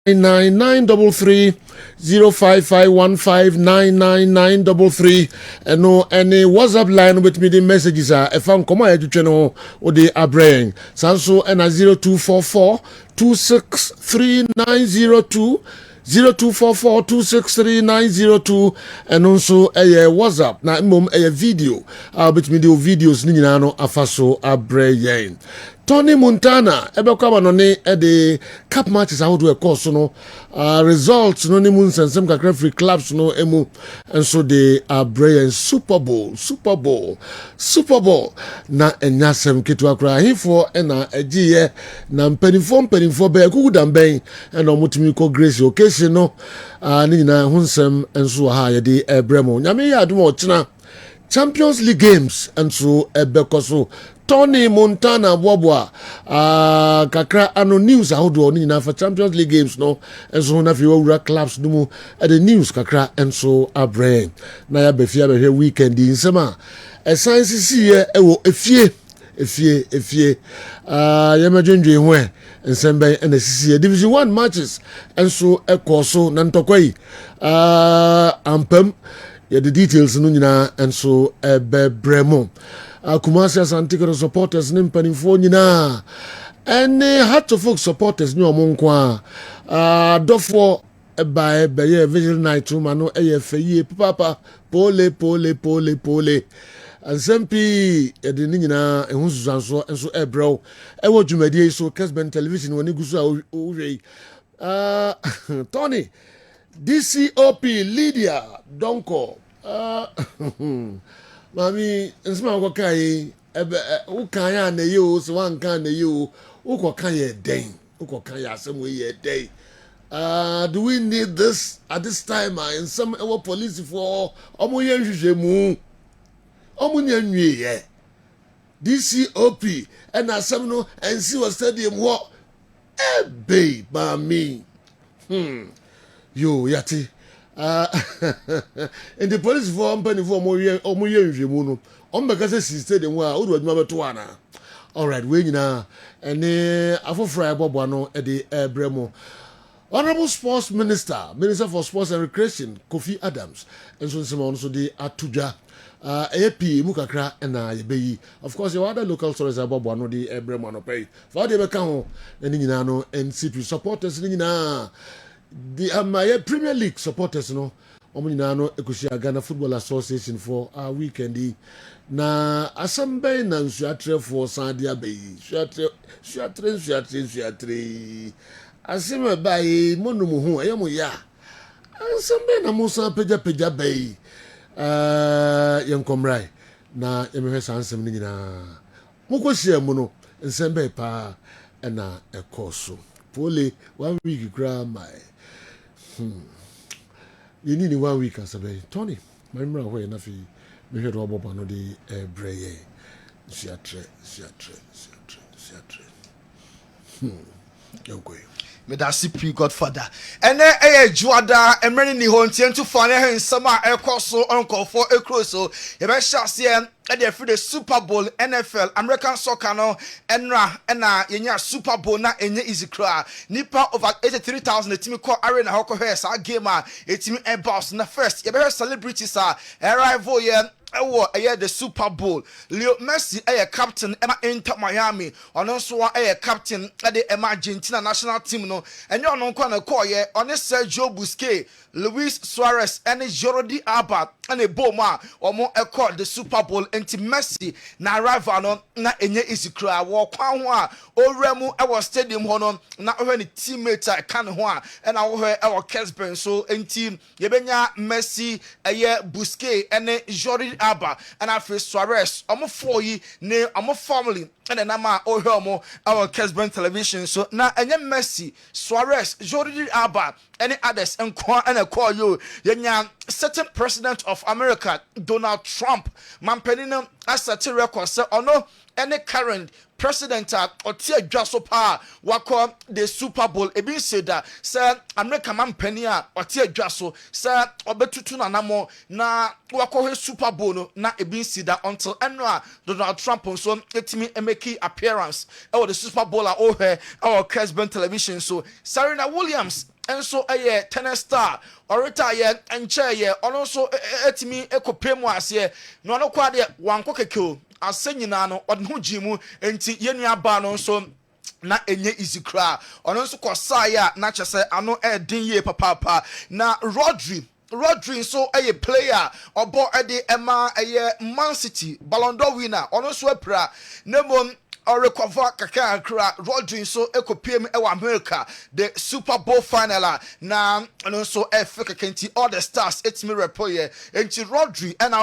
9933 05515 and no any WhatsApp line with me the messages are if I'm come ahead channel or the abrain sanso and a 0244 263902 0244 263902 and also a WhatsApp na mom a video with me the videos ni nyina no afaso abrain Tony Montana ebekwa no ne the cup matches how do a course no results no ne mun sensem kakra free clubs no emu and so they are brilliant Super Bowl na enyasem ketu akra hifo na egiye na mpanifo be kuku damben and omutimi ko grace occasion no ni nyina hunsem enso ha ye de ebremo nyame ya adom ochina Champions League games and so ebekoso Tony Montana Bwabwa kakra ano news ahodo ni na for Champions League games no enso na fi wura clubs no the news kakra enso abrain na ya befia be weekend insema science see ewo efie yamadwendwe ho ensembe na sisi Division 1 matches enso ekoso na ntokwai ampam ya the details no nyina enso ebebremo Kumasi Asantiko supporters ni mpanimfo nyina ene Heart of Folk supporters ni omonkwa dofo eba ye vigil night ma no feye papa pole ansempi de ni nyina ehunsusanso enso ebrew ewo dwumadie so Kessben television woni gusu a ohwei Tony DCOP Lydia Donko Mami, nsema ko kai ukan ya na yo so wan kan na yo uko kan ye den uko kan ya asem we ye den do we need this at this time in some our police for omo ye nhwehwemu omo nya nwie ye DCOP and asem no ensi was stadium ho ebe mami yo yati in the police for company for omoye nhwemu no ombeka se stadium wa odu adwuma beto ana all right we nyina ene afofra ebobo no e de ebremo Honorable Sports Minister for Sports and Recreation Kofi Adams enso nsema on so de atuja AP mukakra na yebeyi of course your other local stories ebobo no de ebremo no pay for de beka ho ene nyina no NCP supporters ni nyina the Premier League supporters no omunina no ekusia Ghana Football Association for our weekend na asambe na nsuatre for sandia bayi nsuatre asema bayi monum hu eyemo ya asambe na musa peja bayi yenkomrai na yemehwe sansem ni nyina mukosia mu no nsembe pa na ekoso pole 1 week grandma you need 1 week as a Tony remember where na fi me head oboba no de breye siatre okay me da CP Godfather ene juada emreni ni ho ntientu fa ne hensama ekoso onkofo ekroso ye be hyase e dey for the Super Bowl NFL American soccer no enra na yenya Super Bowl na enye easy cra nipa over 83,000 etimi call arena hoko hwe sa game a etimi e boss na first ye be celebrities a arrival ye the Super Bowl. Leo Messi captain Emma Inter Miami. Ono so captain the Argentina national team no. And you no kwa call ye on Sergio Busquets, Luis Suarez and Jordi Alba and a Boma or more call the Super Bowl and Messi na rival no na enye easy cry wo kwa ho o remu our stadium hono na o ni teammate kan ho and our Kessben so enti ye benya Messi Busquets and Jordi Alba and after Suarez omo for yi ne omo family and na ma o hwe our Kessben television so na enye Messi Suarez Jordi Alba any others and call you yenya certain president of America Donald Trump mampenino asset record say ono any current president or tia dwasopa wako the Super Bowl ebi said that say America mampenia or tia dwaso say obetutu na namo na wako Super Bowl no na ebi said that until enwa Donald Trump so etimi make appearance or the Super Bowl our Kessben television so Serena Williams enso eye tennis star retire enche ono so etimi ekopemu ase no no kwa de wanko kekeo ase nyina no odne ho gimu enti yenua ba no so na enye easy kra ono nso kosa ya na chese ano edin ye papa na Rodri so a player obo ede ema Man City Ballon d'Or winner ono so apra nemo or recover kakra Rodri so ekopiem e America the Super Bowl final na ono so kenti all the stars etimi repoye enti Rodri and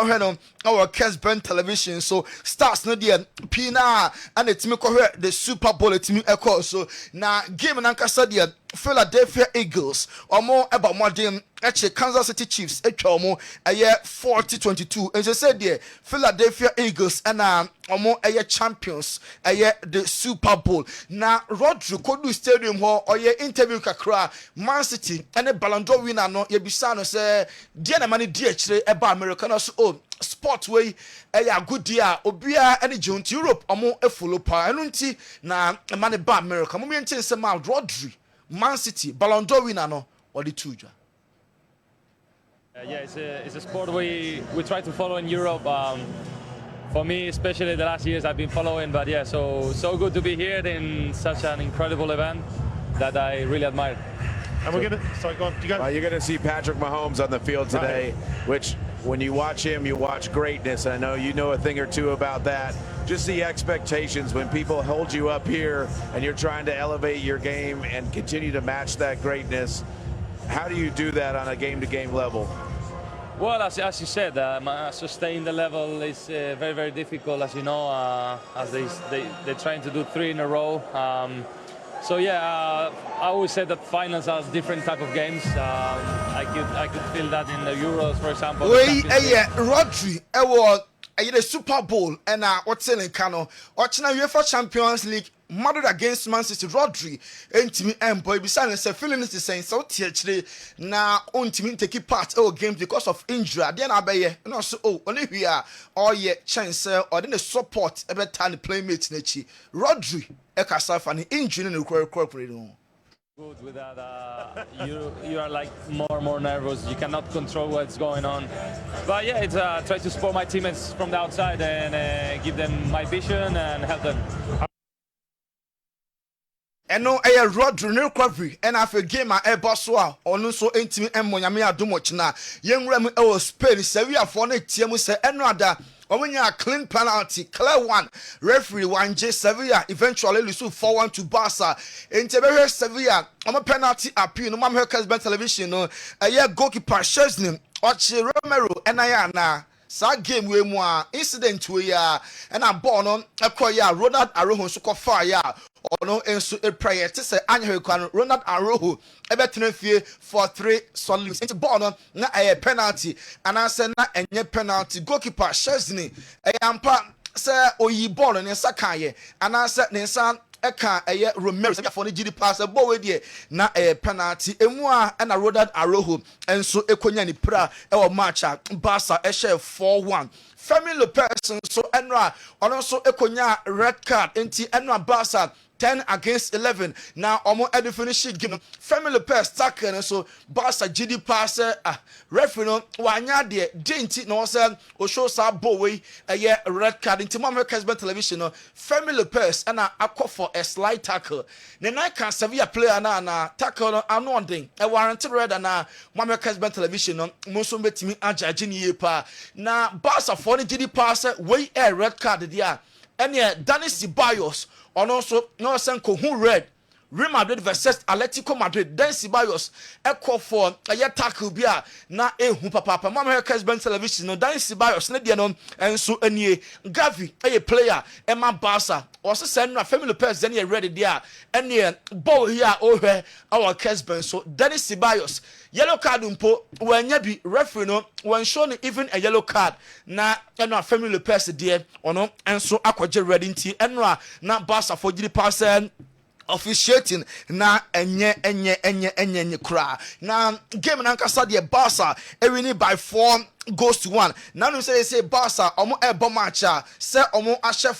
our Kessben television so stars no dia pina and etimi kohwe the Super Bowl etimi ekọ so na game na nkasa dia Philadelphia Eagles omo eba modern eche Kansas City Chiefs etwa omo 40-22 and said there Philadelphia Eagles and omo champions the Super Bowl na Rodri kodu stadium ho oye interview kakra Man City and Ballon d'Or winner no ye bisa no say dia na mani dia kire eba America no so sport way good dia obia any joint Europe omo follow pa enu nti na mani ba America mo me ntin se ma Rodri Man City Ballon d'Or winner no or the two. Yeah, it's a sport we try to follow in Europe. For me, especially the last years, I've been following. But yeah, so good to be here in such an incredible event that I really admire. And we're gonna. Sorry, go on. You're gonna see Patrick Mahomes on the field today, which when you watch him, you watch greatness. I know you know a thing or two about that. Just the expectations when people hold you up here and you're trying to elevate your game and continue to match that greatness. How do you do that on a game-to-game level? Well, as you said, sustain the level is very, very difficult, as you know, as they're trying to do 3 in a row. So yeah, I always say that finals are different type of games. I could feel that in the Euros, for example. Rodri, the Super Bowl and what's in Kano, watching a UEFA Champions League. Madrid against Man City, Rodri, entimi boy beside say feeling is the same so actually na ontimi take part game because of injury then abeye no so only we are all ye chance or then the support every time the playmate nechi Rodri ekasa fa ni injury no corporate no good with that you are like more nervous, you cannot control what's going on, but yeah, it's try to support my teammates from the outside and give them my vision and help them. Eno Rodri no recovery and after game boss so ono so entimi emmonyame adomochina yenwura mu Spain Sevilla for na tie mu se eno ada omunya clean penalty clear one referee wanje Sevilla eventually lose 4-1 to Barca entebe Sevilla omo penalty appeal no mam Kessben television no goalkeeper Kessben ochi Romero enaya sa game we mu incident we ya na ball no ekoya Ronald Araujo so kofa ya ono enso prayer te say anya kwan Ronald Araujo ebetena fie for 3 solid into ball no na penalty and answer na enye penalty goalkeeper Kessben ampa say oyi ball no nsa kan ye and answer nsa eka Romero say for the GD pass ball we there na penalty emu na Ronald Araujo enso ekonya ni pra match Barca share 4-1 Femi Lopez so enra ono so ekonya red card enti enra Barca 10-11 now omo edi finish game Femi Lopez tackle so Barca GD pass referee no wanya de denti no say o show sa ball we red card enti mama Kessben television no Femi Lopez and akọ for a slide tackle ne na kan Sevilla player na tackle no anonding warrant red na mama Kessben television no mo so betimi ajaji ni yepa na Barca for the GD pass we red card there and Danny Ceballos ono so no senko who red Real Madrid versus Atletico Madrid then Ceballos echo for tackle bia na ehu papa mama Kessben television no Dan Ceballos ne de no enso anie Gavi player Emma Barca also send na Femi Lopez then ready there anie ball here over our Kessben so Dennis Ceballos yellow card mpo wanya bi referee no when show even a yellow card na Femi Lopez there ono enso akwaje ready nti enra na Barca for gidi pass officiating na enye kra na game na nkasa de Barca winning by 4-1 now no say Barca omo ebo match say omo ahye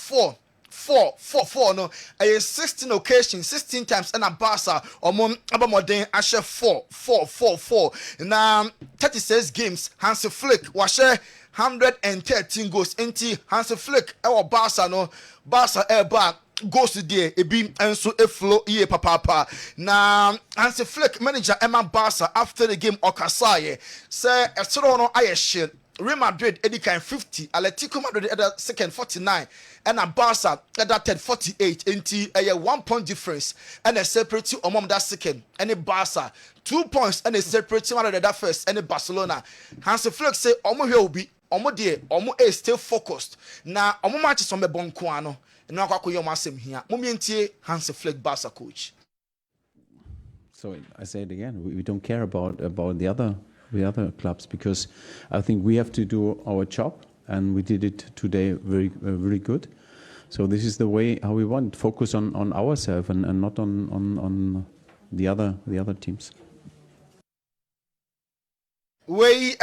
4 no 16 occasions 16 times and a Barca omo abamoden ahye 4 na 36 games Hansi Flick wahye 113 goals into Hansi Flick Barca no Barca eba goes there ebi enso eflow ye papa na Hansi Flick manager Emma Barca after the game okasaye say esoro no ayehye Real Madrid edikan 50 Atletico Madrid at the second 49 and a Barca at that third 48 into a 1 point difference and a separate among that second and a Barca 2 points and a separate one at that first and a Barcelona Hansi Flick say omo here will be omo there omo is still focused na omo matches on the bonko no akwa yo masem here momientie Hansi Flick Barca coach. So I say it again, we don't care about the other clubs because I think we have to do our job and we did it today very good. So this is the way how we want focus on ourselves and not on the other teams. Wey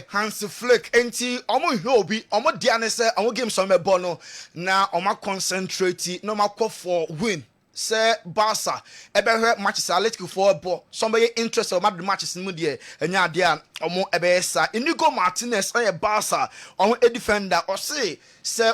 Hansi Flick enti omo hiobi omo diane se omo game so mebo no na omo concentrate no makọ for win say Barca ebehwe matches Atletico for ball somebody interested o mad matches mu de enya ade a omo ebesa Inigo Martinez on Barca omo a defender o say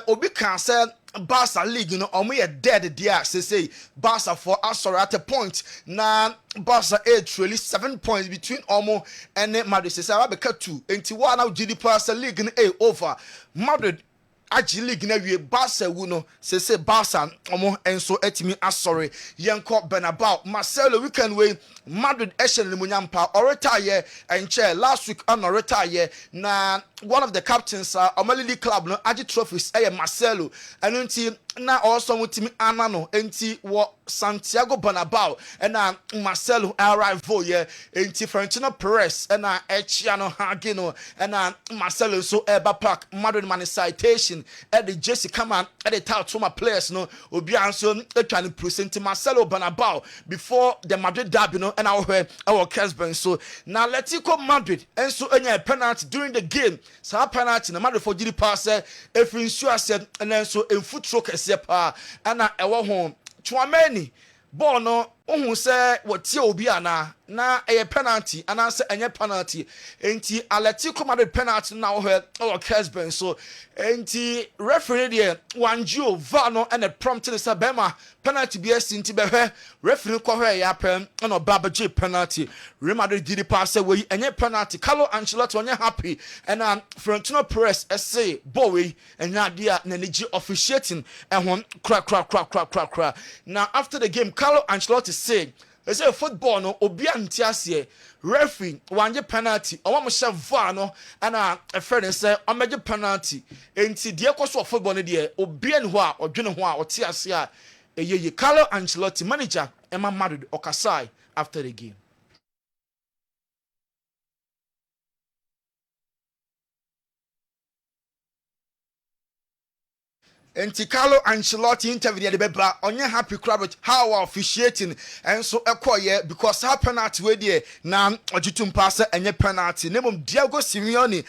obi kan say Barca league you know omo ye dead there say Barca for sorry at a point na Barca 8 really 7 points between omo and Madrid say abeka 2 enti one now GD Barca league in A over Madrid Aji league na wie Barca wu no say Barca omo enso etimi asori yenko Bernabeu Marcelo weekend way Madrid eshen limunyampa retire enche last week on retire na one of the captains Omalili club no Aji trophies Marcelo enunti na also mutimi anano enti wo Santiago Bernabeu na Marcelo arrival ye enti Florentino Perez na Echiano Hagino na Marcelo so eba park Madrid man citation at the Jesse Kaman at the top to my players no obi anso trying to present Marcelo Bernabeu before the Madrid derby no and our Kessben so now Atletico Madrid and so any penalty during the game so penalty na Madrid for GD pass if ensure said and then so in foot stroke pa and na ewo ho Chouameni ball no ohun say wotie obi ana na penalty and answer any penalty enti Atletico Madrid penalty now here our Kessben so enti referee there wanju vano and a prompt in Sabema penalty be enti be referee ko hwe ya pem and Babaji penalty Real Madrid did pass away any penalty Carlo Ancelotti onye happy and Florentino Perez say boy and nadia na niji officiating and one crack now after the game Carlo Ancelotti said it's a football no obi antiasie referee wanje penalty omo mo chef VAR no ana a friend say omeje penalty enti de ekoso football no de obi an ho a odwene ho a otiase a eyeye Carlo Ancelotti manager Emma Madrid okasai after the game. Enti Carlo Ancelotti interview the beba onye happy crowd with how officiating and so ekoye because ha penalty we there na ojitum pass enye penalty nemum Diego Simeone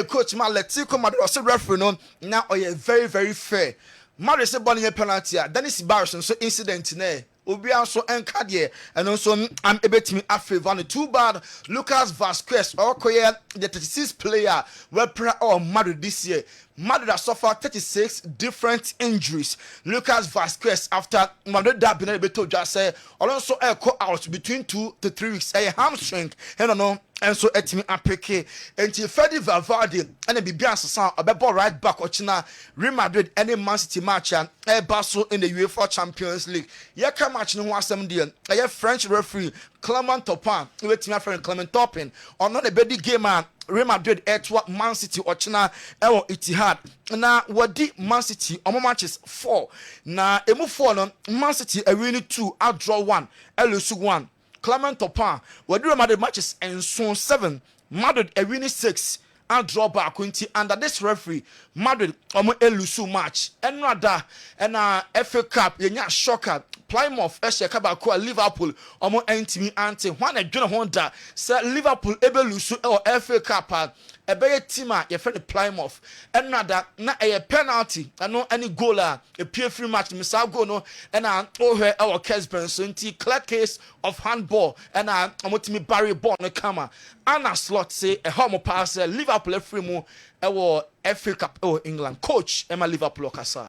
coach ma Atletico Madrid also referee no na oye very fair Madrid say ball penalty Dennis Barros so incident na obi also enka there and also am ebetimi afavor no too bad Lucas Vazquez okoye the 36 player we play Madrid this year Madrid has suffered 36 different injuries. Lucas Vazquez after Madrid derby na beto just say also out between 2 to 3 weeks a hamstring no and so etimi apeke until Fede Valverde and Bibian Sassan obebo right back ochina Real Madrid and Man City match and Barca in the UEFA Champions League. Yeka match no asem deal. A French referee Clement Topin, wetimi friend Clement Topin on the bedi game man Real Madrid etwa Man City ochina ewo Etihad na wadi Man City omo matches 4 na emu 4 no Man City a win 2 a draw 1 lose 1 Clement Topin wadi Real Madrid matches and so 7 Madrid a win 6 and draw back under this referee Madrid omo elusu match enrada na FA Cup yenya shocker Plymouth Esheka Bakua Liverpool omo entimi ante one adwene honda say Liverpool ebelusu or FA Cup ɛbɛyɛ team a yɛfrɛ no Plymouth ɛna da na ɛyɛ penalty ɛno ɛne goal a ɛpie free match misa goal no ɛna ohwɛ ɛwɔ Kessben so nti clear case of handball ɛna ɔmotumi barry ball no kama Anna Slot say ɛhɔ mo pass Liverpool free mu ɛwɔ FA Cup ɛwɔ England coach Emma Liverpool kasa.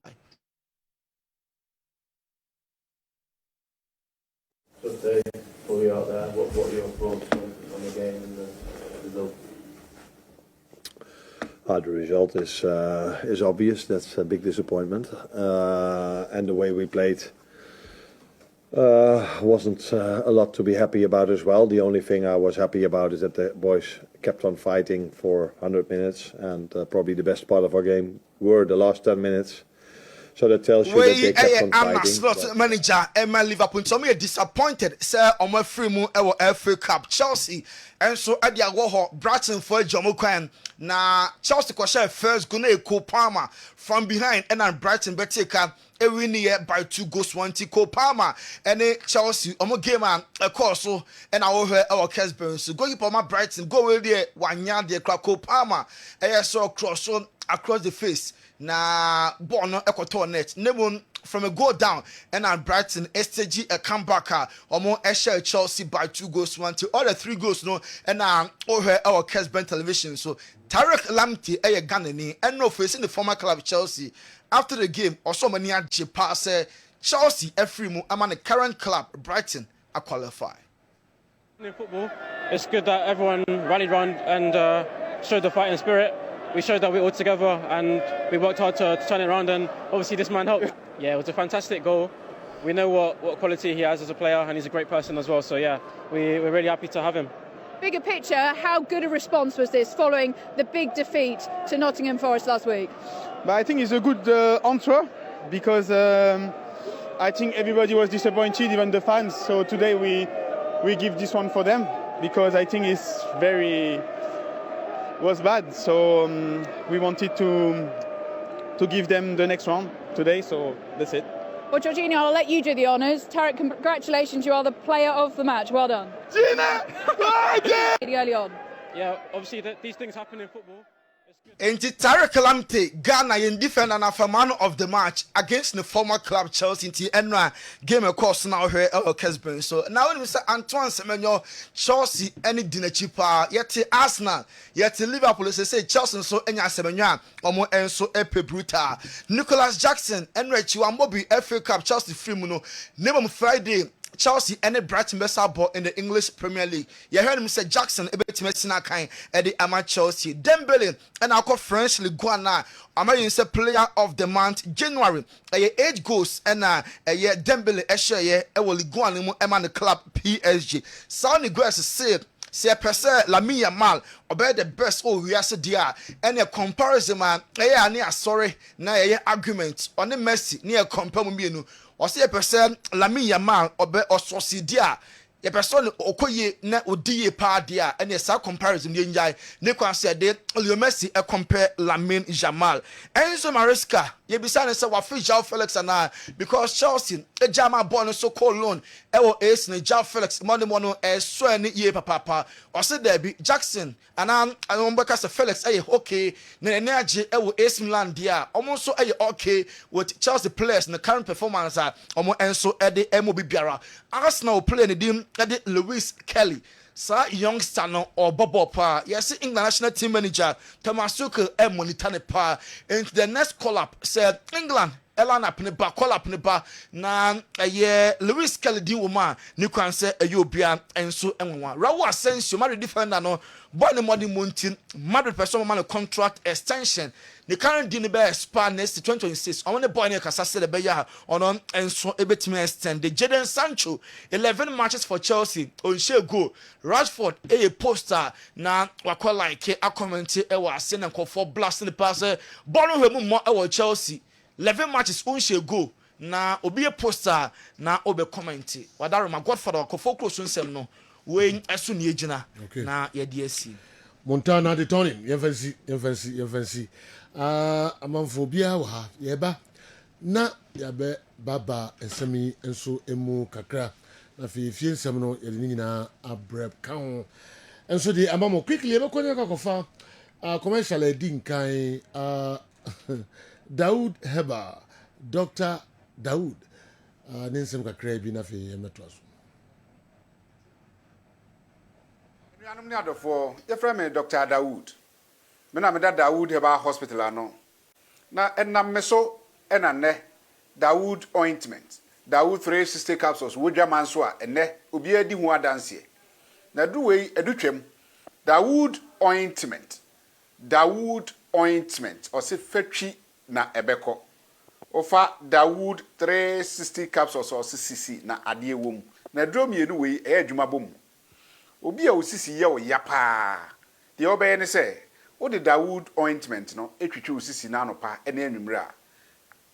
Today, before we out there, what are your thoughts on the game and the result? The result is obvious. That's a big disappointment, and the way we played wasn't a lot to be happy about as well. The only thing I was happy about is that the boys kept on fighting for 100 minutes, and probably the best part of our game were the last 10 minutes. So that tells you that they kept on fighting. Anna Slot manager Emma Liverpool. So me disappointed. Say on my free move FA Cup Chelsea and so at the Agoho Brighton for Jomo Kwan. Na Chelsea kwasha first gonna Cole Palmer from behind and then Brighton beteka every near by 2 goals 1 Cole Palmer and Chelsea omo game a course so and our Kessben so go Palmer Brighton go with there 1 yard there Cole Palmer so cross on across the face. Na ball no ekoto net nemon from a goal down and at Brighton STG a comeback omo share Chelsea by 2 goals 1 all the 3 goals no and over our Kessben television so Tarek Lamptey Ghanaian and no facing the former club Chelsea after the game also many pass Chelsea free mu among the current club Brighton a qualify. In football it's good that everyone rallied round and showed the fighting spirit. We showed that we're all together and we worked hard to turn it around and obviously this man helped. Yeah, it was a fantastic goal. We know what quality he has as a player and he's a great person as well. So yeah, we're really happy to have him. Bigger picture, how good a response was this following the big defeat to Nottingham Forest last week? But I think it's a good answer because I think everybody was disappointed, even the fans. So today we give this one for them because I think it's was bad, so we wanted to give them the next round today, so that's it. Well, Jorginho, I'll let you do the honours. Tarek, congratulations, you are the player of the match. Well done. Early on. Yeah, obviously these things happen in football. Enti Tarek Lamptey Ghana in defender na for man of the match against the former club Chelsea inti enra game course now here Kessben. So now when we say Antoine Semenyo Chelsea any dinachi pa yet Arsenal yet Liverpool say Chelsea so enya Semenyo omo enso epe brutal. Nicholas Jackson enra chiwambobi FA Cup Chelsea free mu no name Friday Chelsea and Brighton best ball in the English Premier League. You heard him say Jackson ebetimesina kind at the Ama Chelsea. Dembele and I call French Ligue 1 now. American say player of the month January. 8 goals and year Dembele share Ligue 1 Eman the club PSG. Sound Grass said say person Lamine Yamal obey the best we are dia and a comparison man near sorry na argument on the Messi near compare mu or say a person Lamine Yamal obe ososidia a person okoye na odiye pa dia and a sa comparison the njai ne kwan say de Leo Messi e compare Lamine Yamal Enzo Maresca ye bisa ne say wa fi João Felix ana because Chelsea e jama ball no so call loan e wo ace ne João Felix money mono e so ne ye papa or say there be Jackson and Mbeka say Felix e okay na energy e wo ace Milan dia almost so e okay with Chelsea players in the current performance omo enso e de emo bibiara Arsenal play ne dim e Lewis Kelly sa youngster no or Bobo pa yes England national team manager Thomas Tuchel e monitor ne pa into the next call up said England Elana Pniba call up Pniba na Lewis Kelly di woman ni kwan say ayobia enso enwa Raul Asensio Madrid defender no boy ne money mountain Madrid person man contract extension the current deal be expire next 2026 on the boy ne kasa say the beya on enso ebetime extend the Jadon Sancho 11 matches for Chelsea on share go Rashford a poster na wakwa like a comment e wa say na for blasting the pass ball no hemu mo e Chelsea 11 matches unshare go na obi a poster na obe comment wadaro my godfather ko focus nsem no we esu ne ejina na ye de asi Montana de Tony yemfansi amanfo bia wa ha yeba na yabe baba ensemi enso emu kakra na fie nsem no ye ni nyina abrep kan enso de amamo quickly yebe konya kofa commercial edin kan Daoud Heba Dr. Daoud ninsem kakra bi na fe emeto aso Nuanom ne adofo yefra me Dr. Daoud me na me da Daoud Heba hospital ano na enam me so enane Daoud ointment Daoud 360 capsules wodwa man so a ene obi adi hu adanse na duwei edutwem Daoud ointment or se fetwi na ebeko ofa Daoud 360 capsules or cc na ade ewom na drum yenu wei e adwuma bom obi a osisi ye o yapa de obeye ne se wo de Daoud ointment no etwitwi osisi na anopa ene anwumre a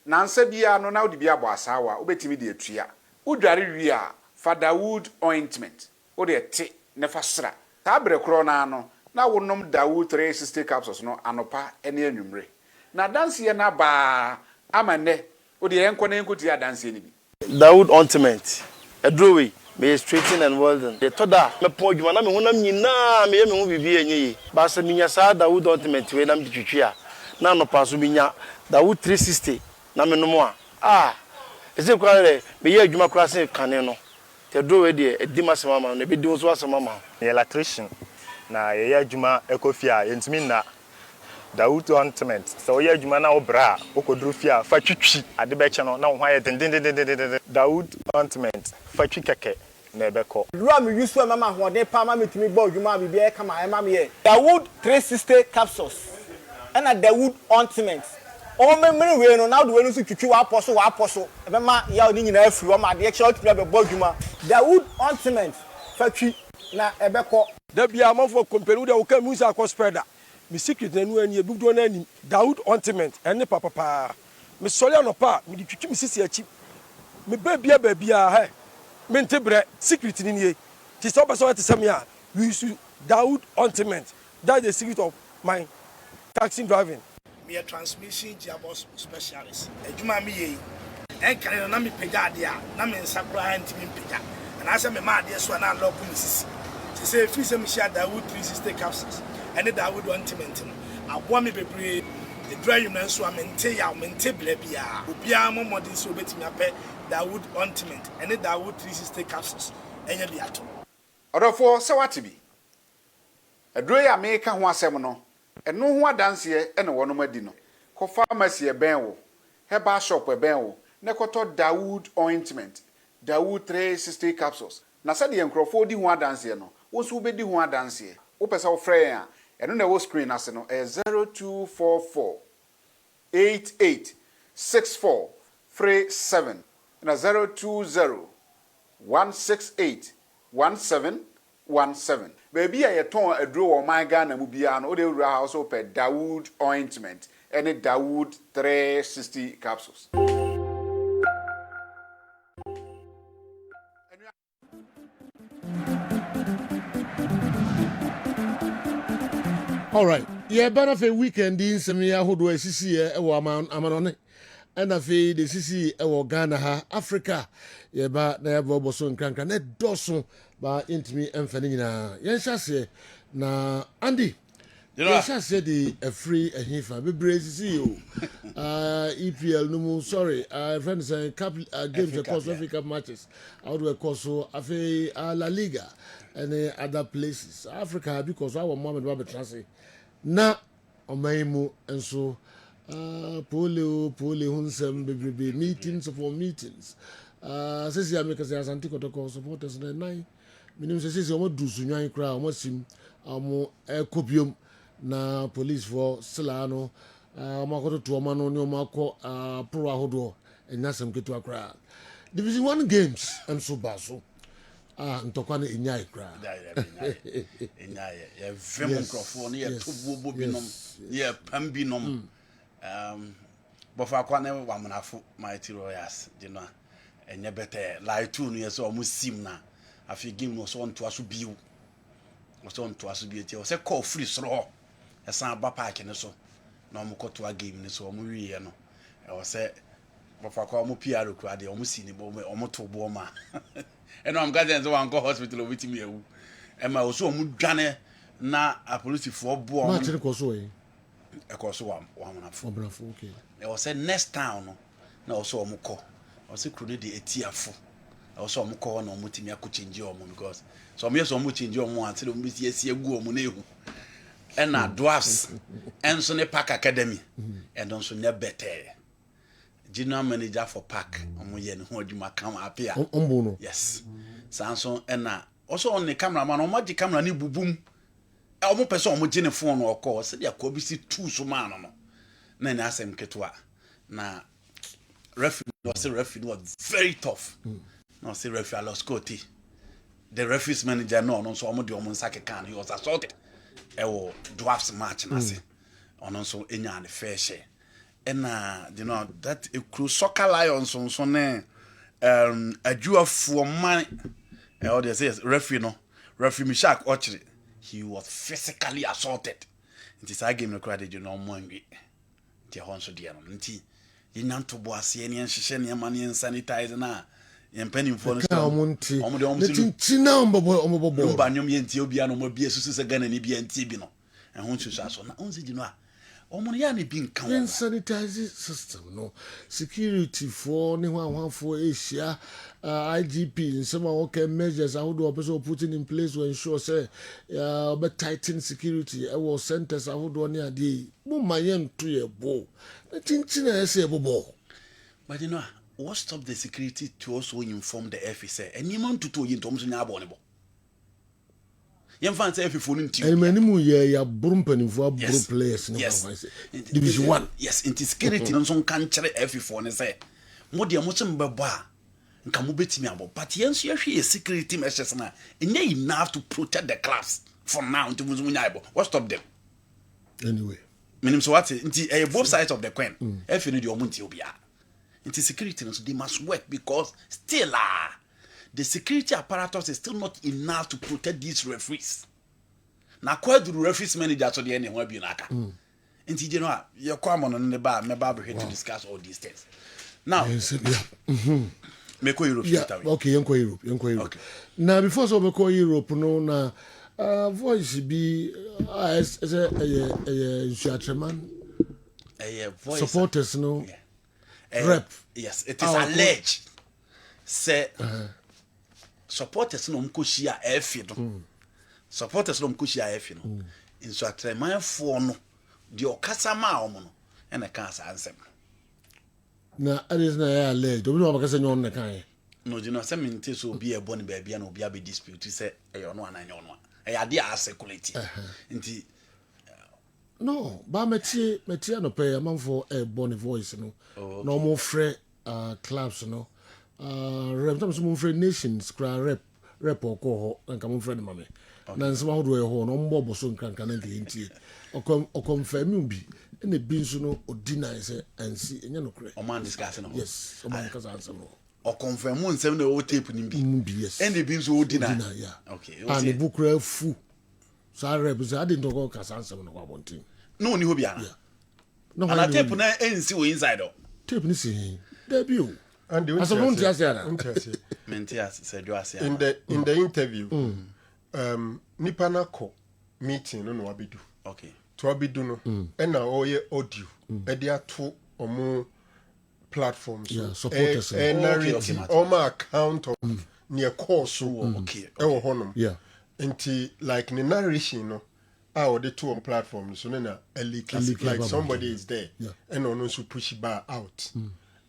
nansa bia no na wo de bia bo asawa obetimi de atua udware wi a fa Daoud ointment wo de te ne fa sra ta bre kro na no na wonom Daoud 360 capsules no anopa ene anwumre na danse ye na ba amane wo de enko na enko ti adanse ni bi Daoud ointment edrowe me straighten and well done. The toda me po djuma na me honam nyina me ye me ho bibi enye ba se minya sa Daoud ointment we na me twitwi a na no paso minya Daoud 360 na me no mo a ese kwa le me ye adwuma kra se kane no te do we de edi masema ma no be di so asema ma ye electrician na ye adwuma ekofia ye ntimi na Daoud ointment so ye adwuma na obra okodru fia fa twitwi ade be che no na ho aye den Daoud ointment fa twi keke na ebeko ruwa me yusu mama hode pa ma metumi gba adwuma bibi e kama e ma me ye Daoud 360 capsules and Daoud ointment o memre we no na do we no so twitwi wa aposo e be ma ya oni nyina afiri o ma de che otumi be gba adwuma Daoud ointment fa twi na ebeko da bia amafo kompelu de wo ka musa akospeda mi secret na nu ani ebudo na ani Daoud ointment ene papa mi sori anopa mi di twitwi mi sisi achi mi babia he mi ntebre secret ni nie ti so person at samia we use Daoud ointment that's the secret of my taxi driving me a transmission gearbox specialist ejuma mi ye en kan na mi pega ade a na me nsakura ntimi pega na ase me ma ade so na lock mi sisi ti say free say me share Daoud 360 capsules and the Daoud ointment no aboa me bebre the dry na so amente ya mente bla bia obia mo modern so betimi ape Daoud ointment and the Daoud 360 capsules enya biato odofo se wate bi aduro ya me ka ho asem no eno ho adanse ene wono madi no ko pharmacy e ben wo herbal shop e ben wo ne koto Daoud ointment Daoud 360 capsules na se de enkrofo di ho adanse no wo so be di ho adanse wo pesa wo frɛ a eno na wo screen ase no 0244 886437 na 020 168 1717 baby a yeton aduro wo man Ghana mu bia no o de wura house o pe Daoud ointment any Daoud 360 capsules. All right. Yeah, better for weekend in some year who do a CC amanone. And a fee the CC Ghana ha Africa. Yeah, but they have also in crank and a dozen by intimate and Fanina. Yes, I say na Andy. Yes, I said the free and he found be brave see you. EPL no sorry. Friends and couple games across Africa matches. Out of course so La Liga and other places. Africa because our mom and Baba Transi. Na omaimu and so polio hunsem be meetings for meetings. Says ya make us as antico supporters na nine. Minimum says almost do sunyan cry almost sim copium na police for Silano makoto to amano ni omako pro ahodo and nasem ketu akra. Division 1 games and so baso. Ntokwane inyai kra inyai ye vem microphone ye tobo bobinom ye pambinom bofa kwane wamnafo mighty royals dino enye bete live two no ye so omusim na afi game no so onto aso biu so onto aso biu tie o se call free sro e san ba park ne so na omukoto a game ne so omuwie no e o se bofa kwa omu PR kra de omusi ni bo omuto bo ma and I'm going to go hospital with me. And my also dwane na apolisifoɔ boɔ match no kɔ so ɛkɔ so wa amanafo okay ɛwɔ sɛ next town no na ɔsɛ ɔmo kɔ ɔsɛ kuro no de etiafo ɔsɛ ɔmo kɔ na ɔmo timi akɔ change ɔmo because so ɔmo yɛ sɛ ɔmo change ɔmo ante ɔmo bi esi egu ɔmo na ehu ɛna dwarfs ɛnso ne park academy ɛno nso nyɛ bɛtɛ general manager for park ɔmo yɛ ne ho adwuma kama apia ɔmbo no yes saa nso ɛna ɔsɛ ɔne cameraman ɔmo agye camera ne bubum ɔmo pɛ sɛ ɔmo gye ne phone ɔkɔ sɛ de akɔ bi si tu so maa no na ne asɛm ketewa na referee was very tough no say referee lost Scotty the referee's manager no nso ɔmo de ɔmo nsa keka he was assaulted ɛwɔ dwarfs match na se ɔno nso enya ne fair share ɛna you know that ekru soccer lions nso ne adjuafoɔ man all they say is referee Mishak Ochiri he was physically assaulted nti saa game no crowd you know mo angry nti hɔ nso deɛ no nti yɛnyanto bo ase ne nhyehyɛ ne ma ne sanitize na yɛmpanimfoɔ no sɛ ɔmo tina ɔmo ba nyom yɛntie obia no mo bia susu sɛ Ghana ne bia ntie bi no ɛho nsusu aso na ɔnse gyi no a ɔmo no yɛ ne bi nka wɔn sanitize system no security for ne ho Asia IGP nsɛm a wɔkɛ measures ahodoɔ ɔpɛ sɛ putting in place to ensure say ɔbɛ tighten security ɛwɔ centers ahodoɔ ne adeɛ mo ma yɛnto yɛ bo na tintin a ɛsɛ ɛbobɔ but you know what stop the security to also inform the FA say any man to yintom so nya abo ne bo yɛmfa sɛ FA no nti animu yɛ ya brumpanifo abro players ne division 1 yes into security no so kan kyerɛ FA ne sɛ mo de mo kyem bɛbɔ a nka mo betimi abo but yɛnso yɛhwɛ yɛ security measures na enye enough to protect the clubs for now until mo nya abo what stop them anyway minim so what nti both sides of the coin FA no de omo nti obia nti security no so they must work because still the security apparatus is still not enough to protect these referees na kwadu referees manager so de ho abi naka nti je no a ye kwa mo no ne ba me ba be to discuss all these things now me ko Europe okay yenko Europe na before so be ko Europe no na voice bi as a Nsuatreman voice supporters no rep yes it is alleged say supporters no mkoshia efi no supporters no mkoshia efi no Nsuatreman fo no de okasa ma omo no ena kan sa ansem na is na ya alleged obi no bakasa nyon na kan no di no say minti so obi e boni ba bia na obi abi dispute say e ono ananya ono e ade a circulate nti no ba metie no pay amanfo e boni voice no no mo frɛ clubs no rep tam so mo frɛ nations kra rep okɔ ho nka mo frɛ ne mame na nsema hodo e ho no mo bɔ so nkanka na ntie confirm bi ene bi nso no deny say ansi enya no kre o man discuss no yes o man kasa answer no o confirm nsem na o tape ni bi yes ene bi nso o deny yeah okay and the book rep fu so rep say ade ndo kasa answer no kwa bontin no ni ho bia na ana tape na ensi o inside o tape ni si debi o and the in the interview nipa na ko meeting no wabedu okay to wabedu no and na oye audio e dey ato omo platforms supporters narrative omo account of near course okay e wo honom yeah enti like the narration no the two on platforms so na like somebody is there and on also push bar out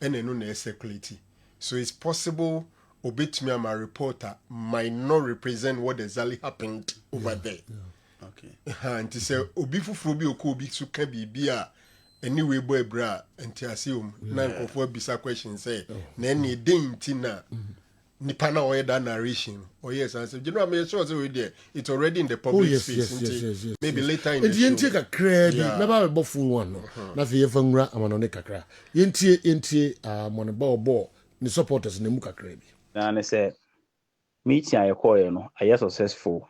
and then no circulate so it's possible obetumi am a reporter might not represent what exactly happened over there okay and say obi fufuro bi oko obi so ka bibia anyway boy bra enti asem na nkofo bisa question say na any denti na nipa na oye that narration yes answer you know I'm sure say there it's already in the public space yes. Maybe later in the show yentie kakra bi na ba be full one no na fe yefa nwura amano ne kakra yentie amone ba ni supporters ne mu kakra bi na ne say meeting ayekọ no aye successful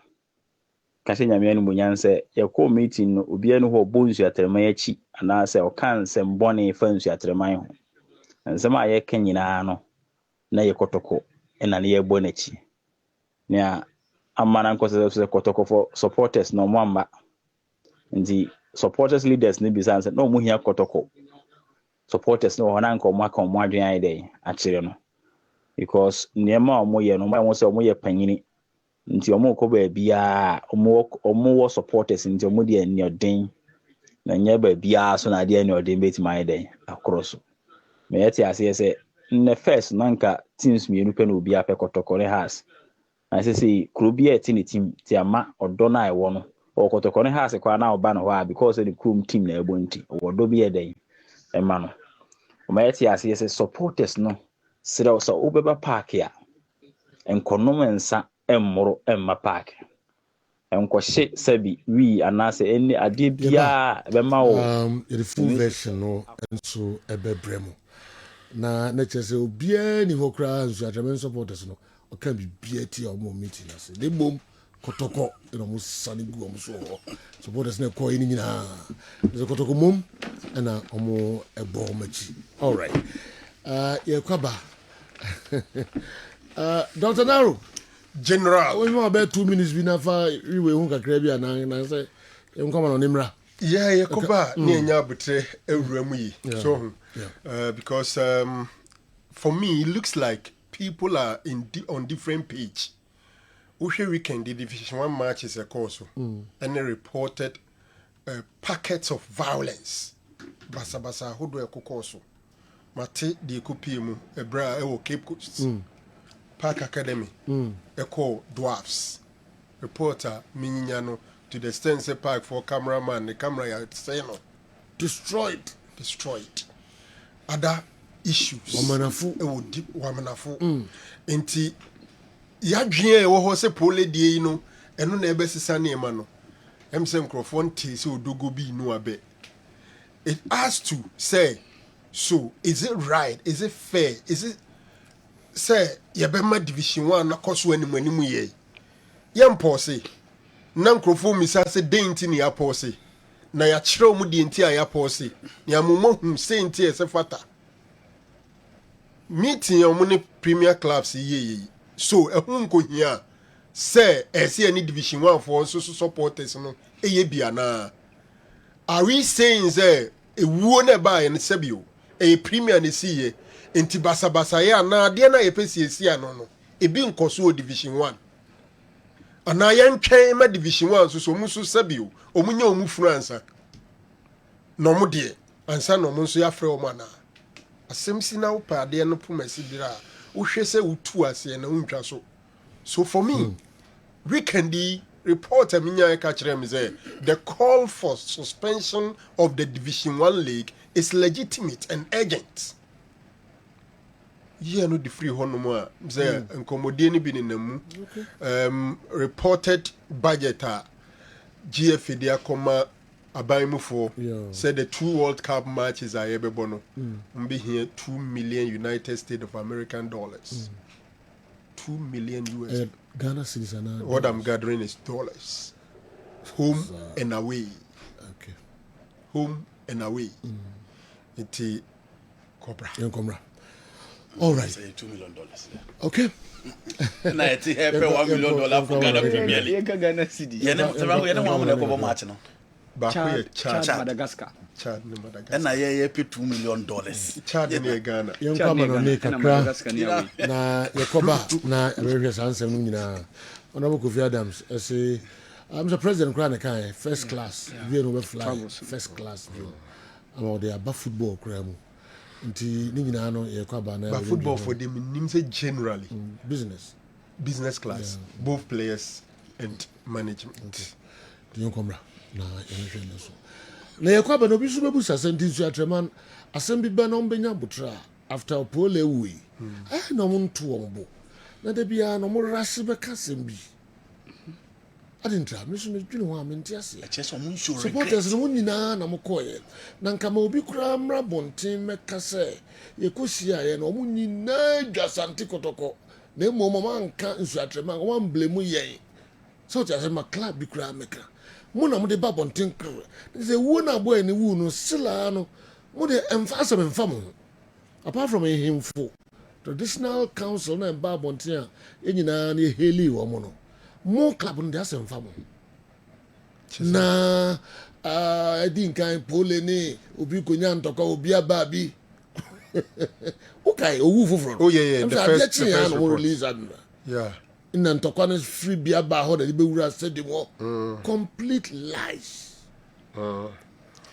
ka se nyame anu munyan say yekọ meeting no obi anu ho bo Nsuatreman achi ana say o kan sem bone fa Nsuatreman ho nsem aye kan nyina no na yekotoko ena ne yebo nachi na amana nkɔsɛ kɔtɔkɔ for supporters no mwamba nti supporters leaders ne bisa sɛ no mu hia kɔtɔkɔ supporters no hɔna nka ɔmo aka ɔmo adwen ayɛ dɛ akyerɛ no because nneɛma ɔmo yɛ no ɔmo sɛ ɔmo yɛ panyini nti ɔmo kɔ baabiaa ɔmo wɔ supporters nti ɔmo de ani ɔden na nyɛ baabiaa so na ade ani ɔden betimi ayɛ dɛ akorɔ so me yɛte aseɛ sɛ ne first nanka teams mienu pɛ na obi apɛ kɔtɔkɔ ne has na sɛ sɛ kuro bi a ɛte ne team ti ama ɔdɔ na ɛwɔ no ɔkɔtɔkɔ ne has kwa na ɔba no hɔ a because the kurom team na ɛbɔ nti ɔdɔ bi yɛ dɛn ɛma no ɔma yɛte aseɛ sɛ supporters no serɛ sɛ wobɛba park a nkɔnom nsa mmoro mma park nkɔhye sɛbi wi anaasɛ ɛne adeɛ biaa bɛma wo the full version no nso ɛbɛbrɛ mu na na kyerɛ sɛ obiara ni hɔ koraa nso atwɛmɛ supporters no ɔka bibia ti a ɔmo meeting ase de bom kɔtɔkɔ ɛna ɔmo sane gu ɔmo so hɔ supporters na ɛkɔ ɛni nyinaa ɛsɛ kɔtɔkɔ mom ɛna ɔmo ɛbɔ ɔmo akyi all right yɛkɔba Dr. Naro General when you about 2 minutes we never we who kakra bi anan say em come on nimra yɛkɔba ne anya abutre awura mu yi so because for me it looks like people are on different page. Ushe weekend the Division 1 matches a course and they reported packets of violence. Basa who do a course. Mate the Kupimu, a bra Cape Coast Park Academy, a call dwarfs. Reporter Miniano to the Stense Park for cameraman, the camera at Seno. Destroyed. Other issues. Wamanafu. Enti yadwene wo ho se pole die no eno na ebesisa ne ma no emse microphone ti se odogo bi no abe. It has to say, so is it right, is it fair, is it say yebema division 1 na koso animu ye yem pose na microphone misa se denti ne ya pose na ya kire mu de enti ya pose ne amomo hu se enti e se fata meeting ya mu ne premier clubs ye so ehun ko hia say ese any division 1 for so supporters no eye bia na are we saying say ewuo na ba ye sebio e premier ne siye enti basa ya na de na ye pesi esi ano no ebi nkoso division 1 ana ye ntwen ma division 1 so mu so sebio omunya omu France no mu de ansa no mu so ya frɛ o mana asem si na wo pa de no pomasi bira wo hwɛ sɛ wotu ase na wontwa so for me weekendi reporter minya ka kyerɛ me say the call for suspension of the division 1 league is legitimate and urgent. Yeah, no the free honomo a say nkomodie ni bi ni namu reported budget GFA dia koma abaimufo said the 2 World Cup matches are ebebo no mbe here 2 million United States of American dollars. 2 million US Ghana cedis. What I'm gathering is dollars. Home and away. Okay. Home and away. It's Cobra. All right. Say $2 million. Okay. Na eti help $1 million for Ghana Premier League. Ghana cedi. Ye na mo na ko match no. Chad Madagascar. Chad ne Madagascar. And ye pay $2 million. Chad ne Ghana. Yen kwama no ne kakra na Yakoba na rehwe sansem no nyina. Honorable Kofi Adams say I'm the president kra na kan first class view no be fly first class view. About the above football kra mu. Nti ni nyina no Yakoba na football for them nim say generally business class both players and management. Yen komra na yenhwe no so. Na Yakoba no bi so bebu sasenti su atreman asem bi ba no mbenya butra after pole we no mo nto wombo na da bia no mo rase be kasem bi adintra me so me dwene ho amenti ase supporters no nyina na mo koye na nka ma obi kura mra bonten meka se yekosi aye no mo nyina dwasante kotoko na emo mama nka nsu atreman o wan blame ye so ti ase ma club bi kura meka mo na mo de ba bonten kro se wo na boy ni wu no sila no mo de emfa mo apart from him for traditional council na ba bonten a enyina na heli wo mo no more club no dey asem fa mo na edi nkan pole ni obi konya ntoko obi aba bi okay owu foforo oh yeah the first release yeah in ntoko no free bi aba ho dey be wura stadium complete lies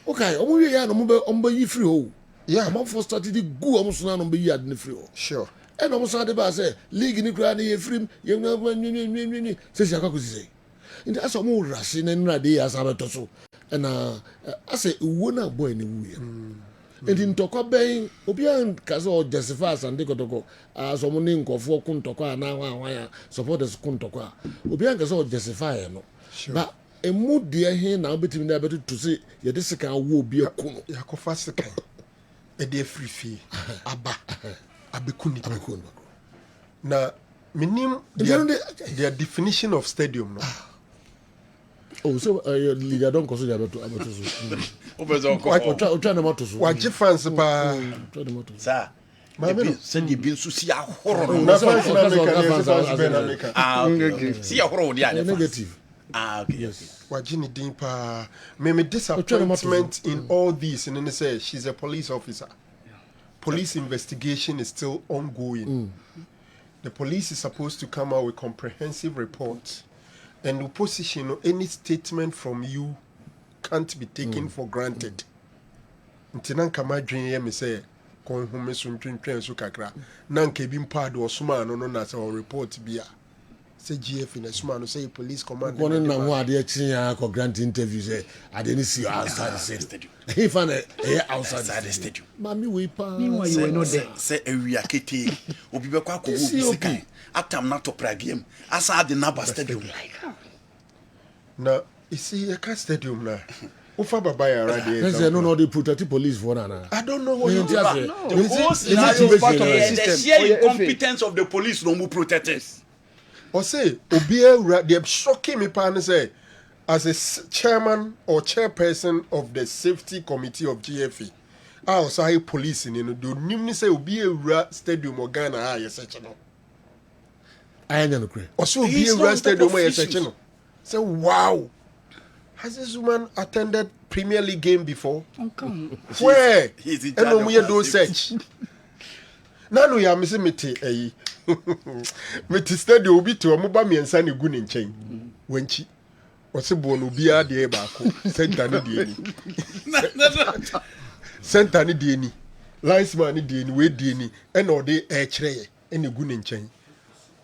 okay omo wie ya no mo yi free ho yeah am for started the go omo so na no be yi ad free ho sure and omo so dey ba say league ni kra na ye free ye nwi say si akako si say nti aso mo rasi na nra dey asabeto so and ase uwo na boy ni wu ya nti ntoko ben obi an kaso o justify asande kotoko aso mo ni nkofo ku ntoko ana hwan ya supporters ku ntoko obi an kaso o justify no ba emu de he na obetimi na beto to say ye de sika wo obi akuno yakofa sika e de free fee aba abekuni na minim their definition of stadium no oh so leader don koso abeto so obezo ko o try na moto so waje fans pa sa Mami se de bi nso si ahoro na fans na meka okay si ahoro dia negative okay yes waje ni din pa me disappointment in all this and then say she's a police officer. Police investigation is still ongoing. The police is supposed to come out with comprehensive reports, and the position or any statement from you can't be taken for granted. Ntinan kama dwen me say kon home so ntwentwen so kakra na nka bi mpa do osuma no na say report bia say GF in asuma no say police command one na ho ade achinya ko grant interview say ade ni see outside the stadium he fan outside the stadium mami we pa you were not there say ewia kete obi be kwa ko wo sikan atam na to pragiem asa ade na ba stadium na isi ka stadium na Ufa Babaya right no they protect police for na. I don't know what you the whole scenario is part of the system. The sheer incompetence of the police no more protectors. Or say Obia they shocking me pan say as a chairman or chairperson of the safety committee of GFE. I also high police in do nimni say Obia stadium or Ghana yes no. I no cray. Also Obia stadium yes no. Say wow. Has this woman attended Premier League game before? Where? He's in charge of do search. Nanu ya misi miti miti stadium obi to amuba miensa ni gu ni nchen. Wenchi. Wase bon obi a de ba ko. Center ni de ni. Center ni de ni. Linesman ni de ni, we de ni. And all dey kire ye eni gu ni nchen.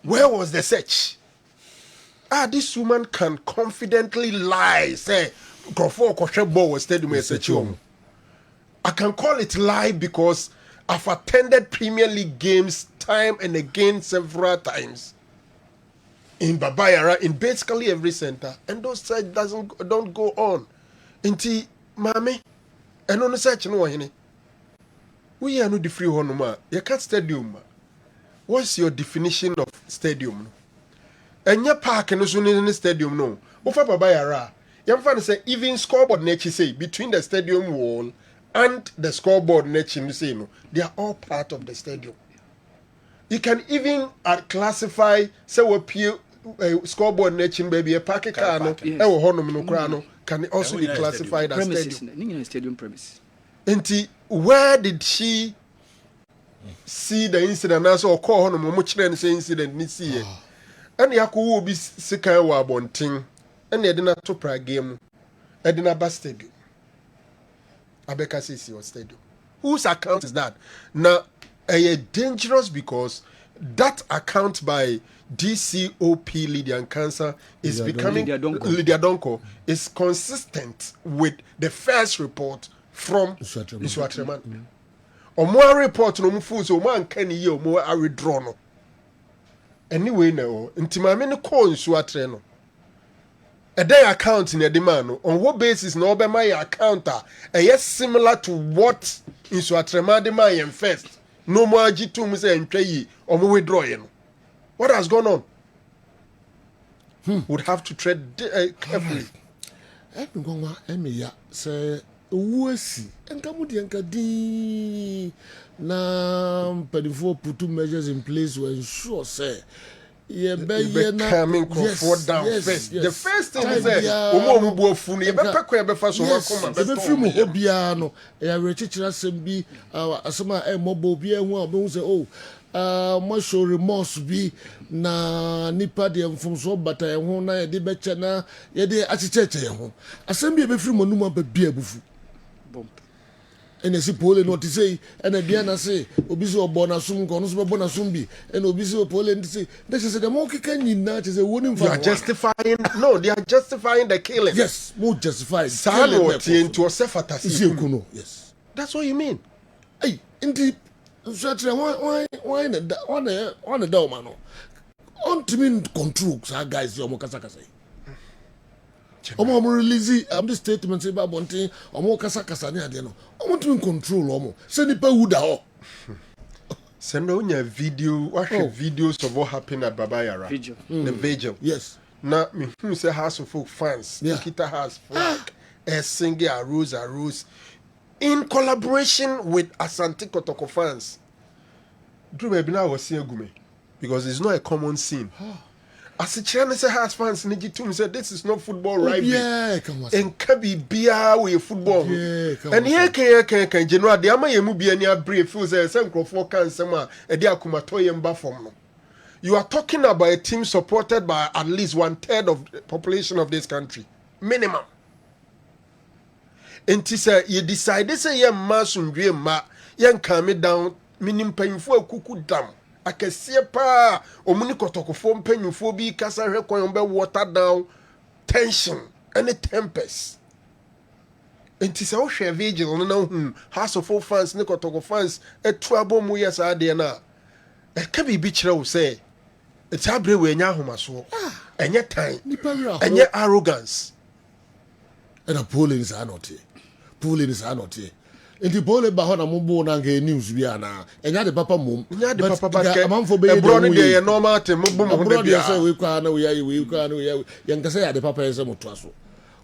Where was the search? This woman can confidently lie. Say, ball stadium. I can call it lie because I've attended Premier League games time and again several times in Babayara, in basically every center, and those sites don't go on. Inti mami, and on the search no one. We are no the free one ma. You can't stadium. What's your definition of stadium? Enya park no so in the stadium no. Ofa Babayara. Yamfa say even scoreboard nechi say between the stadium wall and the scoreboard nechi say no. They are all part of the stadium. You can even classify say what scoreboard nechi baby a park car no e wo honom no kra no can also be classified as stadium. Stadium premise. Enti where did she see the incident as or call honom mo kire say incident ni see here? And yaku be sika wa bonting and yedina to pra game edina ba stadium abeka sisi or stadium whose account is that now dangerous because that account by DCOP Lydia and Cancer is becoming Lydia Donko is consistent with the first report from Iswatreman or more report no mfu so man can you more a withdraw no. Anyway, no, intimame no call Nsuatre no. A day account in a demand on what basis no be my account yes similar to what Nsuatre ma demand first. No more G2 say entry or mo withdraw no. What has gone on? Would have to tread carefully. Emiya say uwesi enkamudi enkadi na pedifo put two measures in place to ensure say coming Crawford down first. The first thing is that omo bu afu no ye be pekwa ye be fa so makoma be be free mo obia no e arechichira sembi asema e mobo obia hu a be hu say mo show remorse bi na nipa de mfumso bata ye ho na ye de be che na ye de achicheche ye ho asem bi be free mo numa ba bia bufu ene si pole no ti say ene bia na say obi so obo na sum ko no so be na sum bi ene obi so pole ndi say they say the mo keka nyina ti say woni they are justifying they are justifying the killing. Yes, mo justify sano ti into yourself atasi kuno. Yes, that's what you mean. Hey, ndi so atre why na da o ma no on to mean control sa guys yo mo kasa omo release the statement say ba bontin omo kasa ne ade no omo to control omo say nipa wuda ho send on your video videos of what happened at Babayara the vigil. Yes, na me who say House of Folk fans Nikita has flag singing a rose in collaboration with Asante Kotoko fans. Drew baby now was seeing gume because it's not a common scene. As a Chinese has fans Nijitum said this is not football rivalry. Yeah, come on. And kabi bia we football. Yeah, come and here can general the ama yemu bia ni abre feel say some crofo kan sama e de akumato yemba from no. You are talking about a team supported by at least 1/3 of the population of this country minimum. And say you decide say ye masundwe ma yen calm it down minim panyfo akuku dam akese pa omuni kotokofo mpanyfo bi kasa hwekon be water down tension and a tempest. And say o hwe vigil no na House of Folk fans ne kotoko fans etuabo mu yesa ade na e ka bi kire wo say it's abre we nya homaso enye time enye arrogance and a polling is not here. In the pole ba ho na mo bo na nga news bi ana enya de papa mom enya de papa ba e bro ne de normal te mo bo mo de bia say we kwa na we ya nga say ya de papa ese mo to aso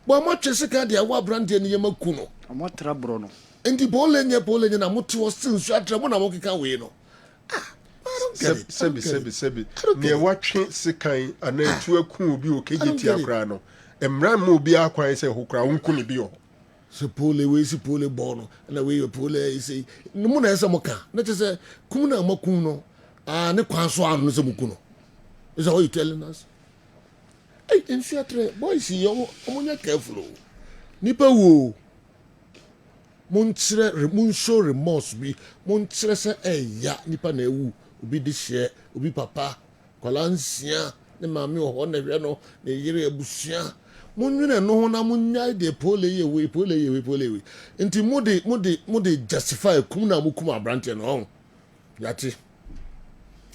bo mo twese ka de wa brand ne yema ku no mo tra bro no in the pole nye na mo to still so atra mo na mo keka we no sebi ne watwe sekan ana tu aku obi o kegiti akra no emra mo obi akwan say hokra wonku ne bi o se pole we si pole bono na we pole say no mo na esa mo ka na te say kum na makun no ne kwan so anu se mo ku no is that what you telling us? Hey, in theatre boys yo omunya careful nipa wo mon show remorse bi mon kire se ya nipa na ewu obi di share obi papa kwalansia ne maami ho na hwe no ne yire abusua munwene no ho na munya de pole ye we nti mode justify kum na mukum abrante no yati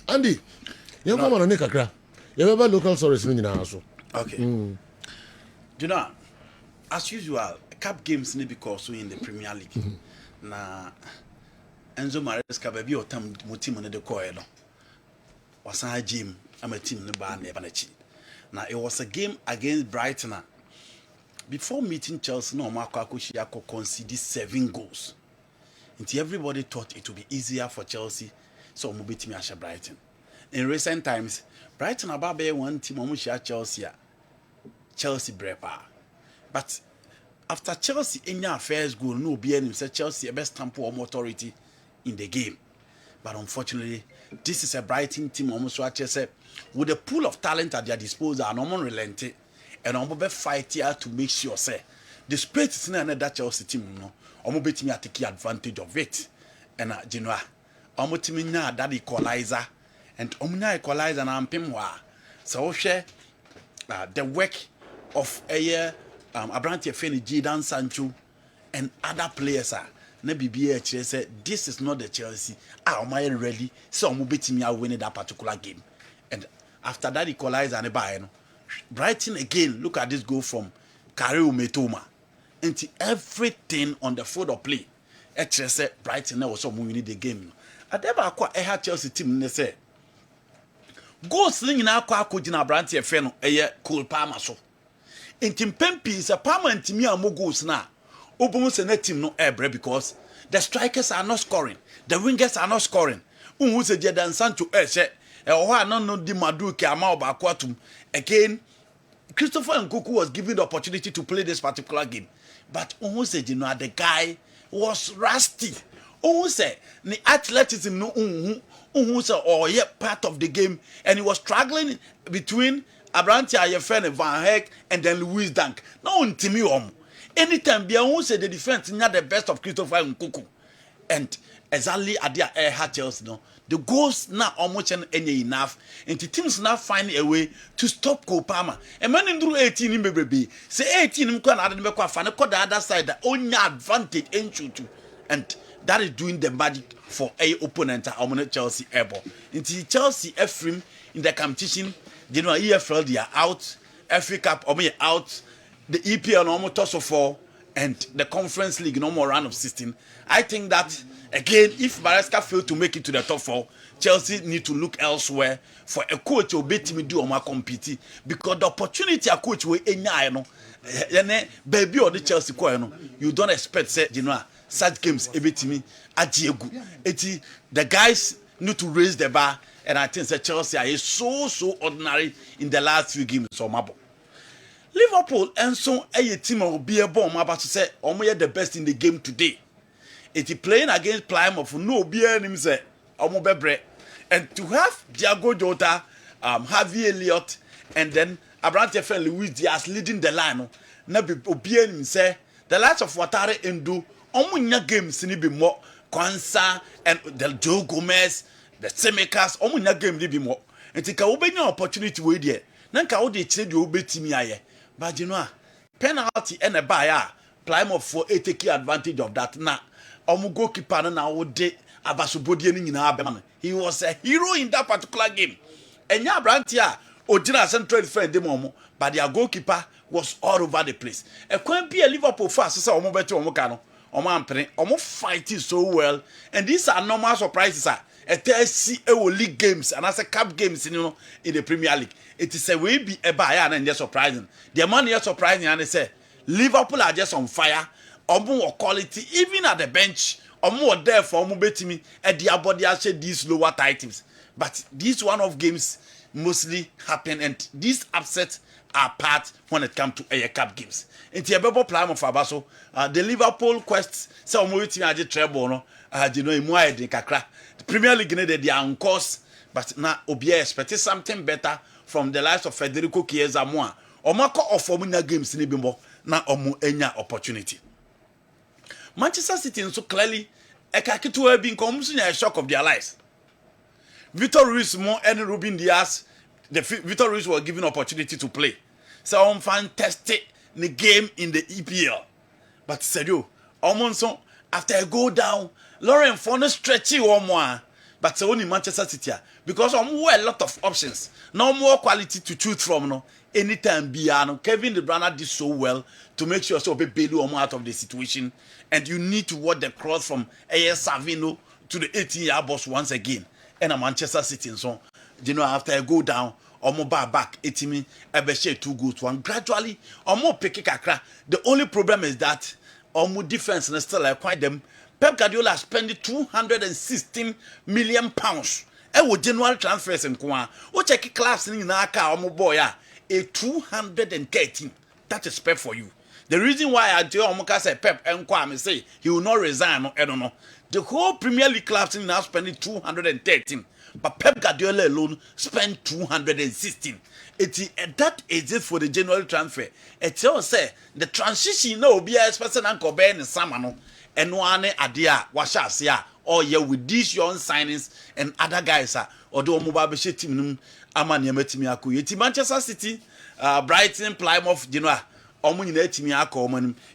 Andy you come on ne kakra you ever local stories ni nyina so okay you know as usual cup games need because so in the Premier League na Enzo Maresca baby o tam mo team no de koe no wasan gym ama team no ba na ebanachi. Now it was a game against Brighton. Before meeting Chelsea, no Marco conceded 7 goals. Until everybody thought it would be easier for Chelsea, so we beat me at Brighton. In recent times, Brighton about one team Chelsea brepa. But after Chelsea in your first goal, no BN said Chelsea a best stamp or authority in the game. But unfortunately, this is a Brighton team almost with a pool of talent at their disposal and almost relented and almost fight here to make sure say the space is not that Chelsea team no almost bet me take advantage of it and you know almost team now that equalizer and equalizer and ampemwa so share the work of a year Abrante Feni Jadon Sancho and other players are na BBH said this is not the Chelsea. Am I ready? So I'm betting me I win that particular game. And after that equalizer and buy Brighton again, look at this goal from Karim Metoma. And everything on the field of play. Actually said Brighton now also winning the game. I never acquire a Chelsea team they say. Go sling in our coaching Abrante Feno a year cool Palmer so. In Timpempi is a permanent team more goals now. Obum's a team no ebre because the strikers are not scoring, the wingers are not scoring. Who's a Jadon Sancho no di Maduke ama Obakwatum. Again, Christopher Nkuku was given the opportunity to play this particular game. But said, the guy was rusty. Said, the athleticism no said, part of the game. And he was struggling between Abranti Ayefene, Van Heck, and then Louis Dunk. No, Timium. Anytime, said the defense not the best of Christopher Nkuku. And exactly at their air Chelsea, no. The goals now almost any enough, and the teams now find a way to stop Kopama. And when in 18 in baby, say 18 in Kwan Adam Fan, the other side, the only advantage in to, and that is doing the magic for a opponent at Chelsea airball. Until Chelsea Ephraim in the competition, EFL they are out, FA Cup out, the EPL almost toss of 4, and the Conference League no more round of 16. I think that. Again, if Maresca failed to make it to the top 4, Chelsea need to look elsewhere for a coach who bet me do or compete because the opportunity a coach will baby or the Chelsea you don't expect such games every team the guys need to raise the bar, and I think that Chelsea is so ordinary in the last few games. So Liverpool and so a team will be a bomb about to say the best in the game today. It is playing against Plymouth no beer him say Omobebre, and to have Thiago Jota, Harvey Elliott, and then Abrante Fen Luis Diaz leading the line. Na be obia him say the likes of Watare Endo omunya games ni be more Kwanzaa and the Joe Gomez, the Semekas omunya game ni be more. And take a obenya opportunity we there. Nanka wo de chire de obetimi aye. But you know penalty and a buyer Plymouth for a take advantage of that now. Goalkeeper na ode Abasobodie ni nyina abema. He was a hero in that particular game. Enya Brantia Odina central defense dem but their goalkeeper was all over the place. E kwan be Liverpool fast say omo beti omo ka no. Omo ampene, omo fighting so well, and these are normal surprises a see league games and as a cup games in the Premier League. It is a way be a buyer and just surprising. The man is surprising and they say Liverpool are just on fire. More quality, even at the bench, or more there for Mubetimi at the body actually these lower titles. But these one-off games mostly happen, and these upsets are part when it comes to a cup games. In the Bebo plan of Abaso, the Liverpool quest, so Mubetimi aje treble, no, the Premier League they are on course, but now Obia expected something better from the likes of Federico Chiesa Moa. Omako of Formula games in Ibimbo, now Omu Enya opportunity. Manchester City so clearly Ekakitu being coming a shock of their lives. Victor Ruiz more and Ruben Diaz, Victor Ruiz was given opportunity to play. So I'm fantastic in the game in the EPL. But Sergio, almost after I go down, Lauren Fono stretchy one more. But only Manchester City because I'm a lot of options. No more quality to choose from. No, anytime Biano, Kevin De Bruyne did so well to make sure so be Belu out of the situation. And you need to watch the cross from AS Savino to the 18-year boss once again. And a Manchester City and so after I go down, or more back, 18 Ebeshe 2 goals to 1. Gradually, or more picky kakra. The only problem is that or more defense and still quite them. Pep Guardiola spent 216 million pounds. With January transfers in Kwa. What check class in Naka or more boy a 213. That is Pep for you. The reason why I tell Omoka say Pep and Kwame say he will not resign, I don't know. The whole Premier League clubs now spending 213, but Pep Guardiola alone spent 216. That is it for the January transfer. It tells say the transition no be a person Uncle Ben and Samano and one idea washa or yeah with these young signings and other guys although mobile team amani metimi aku Manchester City, Brighton, Plymouth,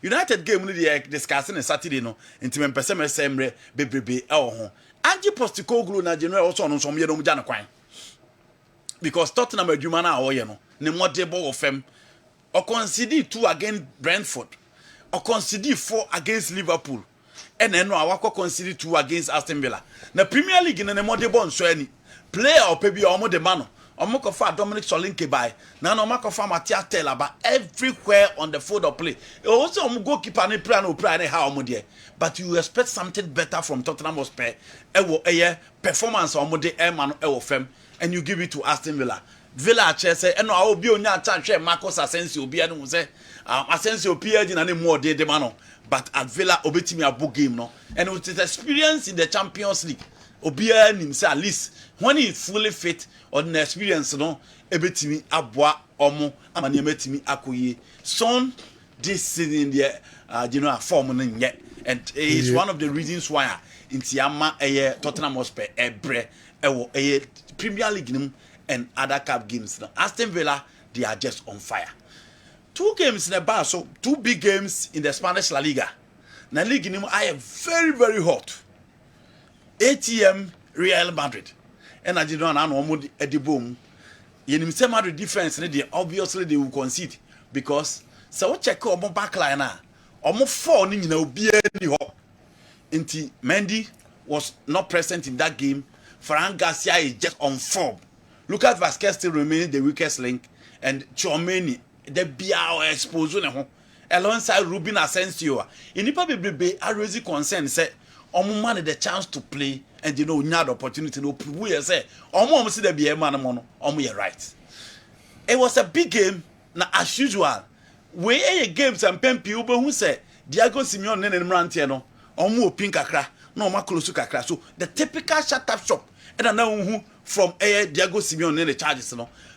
United game we discussing on Saturday no nti me pese me semre bebrebe ho Ange Postecoglou na January also on some yedom jana kwan because Tottenham adwuma na wo ye no ne modebo of fem or concede 2 against Brentford or concede 4 against Liverpool and then no concede 2 against Aston Villa na Premier League ne modebo nso ani player or pebi omo de mano Omokofa Dominic Solanke by now Omokofa Matthias Taylor but everywhere on the field of play. Also goalkeeper ne plan no plan how omo but you expect something better from Tottenham Hotspur. Ewo performance omo de man ewo fem and you give it to Aston Villa. Villa say and I will be on your chance Marcos Asensio be anu say Asensio PSG na more de mano but at Villa obetimi a book game no and with his experience in the Champions League obia nim say at least when he is fully fit on the experience no ebetimi aboa omo amane emetimi akoye Son this season the form no nye and is one of the reasons why Intiama Tottenham Hotspur ebre ewo Premier League nim and other cup games. Aston Villa, they are just on fire. 2 games in the bar, so 2 big games in the Spanish La Liga. Na league in I am very, very hot. ATM Real Madrid. And I did not know at the boom. In the Madrid defense, obviously they will concede because so check on backline now. Almost 4 in the Inti Mendy was not present in that game. Ferran Garcia is just on form. Lucas Vazquez still remains the weakest link, and Tchouaméni the BR exposure alongside Ruben Asensio. In the public, I raise concern say, man the chance to play, and not the opportunity to prove say, see the BR man you're right. It was a big game, now as usual. We games and pen people who say Diego Simeone and Rantiano, pink kakra, no makulusu kakra. So the typical shut up shop. And I know who from Diego Simeone and the charges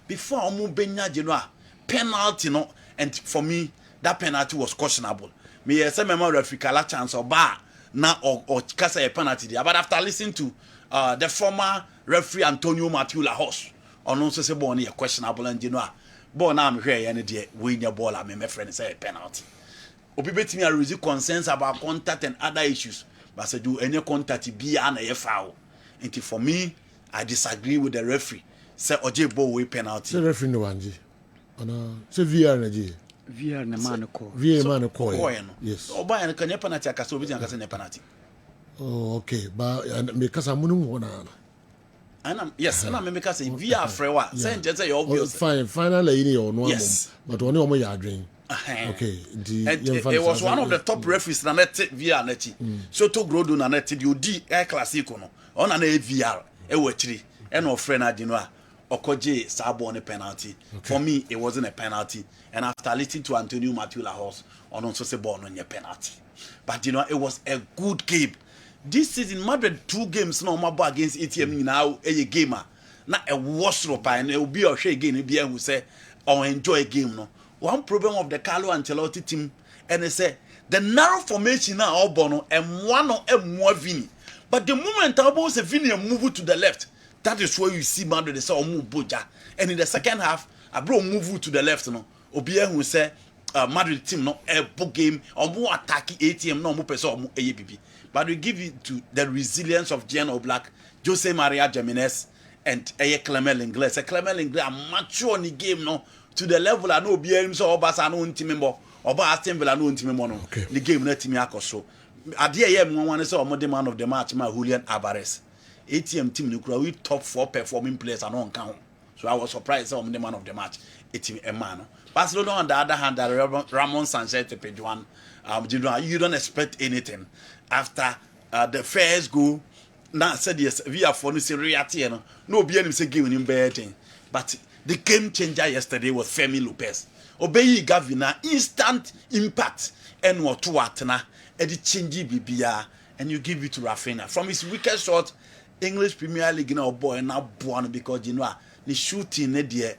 before benya penalty and for me that penalty was questionable. Me say me referee kala chance or bar na or kasa a penalty there. But after listening to the former referee Antonio Matthew Lahos, on also say ball a questionable and ball now I'm here any day win your ball and my friend say a penalty. Obi bet me a raise concerns about contact and other issues. But say do any contact be an a foul. And for me, I disagree with the referee. Say Oje Bowe penalty. Say referee no wanji. Ana say VR na je. VR na man ko. VR man ko. Yes. Oba yan kanya penalty akasa obi yan kasa penalty. Oh okay. But me kasa munum wona. Ana yes, ana me kasa VR frewa. Say just obvious. Fine, finally you know no. Yes. But only omo ya adwen. Okay. It was one of the top referees na net VR neti. So to Grodo na net the Odi Air Classico no. On an VR ewachiri and no friend adino okoje sabo on a penalty. For me it wasn't a penalty, and after listening to Antonio Matthew Lahos on also say ball on your penalty. But it was a good game. This season Madrid 2 games no more against ATM now a gamer. Na a wash up and it will be a share again be who say or enjoy a game no. One problem of the Carlo Ancelotti team and they say the narrow formation now all bono and one or more Vini. But the moment Albo Sevilla move to the left, that is where you see Madrid say move Boja. And in the second half, Abro move to the left no. Obia who say Madrid team no a book game or more attacking ATM no more person or more ABB. But we give it to the resilience of Gianno Black, Jose Maria Jimenez, and Clement Lenglet. Clement Lenglet are mature in the game no to the level I know BM so Obasa no team member or Aston Villa no team member no. The game no team yakoso. Adia ye one say omode man of the match ma Julian Alvarez. ATM team no we top 4 performing players and on count. So I was surprised say omode man of the match. ATM a man. Barcelona on the other hand Ramon Sanchez to page 1. You don't expect anything after the first goal. Now said yes we are for no say reality no be any say game in betting. But the game changer yesterday was Femi Lopez. Obeyi Gavina instant impact and what to atna edi change bibia and you give it to Rafinha from his weakest shot. English Premier League now boy now born because the shooting there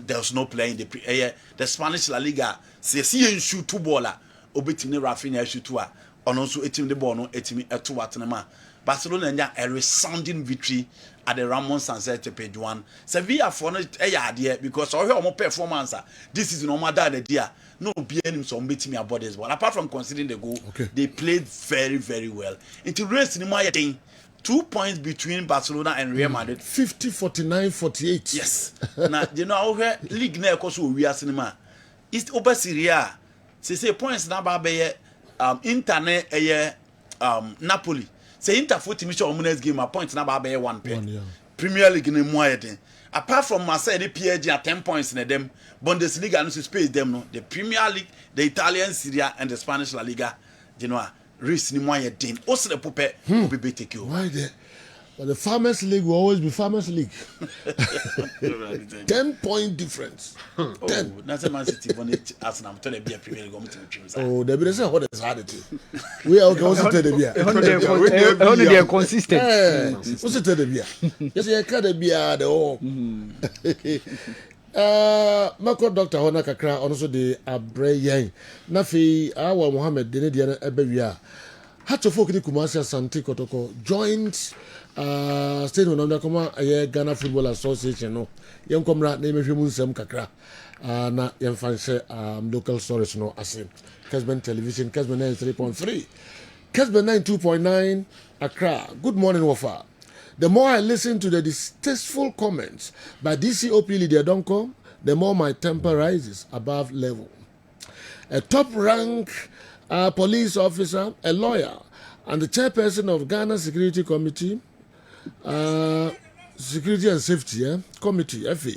there's no play in the Spanish La Liga say see shoot 2 baller obetimi Rafinha shoot 2 and also etim the ball no etimi eto atna ma Barcelona nya a resounding victory at the Ramon Sanchez page 1. Sevilla for no there because all your performance this is no matter the dear no be any some beating me about this. But apart from considering the goal, they played very, very well. Into race in my thing, 2 points between Barcelona and Real Madrid. 50, 49, 48. Yes. Now where league na koso we are cinema. It's over Syria. Say points na ba be internet Napoli. Say Inter 40 mission next game a point na ba be 1 pen. Premier League in more thing. Apart from Marseille, the PSG at 10 points in them, Bundesliga and space them no. The Premier League, the Italian Serie A and the Spanish La Liga, risk ni more thing. Also the puppet will be take you. Why the But the Farmers League will always be Farmers League. 10-point difference. 10. That's a Man City when it as I'm telling you, Premier League Oh, the business what is hard to. We are also tell the beer. Only they are consistent. What's it tell the beer? Yes, I can't be the all. Mako Dr. Hona Kakra also the Abre Yang. Nafi Awa Mohammed Denediana Ebevia. Hatcho Fokini Kumasi Santi Kotoko joined State of Ghana Football Association. No, young comrade name if you Musem Kakra. Na young fancy local stories no asim. Kessben Television, Kessben 93.3, Kessben 92.9, Accra. Good morning, Wafa. The more I listen to the distasteful comments by DCOP leader Donko, the more my temper rises above level. A top-rank police officer, a lawyer, and the chairperson of Ghana Security Committee, Security and Safety Committee, FA,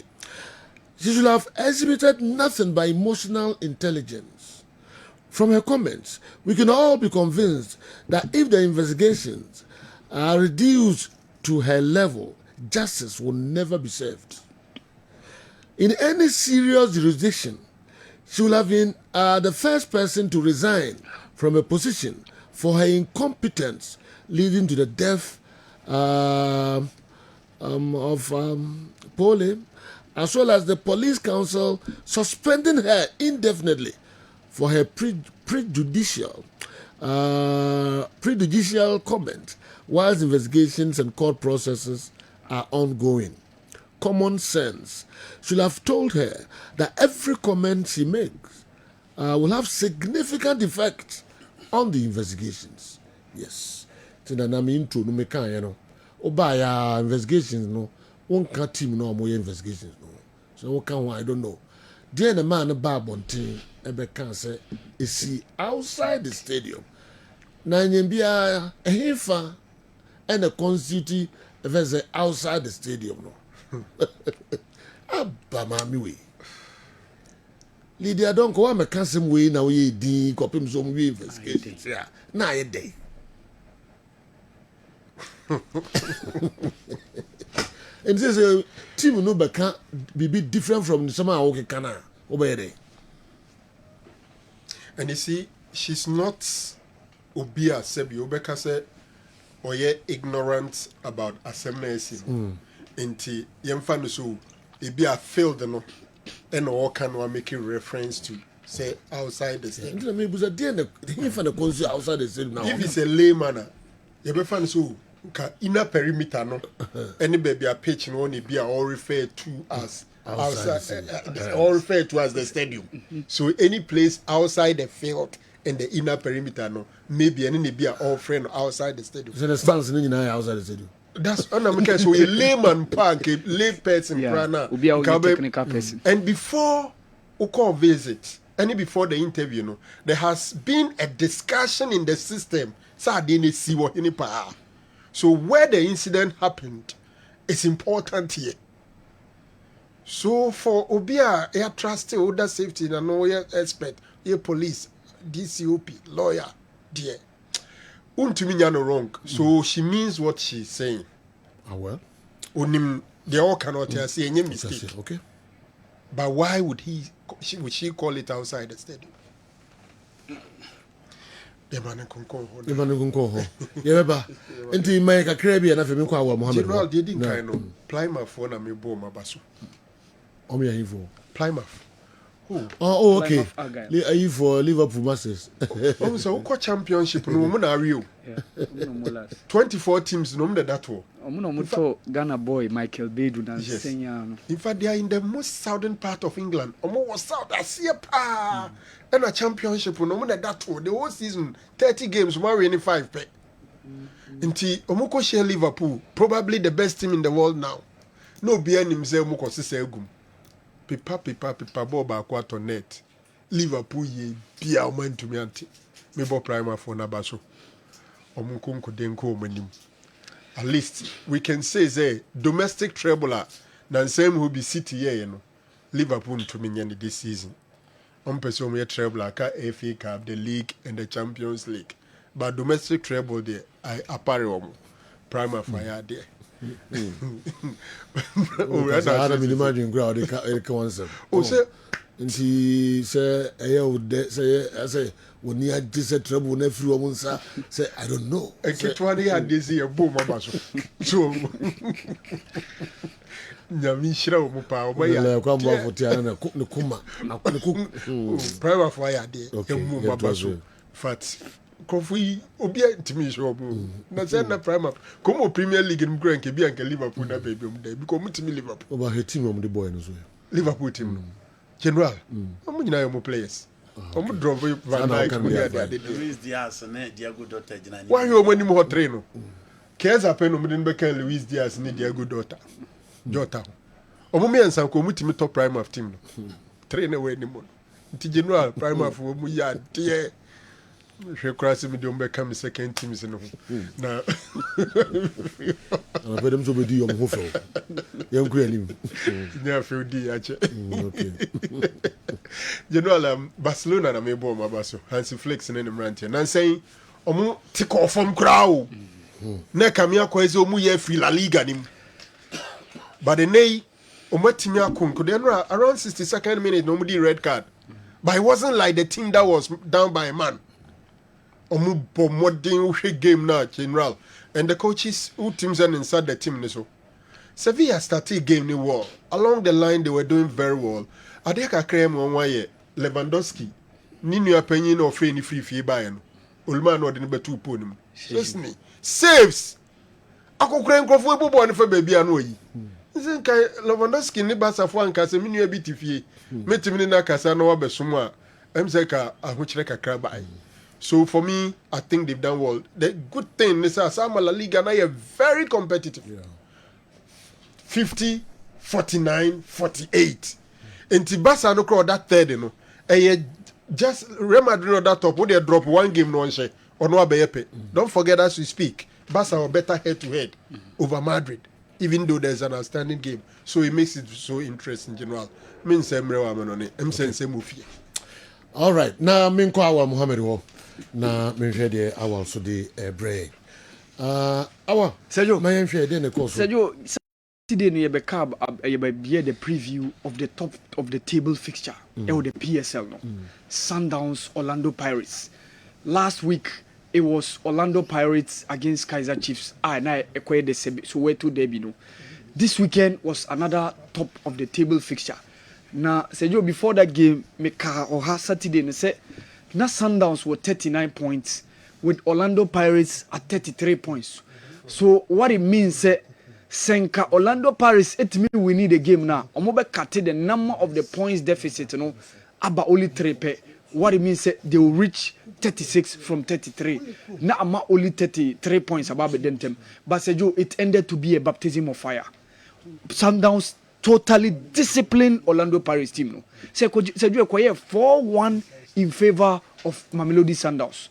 she should have exhibited nothing but emotional intelligence. From her comments, we can all be convinced that if the investigations are reduced to her level, justice will never be served. In any serious jurisdiction, she will have been the first person to resign from a position for her incompetence, leading to the death of Pole, as well as the police council suspending her indefinitely for her prejudicial comment whilst investigations and court processes are ongoing. Common sense should have told her that every comment she makes will have significant effect on the investigations. Yes. Tinanami intro no meka no. Obaya investigations no. One can team no more investigations no. So what can I don't know. Dear the man about Bontin ebe can say is outside the stadium. Na nyembia ehifa and a constitute if outside the stadium no. Abba mami we. Lydia don't go am kasem we na we din kopim so we investigate ya. Na ye day. And this team no beka be different from some okay kana obey. And you see, she's not obia sebi obeka say oye ignorant about assembly. Inti yemfa no so ebi a failed no and all can we making reference to say outside the state. Me buza dey na yemfa na konsu outside the state now. If it's a layman, you be fan so ka inner perimeter no any baby a pitch no only be all referred to as outside all referred to as the stadium. So any place outside the field and the inner perimeter no maybe any be all friend outside the stadium. So the stands in outside the stadium. That's what I'm saying. So a layman park, a lay person, technical person. And before Uko visit, and before the interview, no, there has been a discussion in the system. So where the incident happened, it's important here. So for Obia, air trust, order safety, and no expert, your police, DCOP, lawyer, dear. No wrong. So she means what she's saying. Ah well. They all cannot say any mistake. Okay. But why would she call it outside the stadium? The man can call her. Yeah, but until my kakrebi and after me kwa Mohammed. General didn't kind of Plymouth phone and me bo mabasu. Omi ahivo. Plymouth. Oh, okay. Are you for Liverpool Masters? Oh, so what championship? No, Muna Rio. 24 teams, no, that one. Omuno Ghana boy Michael Bedu. Yes. In fact, they are in the most southern part of England. Omo was south. I see a pa. And a championship, no, that one. The whole season, 30 games, one winning 5 pay. Inti Omoko share Liverpool, probably the best team in the world now. No, behind himself, Omoko Sisegum. Pipa boba kwato net Liverpool ye bia oman to me anti me bo primer for nabaso omunkunku denko omanim. At least we can say domestic treble na same who be City here, you know. Liverpool to me this season. Person we treble ka FA Cup, the league and the Champions League. But domestic treble there I apparel Prima Fire there. I don't imagine crowd they concept. Oh, say nti say I say when you had this trouble when every woman say I don't know. I get one here this year boom abaso. So nyami shira wo pa o ya. Le kwa mbo fotia na kuma. Prima Fire there. Emu abaso. Fat Kofi obi ntimi show bu na say na Prima como Premier League mu kran ke bi anka Liverpool na baby mu da because mu timi Liverpool over her team mu the boy no so Liverpool team no general omo nyina yo mo players omo drop Van Dijk mu ya de Luis Diaz na Diego Dota jina ni why you money mo hotre no Keza pe no mu den be kan Luis Diaz ni Diego Dota Jota omo me ansan ko mu timi top Prima team no train away ni mo nti general Prima fo mu ya de je crois que me diombe kam second team no na na pedem so be di yom hofo yam ku anim nya fe di ache okay general Barcelona na me bo ma baso Hansi Flick na mrantie na say omu tik off from crowd na kamia ko eze omu ye free La Liga nim but the nay omatimi akonko then around 62nd minute no mu di red card but it wasn't like the team that was down by a man. Omu modern game now general and the coaches who teams are inside the team so Sevilla started game ni well along the line they were doing very well adeka krem on why Lewandowski ni nua panyin of free buy no Ulman no de be two ponim listen saves akokran krofo ebobo ne fa baby anu yi nsin kai Lewandowski ni basa fo anka se mi nua bi tifie metimi na kasa no wabesom a emseka ahokyere kakra bai. So for me, I think they've done well. The good thing is that Sama La Liga now are very competitive. Yeah. 50, 49, 48. And Tibasa no crowd that third, you know. And just Real Madrid on that top, when they drop one game no one say or no abeyepe. Don't forget as we speak, Barca are better head to head over Madrid, even though there's an outstanding game. So it makes it so interesting, general. Means all right. Now minko awa Muhammad wo. Na menhwe de awal so de break awa Sergio my menhwe de ne course Sergio today no ye be cab ye be the preview of the top of the table fixture or the PSL no Sundowns Orlando Pirates. Last week it was Orlando Pirates against Kaiser Chiefs na ekwe de so where to derby no. This weekend was another top of the table fixture. Na Sergio before that game me ka oha Saturday ne say na Sundowns were 39 points with Orlando Pirates at 33 points. So what it means Senka Orlando Pirates it mean we need a game now. Omobe cut the number of the points deficit no about only 3 pe. What it means they will reach 36 from 33. Na ama only 33 points above them. But Sergio, it ended to be a baptism of fire. Sundowns totally disciplined Orlando Pirates team no. Sergio acquired 4-1 in favor of Mamelodi Sundowns.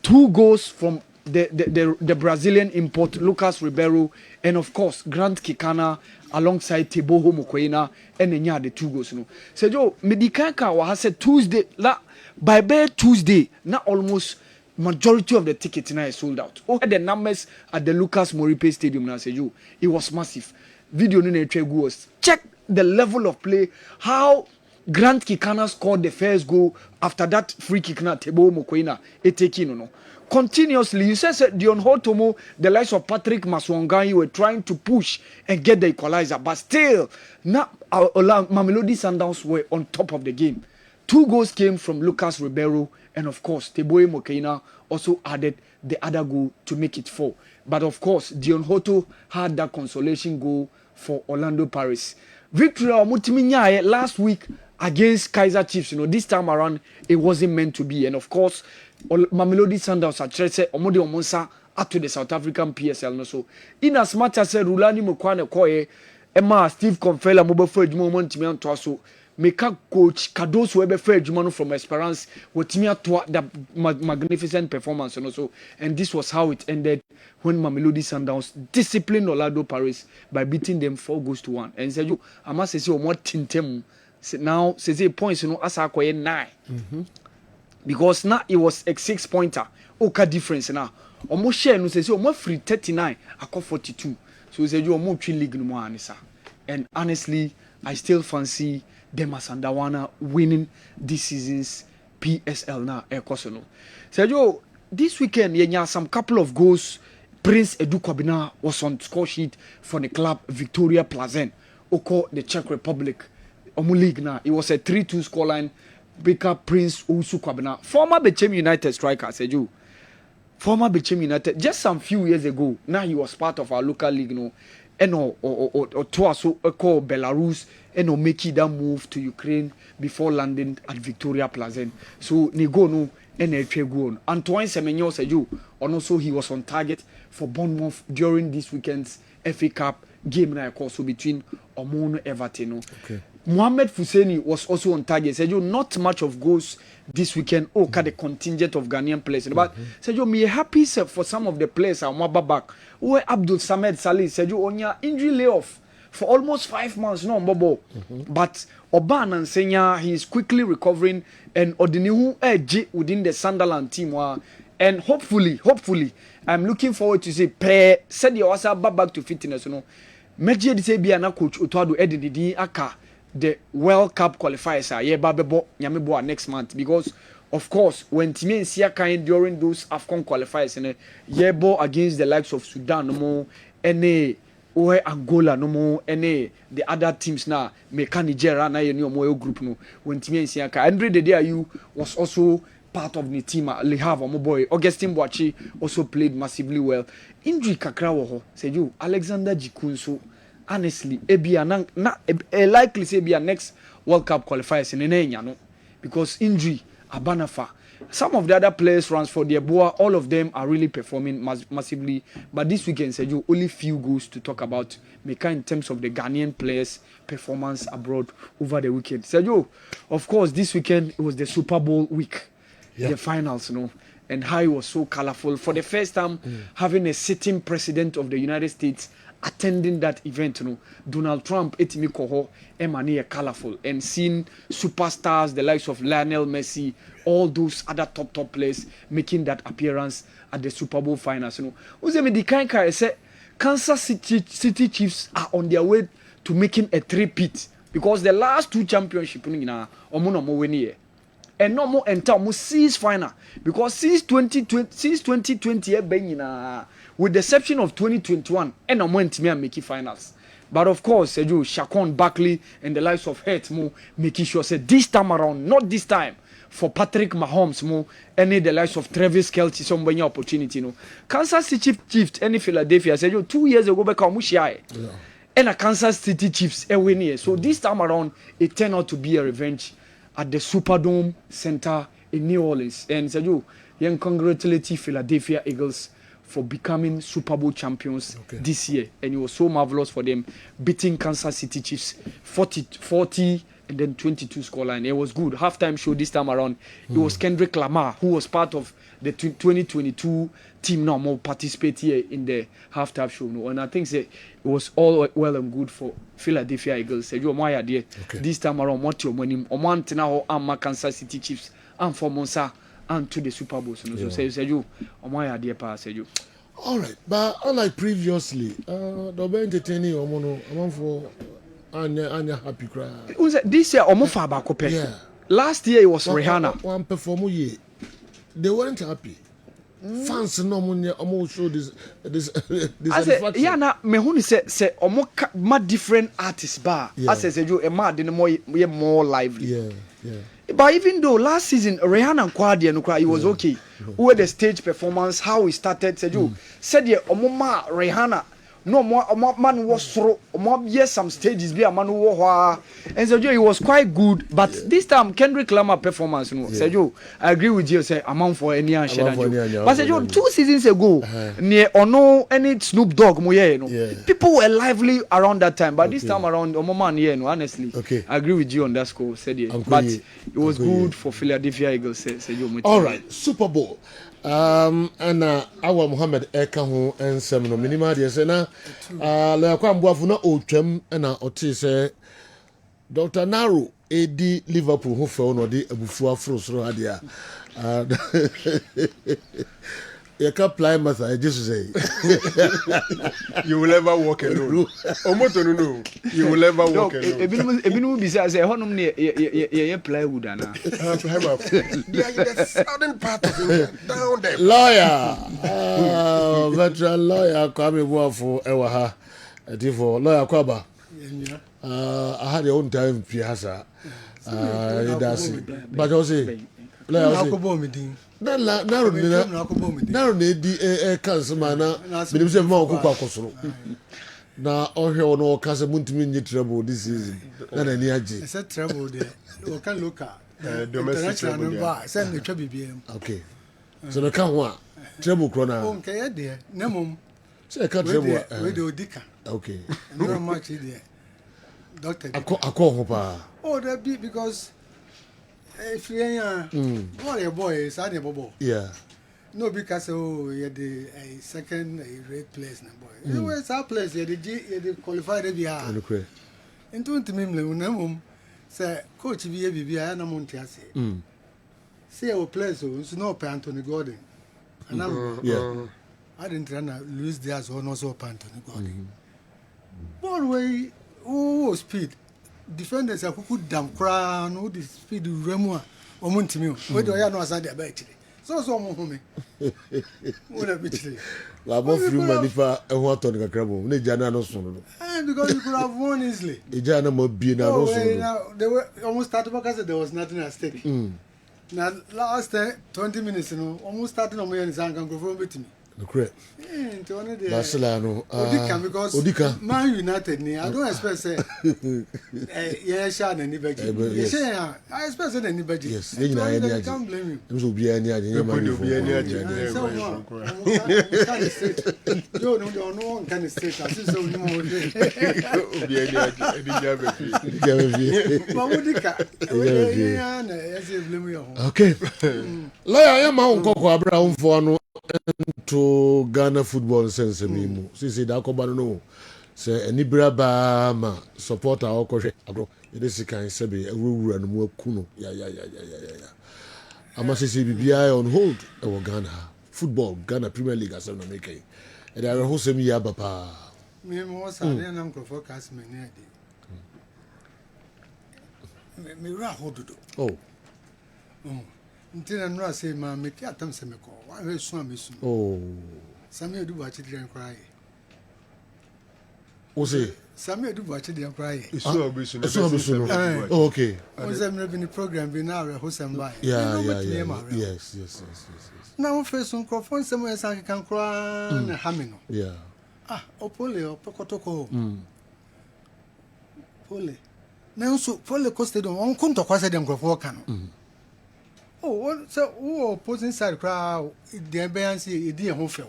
2 goals from the Brazilian import Lucas Ribeiro and of course Grant Kikana alongside Teboho Mokoena and Enya the 2 goals no. Sergio Medikanka wa said Tuesday by Tuesday na almost majority of the tickets now is sold out. Oh, the numbers at the Lucas Moripe Stadium now Sergio it was massive. Video no was check the level of play how Grant Kikana scored the first goal after that free kick na Teboho Mokoena taking no. Continuously, you said Dion Hotomo, the likes of Patrick Maswanganyi were trying to push and get the equalizer, but still, now Mamelodi Sundowns were on top of the game. 2 goals came from Lucas Ribeiro, and of course, Teboho Mokoena also added the other goal to make it 4. But of course, Dion Hoto had that consolation goal for Orlando Pirates. Victory last week against Kaiser Chiefs, this time around it wasn't meant to be, and of course Mamelodi Sundowns said omode omonsa to the South African PSL no. So in as much as Rulani Mokwane koye Emma Steve Confella mobile adwuma ntimi anto so meka coach Kados webe for adwuma from Esperance wotimi ato that magnificent performance no. So and this was how it ended when Mamelodi Sundowns disciplined Orlando Pirates by beating them 4-1. And said you I must say omo tintem now say points asa koye 9 because now it was a 6-pointer oka difference now almost share no say almost free 39 akọ 42. So say you almost three league no more anisa. And honestly, I still fancy them as Andawana winning this season's PSL now. Ekosono. Sergio, this weekend you some couple of goals. Prince Edu Kwabena was on score sheet for the club Victoria Plazen, Oko the Czech Republic. Omu league now. It was a 3-2 scoreline. Baker Prince Usu Kwabena, former Bechem United striker, Sergio. Former Bechem United, just some few years ago. Now he was part of our local league, you know. And or so called Belarus and or make that move to Ukraine before landing at Victoria Plazen. So they go no and they go on. Antoine Semenyo said you, and also he was on target for Bournemouth during this weekend's FA Cup game na also between Omono Everton. Okay. Mohamed Fuseni was also on target. Said you not much of goals this weekend. Oh, the contingent of Ghanaian players. But said you me happy for some of the players are more back. Where Abdul Samed Salih said you on your injury layoff for almost 5 months. No, Bobo. But Oban and Senya he is quickly recovering and Odinihu edge within the Sunderland team. And hopefully, I'm looking forward to see Pe said you also back to fitness. You know, Meji say be an coach Utwadu Edidi Aka. The World Cup qualifiers are babebo nyamebo next month because of course when Timmy and Siaka during those AFCON qualifiers and yebo against the likes of Sudan no more any or Angola no more any the other teams now make Nigeria na you know group no when Timmy and Siaka Andre the day you was also part of the team Le Havre my boy Augustine Boachi also played massively well injury kakra wo ho say you Alexander Jikunso honestly ebia na likely say be next World Cup qualifiers in Enya no because injury abanafa some of the other players Ransford Yeboah all of them are really performing massively but this weekend said you only few goals to talk about Meka in terms of the Ghanaian players performance abroad over the weekend said you of course this weekend it was the Super Bowl week the finals you know and how it was so colorful for the first time having a sitting president of the United States attending that event, you know, Donald Trump, etimi koho, emani colorful, and seeing superstars, the likes of Lionel Messi, all those other top players making that appearance at the Super Bowl finals. You know, Uzemi the kind guy said, Kansas City Chiefs are on their way to making a three-peat because the last two championships, and no more enter almost six final because since 2020 with the exception of 2021 and no more team make finals but of course Shaquan Barkley and the likes of Hurt mo making sure say this time around not this time for Patrick Mahomes mo any the likes of Travis Kelce some when opportunity no Kansas City Chiefs any Philadelphia say 2 years ago back and a Kansas City Chiefs win here so this time around it turned out to be a revenge at the Superdome Center in New Orleans. And Sergio, you congratulate Philadelphia Eagles for becoming Super Bowl champions this year. And it was so marvelous for them, beating Kansas City Chiefs 40 and then 22 scoreline. It was good. Halftime show this time around. It was Kendrick Lamar, who was part of the 2022 team now more participate here in the halftime show. No? And I think it was all well and good for Philadelphia Eagles. This time around, what your money, Omantina or Kansas City Chiefs, and for Monsa and to the Super Bowl. So say you, my idea pass you. All right, but unlike previously, the entertaining Omono, for Anya happy cry. This year, Omofa Bakope. Yeah. Last year it was Rihanna. One performer year. They weren't happy. Fans no money almost show this yeah na me hu ni say omo ma different artists bar as say you e ma de more lively but even though last season Rihanna kwade no cry it was okay where the stage performance how it started say you said the omo ma Rihanna no more man was through yes some stages be a man who and so it was quite good but this time Kendrick Lamar performance you know Sergio I agree with you say amount for any but Sergio 2 seasons ago near or no any Snoop Dogg you know people were lively around that time but this time around man no honestly I agree with you on that score said but it was good for Philadelphia Eagles Sergio all right Super Bowl and our Muhammad Eka ho ensem no minima de se na la kwa mboafu na otwam na oti se Dr. Naro edi Liverpool ho fe no de abufu afro soro ade a You can't apply master. I just say you will never walk alone. Omoto no. You will never walk alone. Ebinu bi say honom ne ye plywood ana. Plywood. They are in the southern part of England, down there. Lawyer, veteran lawyer Kwame Buafo ewa ha. Etifo lawyer Kwaba. I had your own time Piazza. That's it. But I say lawyer na di council man na me say ma okukwa akosoro na ohwe ono o kase muntimi nyi trouble this season na na ni age I said trouble there o kan local domestic trouble there say na twa bibiem okay so no kan ho a trouble kro na o nka ye there na mom say ka trouble we dey odika okay no much there doctor akọ ho pa oh that be because if you boy is any bobo yeah no because you the second rate place na boy you was our place you the qualified be ah into me na mum say coach bi bibia na monte ase say our place so no pay Anthony Gordon and yeah I didn't try to lose there so no so Anthony Gordon ball way speed defenders are could damn crown no the speed remu o montimi o we do ya no asade aba akire so mo home wona bitire la bo free money fa ehun aton kakra bo na jana no so no because you could have won easily jana mo bie na no so no they were almost started because there was nothing at stake now last 20 minutes almost starting on me and Zangan go from betimi correct Barcelona because Man United I don't expect say yeah sha na ni beji I expect say na ni beji yes you can't blame you I'm so be any aje you no one can say that so you mo be any aje okay lawyer ya ma nkoko abra umfo no to Ghana football sense me see that koba no say any braba ma supporter okohwe agro e dey kan say be ewura no mu akuno ya ama say bibia on hold e wo Ghana football Ghana Premier League as na make e dey ho sem ya papa me mo sa dey na microphone cast me ne dey me ra hododo ntina no ase ma me ki atam se me ko wa we su amesu Sami edu ba chidi en cry o se Sami edu ba chidi en cry so amesu oh okay o se me be ni program be na re ho sem ba yes na o fe sun microphone sem e san kan cry na hami no opole opokotoko pole na so pole ko stadium on kun to kwase dem microphone kan so opposing side crowd the ambiance e di ho fe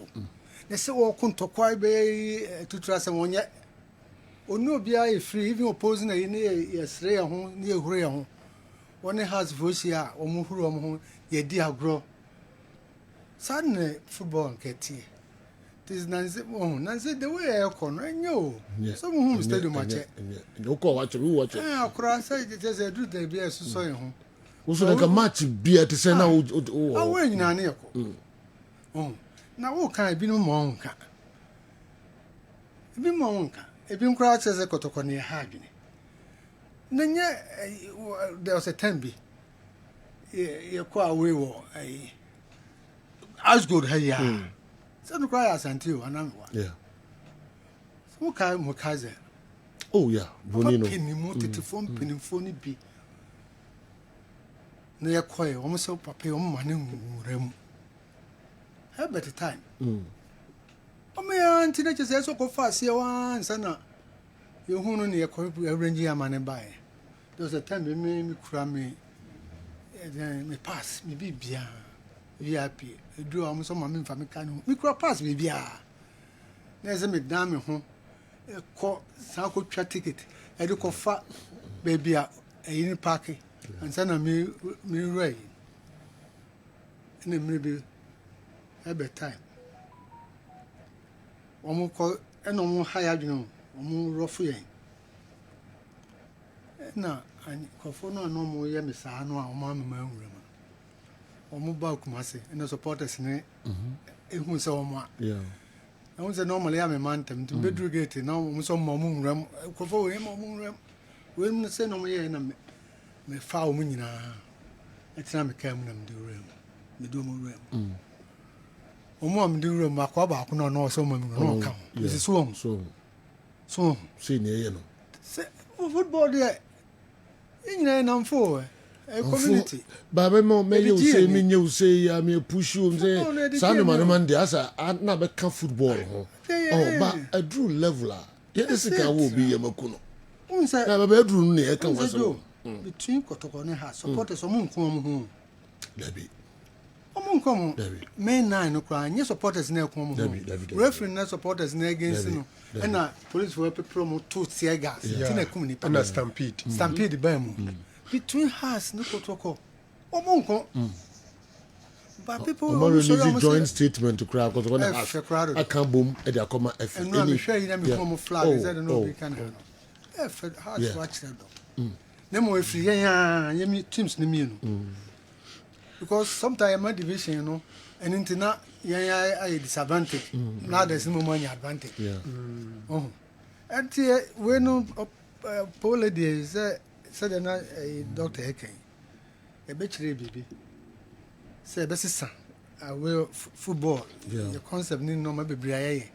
they say wo kun to kwai be tutura se wonye onu obia e free even opposing e ne yesre ho ne ehuru ho one has voice a omuhuru ho ye di agro sadne football nketi this nanze the way e ko no enyo so mu stadium ache no ko watch we watch akura say just do the be so ye ho so like a match beer to say now we nyina na yeko na wo kan bi no mo nka bi mo nka ebi nkra cheze kotoko ne ha adwene na nye there was a time bi ye ko away wo as good ha ya so no cry asante o anamwa so kai mo kaze bonino penimfo ni bi na ye koy o mo so papa o mo ne nwuram have better time o me anti na chese so ko fa se wan sana ye hunu ne ye koy arrange amane bae there was a time me kura me pass me bibia VIP edu am so ma me fa me kan me kura pass bibia na ze me dan me ho ko sa ko twa ticket e de ko fa bibia eyin park and sana me right and maybe every time omo ko eno mo higher dwun omo rough yen na ani ko fo no mo ye me sa no a omo amema nwura ma omo ba kumase and supporters ne ehun sɛ wɔn a yeah ehun sɛ normally am man tam to bedru gate na wɔn sɛ wɔn mu nwuram kɔfɔ wɔn mu nwuram wɔn sɛ na wɔn yɛ na me fa wɔn nyinaa ɛtena me kan mu na me de wuram me do mu wuram wɔn a me de wuram akɔ baako na ɔno ɔsɛ wɔn mu na ɔka ho ɛsi so see ne yɛ no sɛ football deɛ nyinaa namfo community baba me you say me you say I me push you say say man dey asa na be ka football ho but a drew leveler ye this can will be yamakuno unsa na baba drew ne e kan waso between Kotoko ne ha supporters omo nko omo ho dabi omo nko omo men nine no kwa nye supporters na ekon omo ho referee na supporters na against no na police for promo to tear gas tina kum ni na stampede by mu between us no Kotoko omo nko but people release joint statement to crowd Kotoko na house I can boom e dey come F any no me share you na me come flag is that no be can house watch that na mo free yan teams ni me no because sometimes my division you know and intina yan disadvantage now there's no money advantage and we no pole dey said na doctor Eken e be chire bibi say be sisa we football the concept ni no ma bebre aye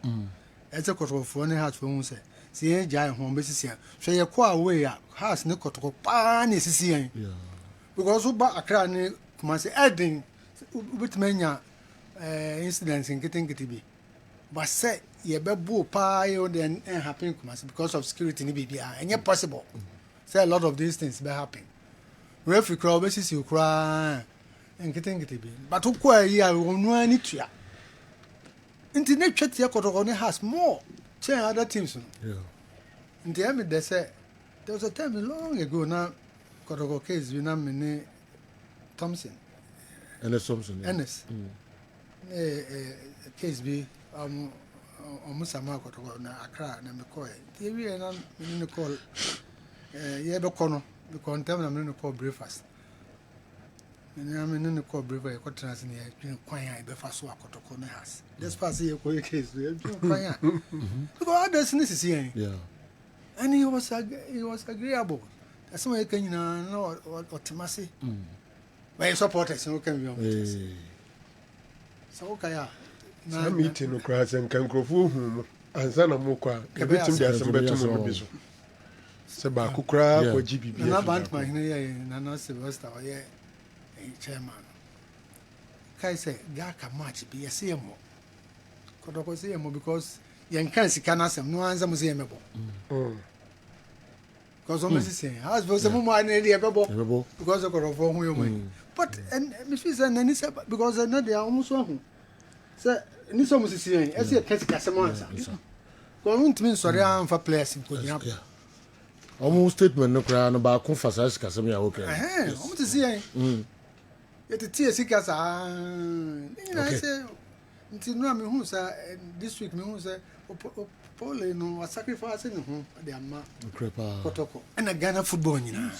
e te Kotoko ne heart for hu say si ye jai ho be sisia hwe ye ko away a house ne Kotoko pa na sisi yan because uba Accra ne kuma say edin ubitmenya incidents in getting bi but say ye be bu pa ye den happen kuma because of security ni bibia enye possible say a lot of these things be happen referee crowd be sisi kra en getting bi but ukwa yi a wonu ani tua nti ne twete Kotoko ne has more than other teams in the end they say there was a time long ago now Kotoko case you know me Thompson Ennis case be Musama Kotoko na Accra na me call TV na me call ye be kono because time na me call breakfast na me call breakfast ko trans na ye kwan ya be fa so Kotoko na has this pass ye ko case ye kwan ya because others ni sisi yan and he was agreeable that's why can you know otimasi by supporters no can be on so okay na meeting no class and can grow hu ansa na mo kwa ebetim dia sembetum no biso se ba kokra kwa GBB na band man here na Sylvester oye chairman kai say ga ka match be yes yemo Kotoko say yemo because yen kan sika na asem no anza mo say yemebo because I'm saying as for some more na dey bebo because of Kotoko hu yemo but and me feel say na ni say because na dey almost hu say ni so mo sisi yen e say kan sika asem anza ko ntimi nsori am for players ko nyina almost statement no kra no ba ko fasa sika asem ya okay almost sisi yen yet tie sika sa ni na say nti no me hu say this week me hu say Paul no sacrifice no ho de ama Kotoko and Ghana football nyina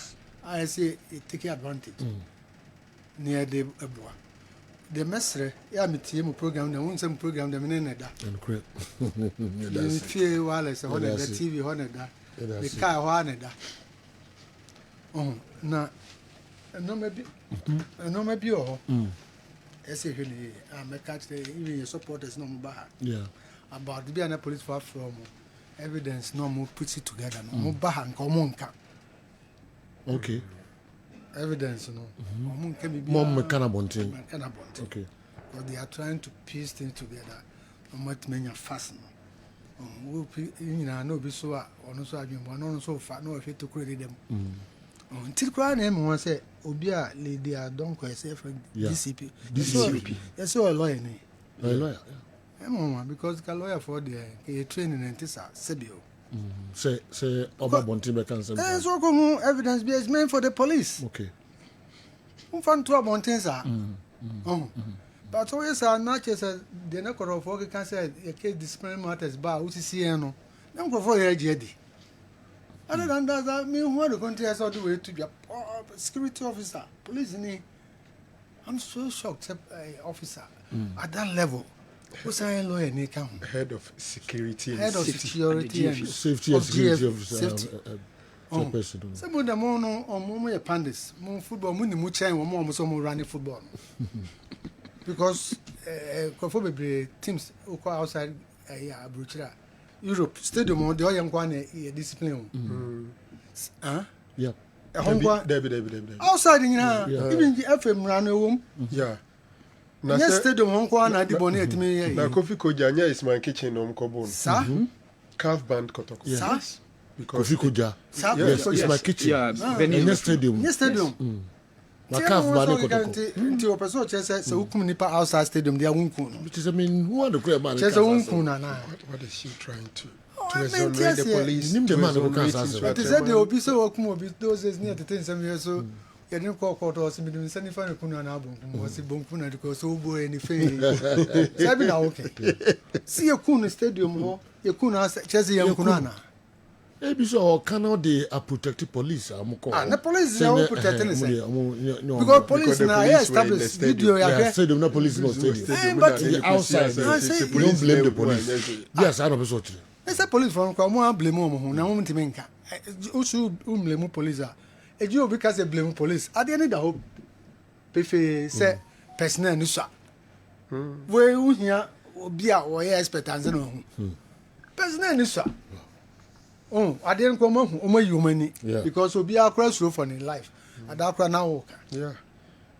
I say it take advantage near the eboa the mesre ya metie mu program na won some program dem ne da and fie wale se hono da TV hono da the car hono da na no me bi o ese hwene me catch the even your supporters no ba about the Biana police far from evidence no more put it together no more ba nka omo nka okay evidence no omo nka bi mom kana bontin okay because they are trying to piece things together omo menya fast no we nyina no bi so a ono so adwembo no so fa no hwe to kure dem until kura na em won say obi a lady a don ko say friend DCP yes so a lawyer ni lawyer because the lawyer for the training and this sebio say oba bontin be can say so come evidence be is meant for the police okay who found two bontin sir but always are not just the na ko for can say a case disciplinary matters ba ucc no na ko for here jedi other than that me who the country has all the way to be security officer police ni I'm so shocked officer at that level What's a lawyer? Head of security. Head of security and safety and security of person. Some of them on more pandis, more football, money, more chain, more some running football. Because teams who go outside Europe stadium on the young one discipline. Yeah. David. Outside in even the FM run home. Yeah. Yes, stadium Hong Kong and the bonnet me. Na Kofi Kojanya is my kitchen on Kobon. Sir? Calf band Kotoko. Yes. Because Kofi Koja. Yes, it's my kitchen. Yeah, Yes, stadium. Yes, stadium. My calf band Kotoko. Until a person says, so who nipa outside stadium, they are Wunkun. Which is, I mean, who are the great man? Just a Wunkun. What is she trying to? I To mean, exonerate yes, the yeah. police. Name the to man who exonerate can't his answer. But they said they will be so welcome those days near the 10 some years so. You didn't call court or something, sending for a Kuna album, was a Bonkuna because so boy any fame. Sabi okay. See a Kuna stadium, you Kuna Chelsea and Kunana. Maybe so cannot they are protected police? I'm the police is not protecting no, because police now established video. Yeah, say the police no stadium. But the outside, you don't blame the police. Yes, I know so. They say police from Kwamo blame him. Now moment to make. Also, blame police. You because they blame police. At the end of the hope, if say personnel no sir. Where you here be our expectancy no. Personnel no sir. Oh, I didn't come on human because we be across through for in life. At that now. Yeah.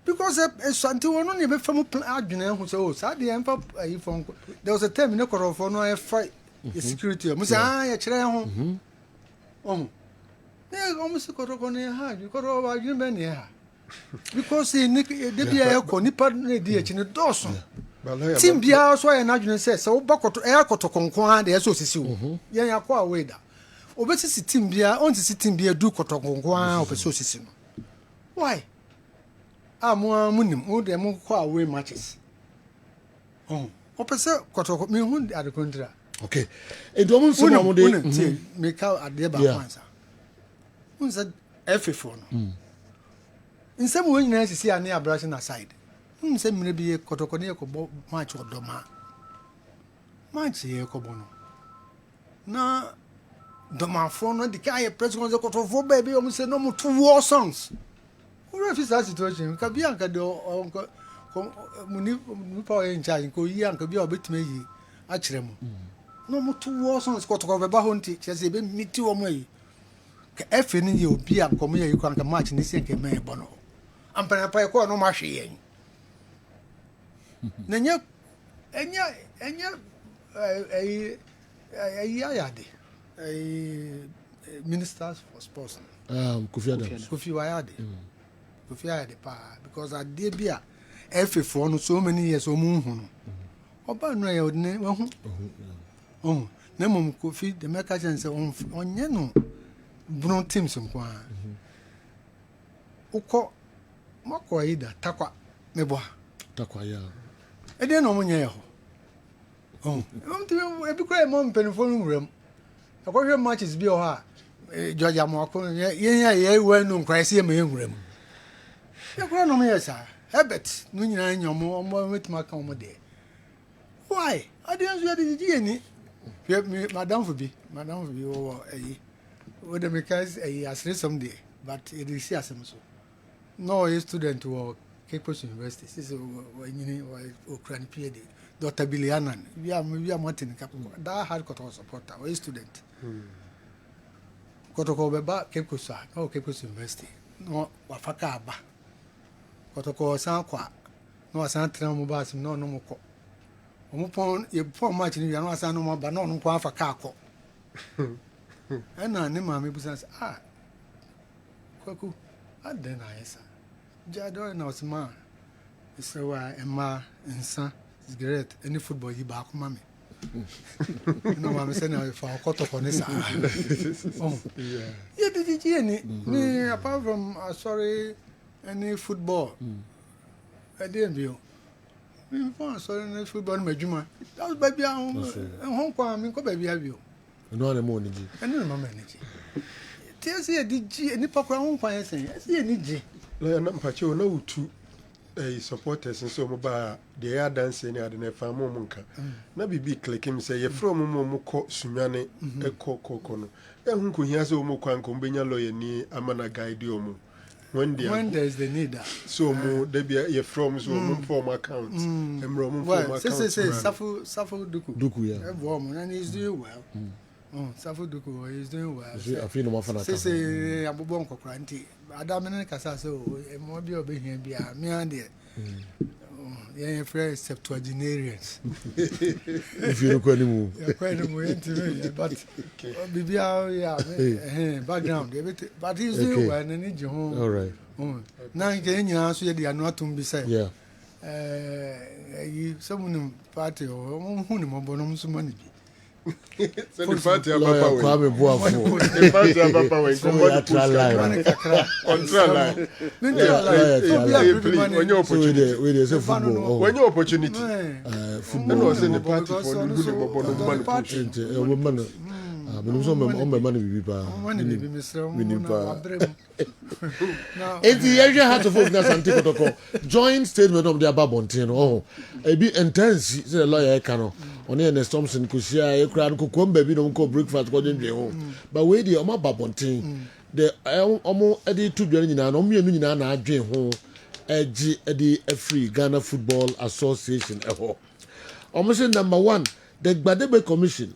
Because something one only from adwene who say oh sad the emfa from there was a time in the corner for no fight the security. Mo say ya kire ho. Oh. Yeah, almost got on your hand. You got over you men here. Because they be a conipa in the Dawson. Tim Bia, so I imagine says, so back to air to conquer the association. Yeah, quite away that. Obesity Tim Bia, on to see Tim Bia do cotoconquer of association. Why? I'm more money, more than more quite away matches. Oh, opposite Cotoco, me who at the country. Okay. And don't say, make out at the back. Said every phone. In some way, you see a near brushing aside. Say maybe a cotoconia match or doma. Match here, Cobono. Now, doma phone, the guy president of the Cotovo baby almost said no more 2 war songs. Who refused that situation? Cabianca do Munipa in charge, go young, could be a bit me. Actually, no more 2 war songs, Cotoco Bahunti, just a bit me 2 away. If any you be a commander, you can't match in the same way. Bono. I'm Panapa no machine. Nanya, a ministers for sports. Kofi Wayade, because I did be a every for so many years or moon. Oba no your name. Oh, Nemum Kofi, the Mercants on Yeno. Bruno Timson kwa. Uko mako ida takwa meboa. Takwa ya. E dey no munye ho. Oh, e bi kwa mom penfon wurem. Akwahwe matches bi o ha. George Amoko ye wenu nkwa se me wurem. E kwa no munye sa. Herbert no nyina nyomo omo metima ka omo de. Why? I didn't see the any. Madam for be o eyi. Well, the mechanics has read someday, but it is here so. No, a student to Kessben University. This is Ukraine PhD. Dr. Bilianan. We are Martin Cap. That hard cut supporter or a student. Kotoko Beba Kessben, no Kessben University. No Wafaka Ba. Kotoko Sanqua. No Santana Mubas, no Moko. Omupon, you poor much in your no but no Quafaka. And I name my business. Kwaku, I then I answer. Jado and us man. So I am ma and son is great. Any football you back, mammy. No, I'm saying for a quarter for this. Oh, yeah, did you any? Me, apart from sorry, any football. I didn't view. Me, sorry, any football, my Juma. That was baby, Hong Kong, I mean, go baby, have you. No more energy. I know my energy. Tell you, did G any papa on fire saying, I see any G. Leon Pacho, no two. supporters nso mo ba de ya dance ni ade na fa mo nka na bibi click him say ye from mo ko sunwane ekọ no e hu ko hia so mo kwan ko benya lawyer ni amana guide o mo when there is the need so mo de be ye from so mo form account emro mo form account say safu duku yeah e bo mo and he's doing well safu duku is doing well I feel no fana say abobo nkokra nti adamene kasa so e mo bi obehia bia me ande yeah free septuagenarians if you know anymore but bibia yeah background but he's doing well and need you all right na nke nyina so ye de anu atum bi say yeah you someone party o hu ni mo bono so mani bi so the party abapa we kwa me boafo the party abapa we come on control line when your opportunity when your opportunity football no say the party for the good of man but so man bibi pa enti ya ha to folk na sante kotoko joint statement of the ababontin oh e bi intense say lawyer ka no oni Ernest Thompson ko sia e kra ko komba bi no ko breakfast ko dwe ho but we dey omo babontin the omo e dey to dwe nyina no omo enu nyina na adwe ho eji e dey free Ghana Football Association e ho omo say number 1 the Gbadegbe Commission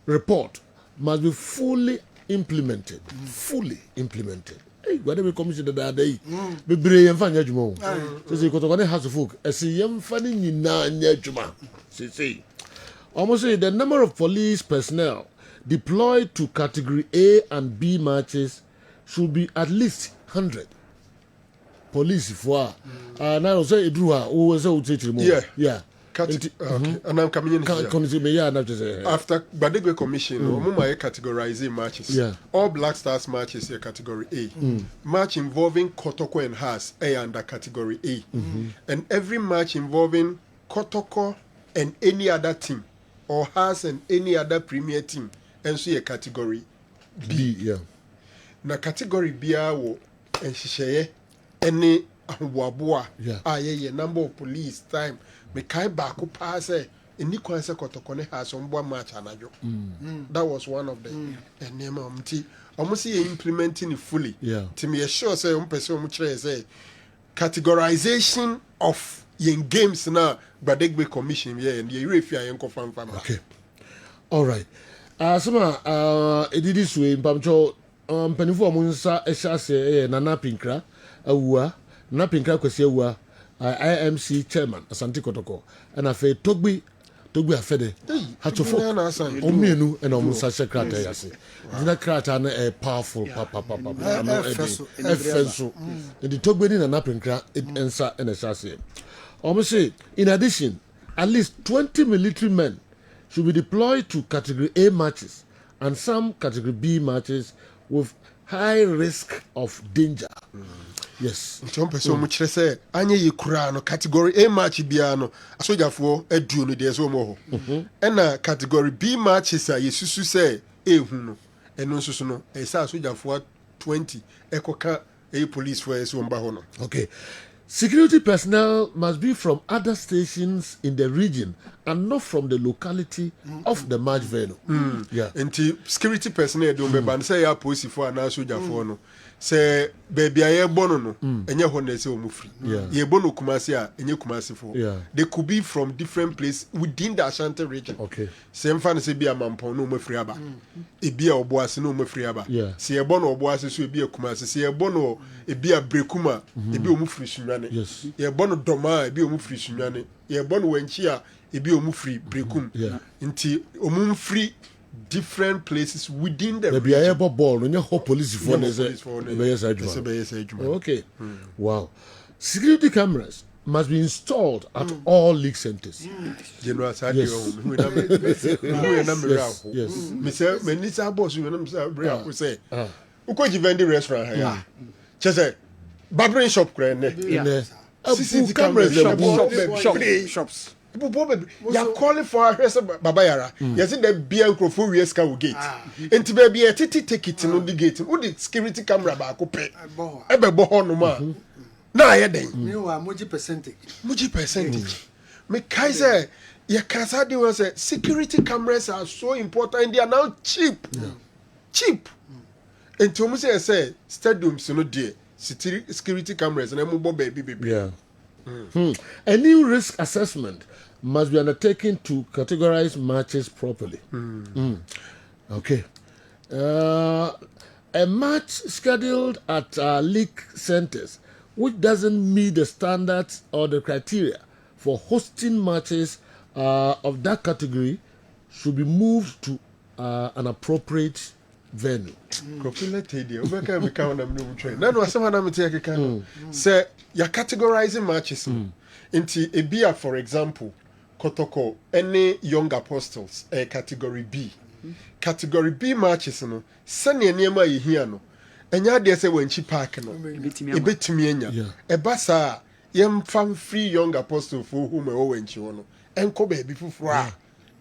report must be fully implemented. Hey, Gbadegbe Commission that day be brave and find judgment. Say kotokone has folk esi yem fani nyina nya juma. Say almost say the number of police personnel deployed to category A and B matches should be at least 100. Police for now say idruha o say utechirim. Yeah. Okay. And I'm coming in here. After Gbadegbe Commission, we categorizing matches. Yeah. All Black Stars matches are category A. Match involving Kotoko and Haas are under category A. And every match involving Kotoko and any other team, or Haas and any other premier team, and so a category B. Yeah. Na category B and Shisheye any Wabua. Yeah. Number of police time. Me kai baako pa say eni kwan se kotokone ha so mbo match anajo that was one of the enema omti almost implementing it fully to me sure say person kire say categorization of yen games na Gbadegbe Commission and the referee yen ko fan. Okay, all right. It is this way mpamcho mpanifo amunsa ehya se nana pinkra awua na pinkra kwesi awua IMC chairman Asante Kotoko and afa Togbi afede hatofo omienu and omunsa secretary yase dina krata na powerful papa efenso the Togbi ni na pinkra ensa and esase almost in addition at least 20 military men should be deployed to category A matches and some category B matches with high risk of danger. Yes. Ntom person mu kire say anye yekura no category A match bia no asojafo aduo no de so mo ho. Na category B matches a yesusu say ehu no. Eno nso no e say asojafo 20 ekoka police for so mba ho no. Okay. Security personnel must be from other stations in the region and not from the locality of the match venue. Yeah. Nti security personnel do be ban say ya police for na asojafo no. Say baby aye bono no enye ho na say omufri ye bono Kumasi a enye Kumasi for they could be from different places within the Ashanti region. Okay, same fan say be amampon no omufri aba e bi a oboase no omufri aba say ye bono oboase so e bi Kumasi say ye bono e bi a Brekuma e bi omufri Sunwane ye bono Doma e bi omufri Sunwane ye bono Wenchi a e bi omufri Brekum nti omufri different places within the region. Maybe I ball when you police for okay. Wow. Security cameras must be installed at all league centers. General yes. Me say me need say boss you know say uko jivendi restaurant here. Say barbering shop CCTV cameras shops. You are calling for a Baba Yara. You see the beer microphone we will gate. And to be a titi take it in the gate. Who the security camera back up? Ebe boho no ma. na aye den meanwhile moji percentage me kai say ya kasa de was say security cameras are so important and they are now cheap and to me say stadiums no there security cameras and mo baby A new risk assessment must be undertaken to categorize matches properly. Okay. A match scheduled at league centers which doesn't meet the standards or the criteria for hosting matches of that category should be moved to an appropriate venue. Say you're categorizing matches into a beer, for example, Kotoko, any young apostles, category B. Category B matches, no, Sunny and Yama here, no, and ya dare say when she park, no, a bit to me, a bassa, young fam free young apostle for whom I owe and Chiono, and Kobe before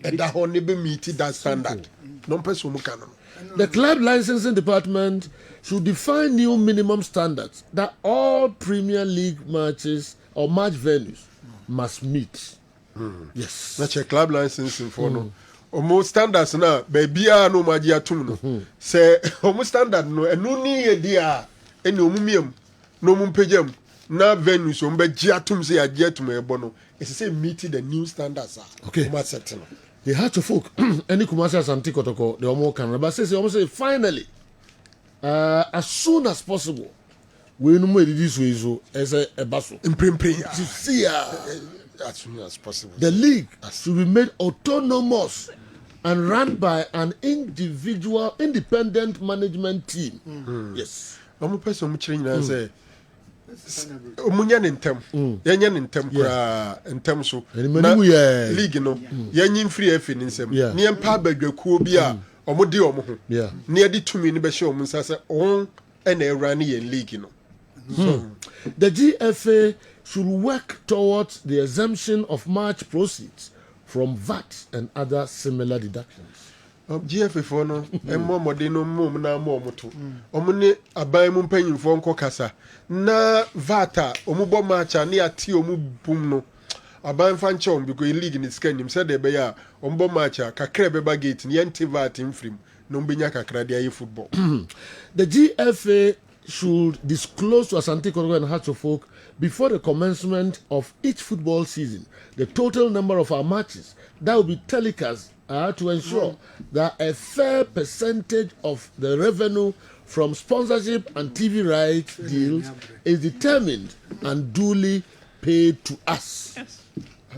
and that whole never meet that standard. Non person canon. The club licensing department should define new minimum standards that all Premier League matches or match venues must meet. Yes. That's a club licensing for no. Almost standards now, baby, no magia tune. Say, almost standard no, and no need dear, and no mumium, no mumpejum, na venues, on begiatum say a jet to me bono. It's the same meeting the new standards are. Okay. They had to folk any commercial Santi Kotoko, the Omo Canada, but says almost say finally, as soon as possible, we know this way so as a basso. To see as soon as possible. The league should be made autonomous and run by an individual, independent management team. Yes. I'm a person say. Omunya ntem yenya ntem kura ntem so na league no yenyin free efi ni nsem ne empa badwakuo bi a omode omo ho ne yedi tumi ni be hye omo nsase on na run yen league no. The GFA should work towards the exemption of match proceeds from VAT and other similar deductions. GFA for no emmo mode no mom na moto omo ne aban mu mpanyimfo nko kasa na vata omubo matcha ne ati omu bum no aban fa nchom because league ni skanim said de be ya omubo matcha kakra be bagate ne anti vat infrim no mbenya kakra de ayi football. The GFA should disclose to Asante Kotoko and Hearts of Oak before the commencement of each football season the total number of our matches that will be telecast to ensure that a fair percentage of the revenue from sponsorship and TV rights deals is determined and duly paid to us.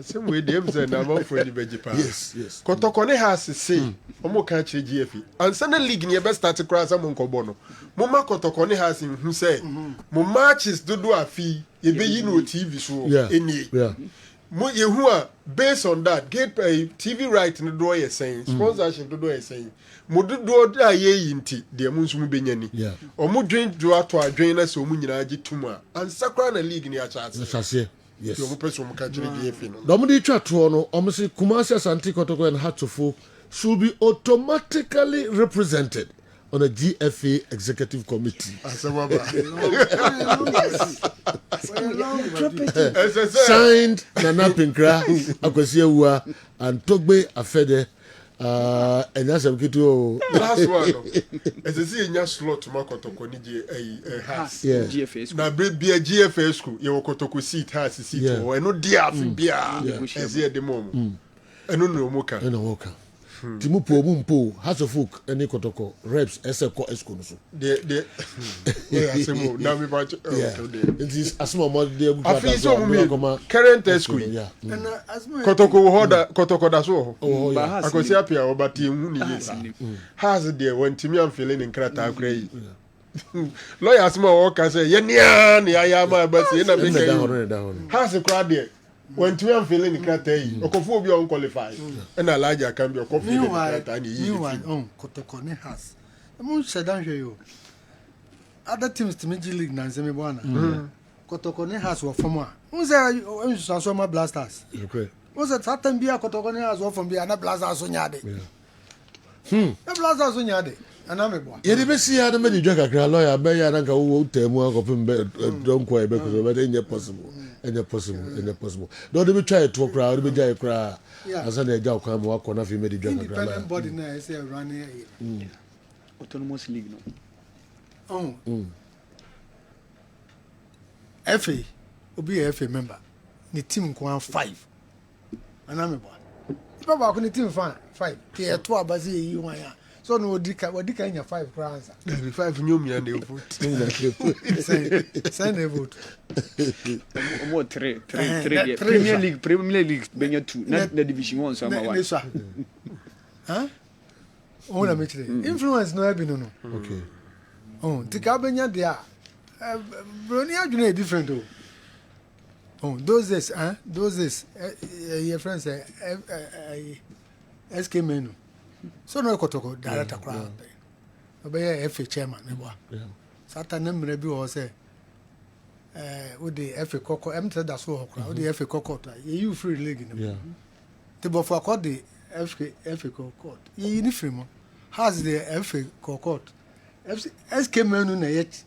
Same way them say na man for the vegetable. Yes. Kotoko ne has say omo kan kire GFA. And Sunday league ne be start cross am nkobo no. Mo ma Kotoko ne has hu say mo matches dodo afi ye be yi no TV so eni. Yeah. Mo yehu a based on that get TV right no do ye saying sponsorship do ye saying mo do da ye yinti de mo nso mo benyani omo dwen do ato adwen na so mo nyina agi tuma and sakra na league ni a chance yes yo mo person mo ka kire DFA no do mo di twa to no omo se Kumasi Asante Kotoko and Hearts of Oak should be automatically represented on a GFA executive committee. Signed Nana Pinkra, Akwesiewua, and Togbe Afede. And that's a last one. As I see in your slot to Kotoko ni has. GFA na be GFA school. You Kotoko seat has seat. And no dear bia. As here the mom. And no moka. Timu po mumpo House of Oak any Kotoko reps SFCO esco so. The asemo na me ba. It is asmo mo dey good at current school. Yeah. Kotoko hoda Kotoko da so. Akosi apia obati hu ni yes. Has there when Timi am feeling in krata akra yi. Lawyers ma wo ka say ye nia na ya ma ba say na be kai. Has crowd there. When we are feeling the criteria, Okofo be unqualified, and a larger can be a coffee. Kotoko ne has. I'm said down here. Other teams to Major League Nanzemi Buana. Kotoko ne has or from one. Who's there? Soma Blasters. Was it Satan be a Kotoko ne has or from Biana Blasters on Yade? The Blasters on Yade. Yɛde bɛsi ya na mɛdi dwa kakra lawyer bɛyɛ na nka wo tɛmu akɔpem don't kɔ ɛbɛ kɔ but ɛnyɛ possible na ɔde bɛtwa yɛ toɔ koraa ɔde bɛgya yɛ koraa asa na ɛgya ɔkwan ma wakɔ na afei mɛdi dwa kakra independent body na ɛsɛ running autonomous league no FA obi a FA member ne team nko 5 anamebo ipa ba ko ne team 5 ti e to abase yi wan ya so no odika nya 5 kransa every 5 nyom ya na vote say na vote mo 3 Premier League benya 2 na division 1 so ma 1 huh ona me tire influence no be no okay tika benya dia brony adwuna different those days your friends say SK menu so no kotoko director crowd obey FA chairman nebo satan na mre bi o say we the FA kokko em tell that so crowd we the FA kokko you free league no the bofo accord the FA kokko you ni free mo has the FA kokko SK menu na yet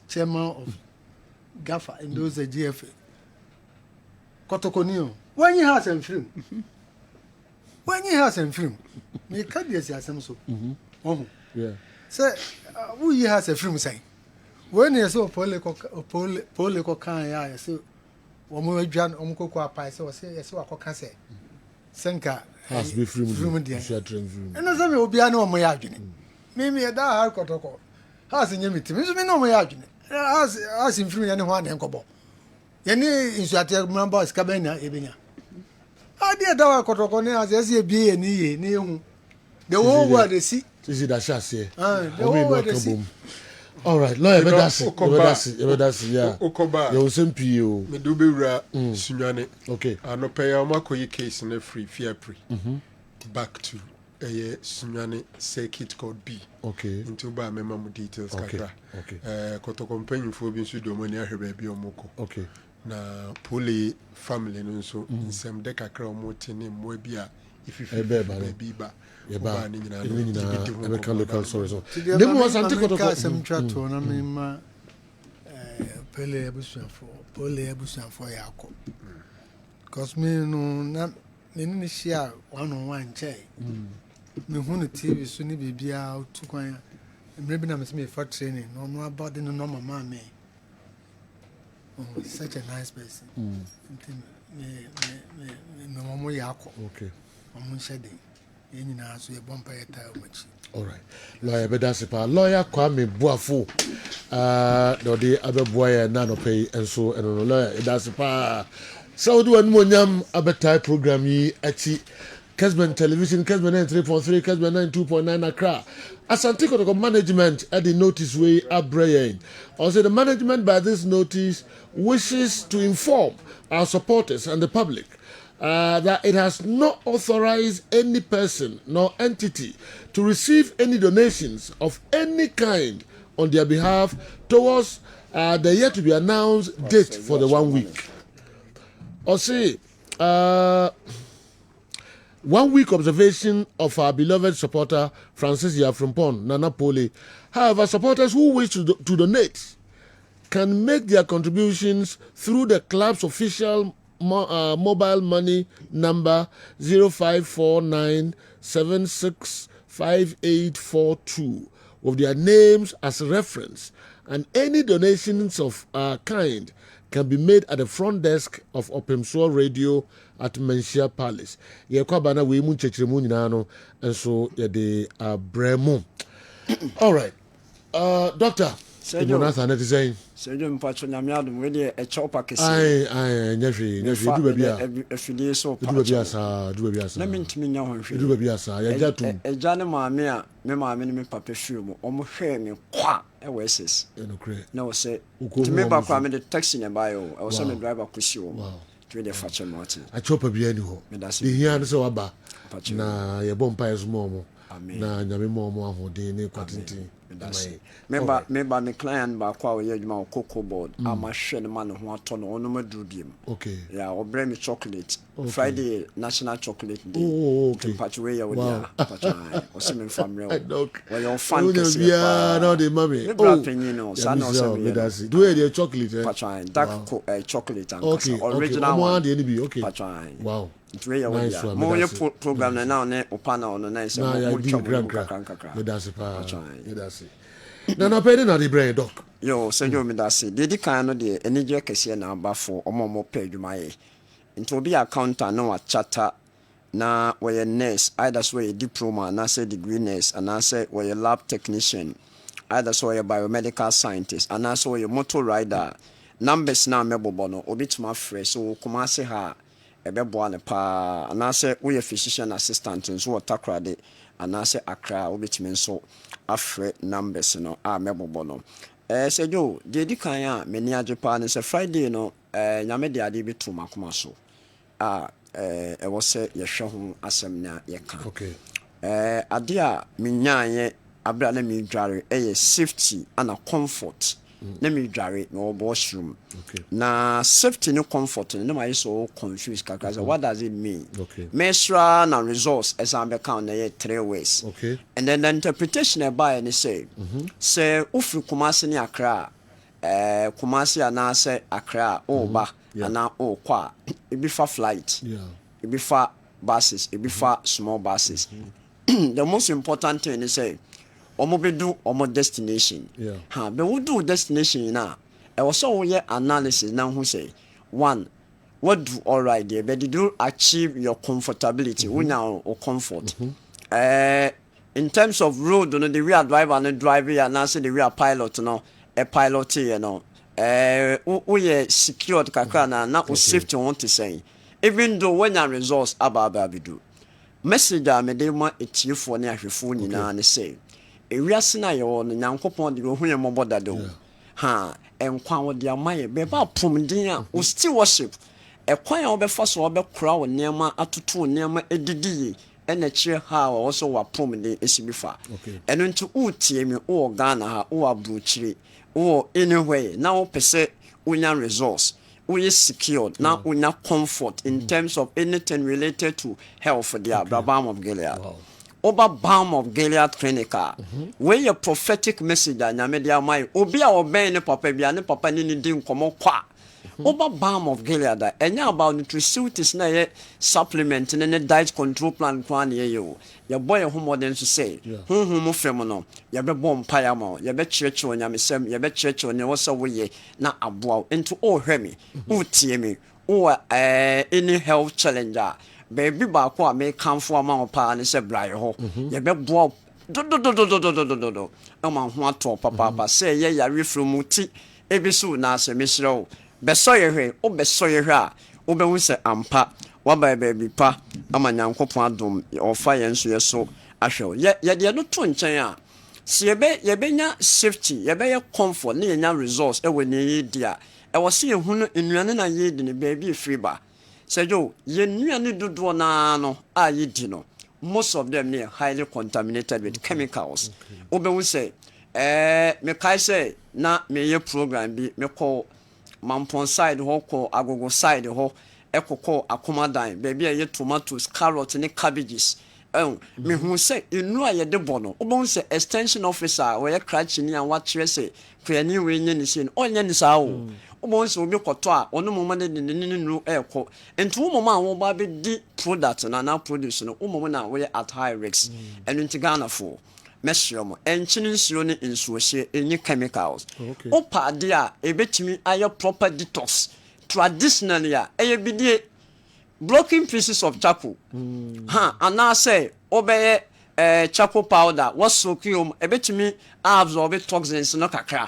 chairman of GAFA in those GFA Kotokonio when you has and film me can yes asem so say who you has a film say when you so pole ko kan ya say wo mo adwan o mo kokko apai say o say yes wa ko kan say senka has be film dia share train film and say me obi ana o mo ya adwene me da har kotoko has nyemi timi so me no mo ya adwene has in film ya ne ho ana enkobo yẹni nsuate mmeramba sikaben na ebenya ade dawa kotoko ne asese ebie ye ni ye ni ehu the whole world dey see that shas here the whole world dey see all right lawyer that's yeah okoba you sempi o me do be wura sunwane okay anope ya makoyi case na free free back to sunwane circuit code B okay into ba mema mu details kakra okay kotoko mpanyimfo bi nso do mo ni ahwe ba bi omoko okay na pole family no nso nsem de kakra omo tene mo bi a ififi ba ba ni nyina no ebe kan local stories so dem was antikotoko ka sem twato na me ma pele abusuafo ya akọ because me no na me ni share one on one chai me hu TV so ni bibia otukwan emre bi na me me for training no about the no mama me such a nice person me mama yako okay mama shade yenyina so ye bompa yeta omachi all right lawyer bedasipa lawyer Kwame Boafo no de abeboa ya na no pay enso eno lawyer edasipa saudi wan monyam abetai program yi achi Kessben television Kessben 3.3 Kessben 2.9 Accra Asante Kotoko management at the notice way abrayin. Also the management by this notice wishes to inform our supporters and the public that it has not authorized any person nor entity to receive any donations of any kind on their behalf towards the yet to be announced date for the 1 week. Also 1 week observation of our beloved supporter Francis Yafrimpon Nana Pole. However, supporters who wish to donate can make their contributions through the club's official mobile money number 0549765842 with their names as reference, and any donations of kind can be made at the front desk of Opemsor Radio at Menshia Palace. Yekwabana we mu chechiremu nyina no enso ye de abremu. All right. Doctor, Jonathan is saying Sergio Mpacho Nyamiadum we dey e chopa kese. Ai nyehwe du ba bia. Afidie so pa. Du ba bia sa. Na mentimi nya ho hwe. Du ba bia sa. Ya jatum. E jane maame a me maame ne me papa hwe mu. Omo hwe me kwa e we sis. Na o se. Me ba kwa me de taxi ne ba yo. E o se me driver kusi wo. Wow. To the fache Martin. A chopa bia ni ho. The here no se waba. Na ye bompa esumo mo. Na nyame mo ahodin ne kwatintin. Member me client ba kwa we adwuma o cocoa board ama hwe ne ma ne ho ato no ono maduru biem. Okay. Yeah, or bring me chocolate. Okay. Friday National Chocolate Day. Oh, okay. Patch way ya Wow. or some from real. Dog. Well, your fan Yeah, no the mommy. Oh, son of some. Do it chocolate. Patch dark chocolate and okay. Original one. Okay. Patch. Wow. Nice one. More program now ne opana on nice. Na ya di grand crack. Me that's it. Na na pay na the brain doc. Yo, so you me that's it. Dey kan no dey enije kese na aba for omomo pay adwuma ye. Nti obi accountant na wa chatter na we nurse either so a diploma na say degree nurse and na say we lab technician either so a biomedical scientist and na so a motor rider numbers na mebobo no obi tuma fresh so kuma say ha ebebo ne pa and na say we physician assistant so takrade and na say akra obi tumi nso afre numbers no a mebobo no say yo dey kan ya meni ajepa ne say Friday no nyame de ade bi to makoma so e was say yehwe ho asem na yeka okay ade a menyaye abra na mi dware safety and comfort na mi dware no washroom okay na safety no comfort na my so confused kaka what does it mean okay measure na resource as am account na 3 ways okay and then the interpretation about any say say ufi Kumasi ni Accra Kumasi anase Accra oba ana okwa ibi fa flight ibi fa buses ibi fa small buses the most important thing is say omo be do omo destination be we do destination na e was so we analysis na who say one what do all right there but did you achieve your comfortability or comfort in terms of road no the real driver and the driver and say the real pilot no a pilot you know we secured kakra na safety want to say even though when your results aba do message a me dey ma etiefo ne ahwefo nyina ne say ewiase na ye won nyankopon de hu ye moboda do ha enkwa wo de amaye be ba pomdin a o still worship ekwan a wo be fa so wo be kura wo nema atoto nema edidie ena chire ha wo so wa pomdin esibifa eno nti utie mi o Ghana ha o abrochire o anyway now pese unya resource we secured now unya comfort in terms of anything related to health for the Balm of Gilead over Balm of Gilead clinical where your prophetic message and media my obi a obey ne papa bia ne papa ni di nkomo kwa over Balm of Gilead enya about nutraceuticals na ye supplement ne diet control plan kwa na ye o your boy home modern to say mo frem no ye be bom paya ma ye be chirechire onyamesem ye be chirechire ne wo so we na aboa into o hwemi utie mi o any health challenger baby ba ko a me kanfo ama opa ne se braye ho ye be boa do ma ho ato papa say ye yare from ti ebisu na se mesiro beso ye hwe o beso ye hwe a o be hu se ampa wa ba baby pa ama nyankopon adom ofa ye nso ye so ahwe ye de no to nchen a se ye be nya safety ye be ye comfort ne ye nya resource e we ne ye dia e wo se ye hunu enuane na ye di ne baby free ba se jo ye nuane dodo na no a ye di no most of them near highly contaminated with chemicals o be hu se me kai say na me ye program bi me call Mampon side ho ko agogo side ho ekoko akomadan baby ye tomatoes carrots ne cabbages me hu say inu aye de bono obon say extension officer we crutch ni an wa kire say kwani we nye ni sin onye ni sa o obon say obi koto a ono moma de nu eko enti wo moma wo ba be di product na produce no wo moma na we at high risk enu nti Ghana for meshomo enchini nsuo ne nsuohye enyi chemicals opa de a ebetimi aye proper detox traditionally a bidie blocking pieces of charcoal and now say obeye charcoal powder what soaking ebetimi absorb toxins no kakra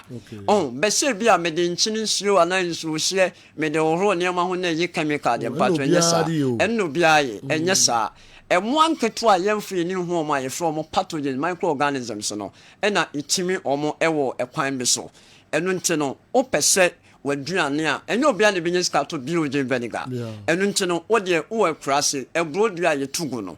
be say bia me de nchini nsuo ana nsuohye me de oro ne ma ho na yi chemical de patro nyesa enno bia ye enyesa one keto a yemfiri ni ho ma ye from pathogens microorganisms no na itimi omo ewo ekwan bi so enu nti no o pese waduane a enye obia ne binyes kato biogen vinegar enu nti no o de o akurase ebrodua ye tugu no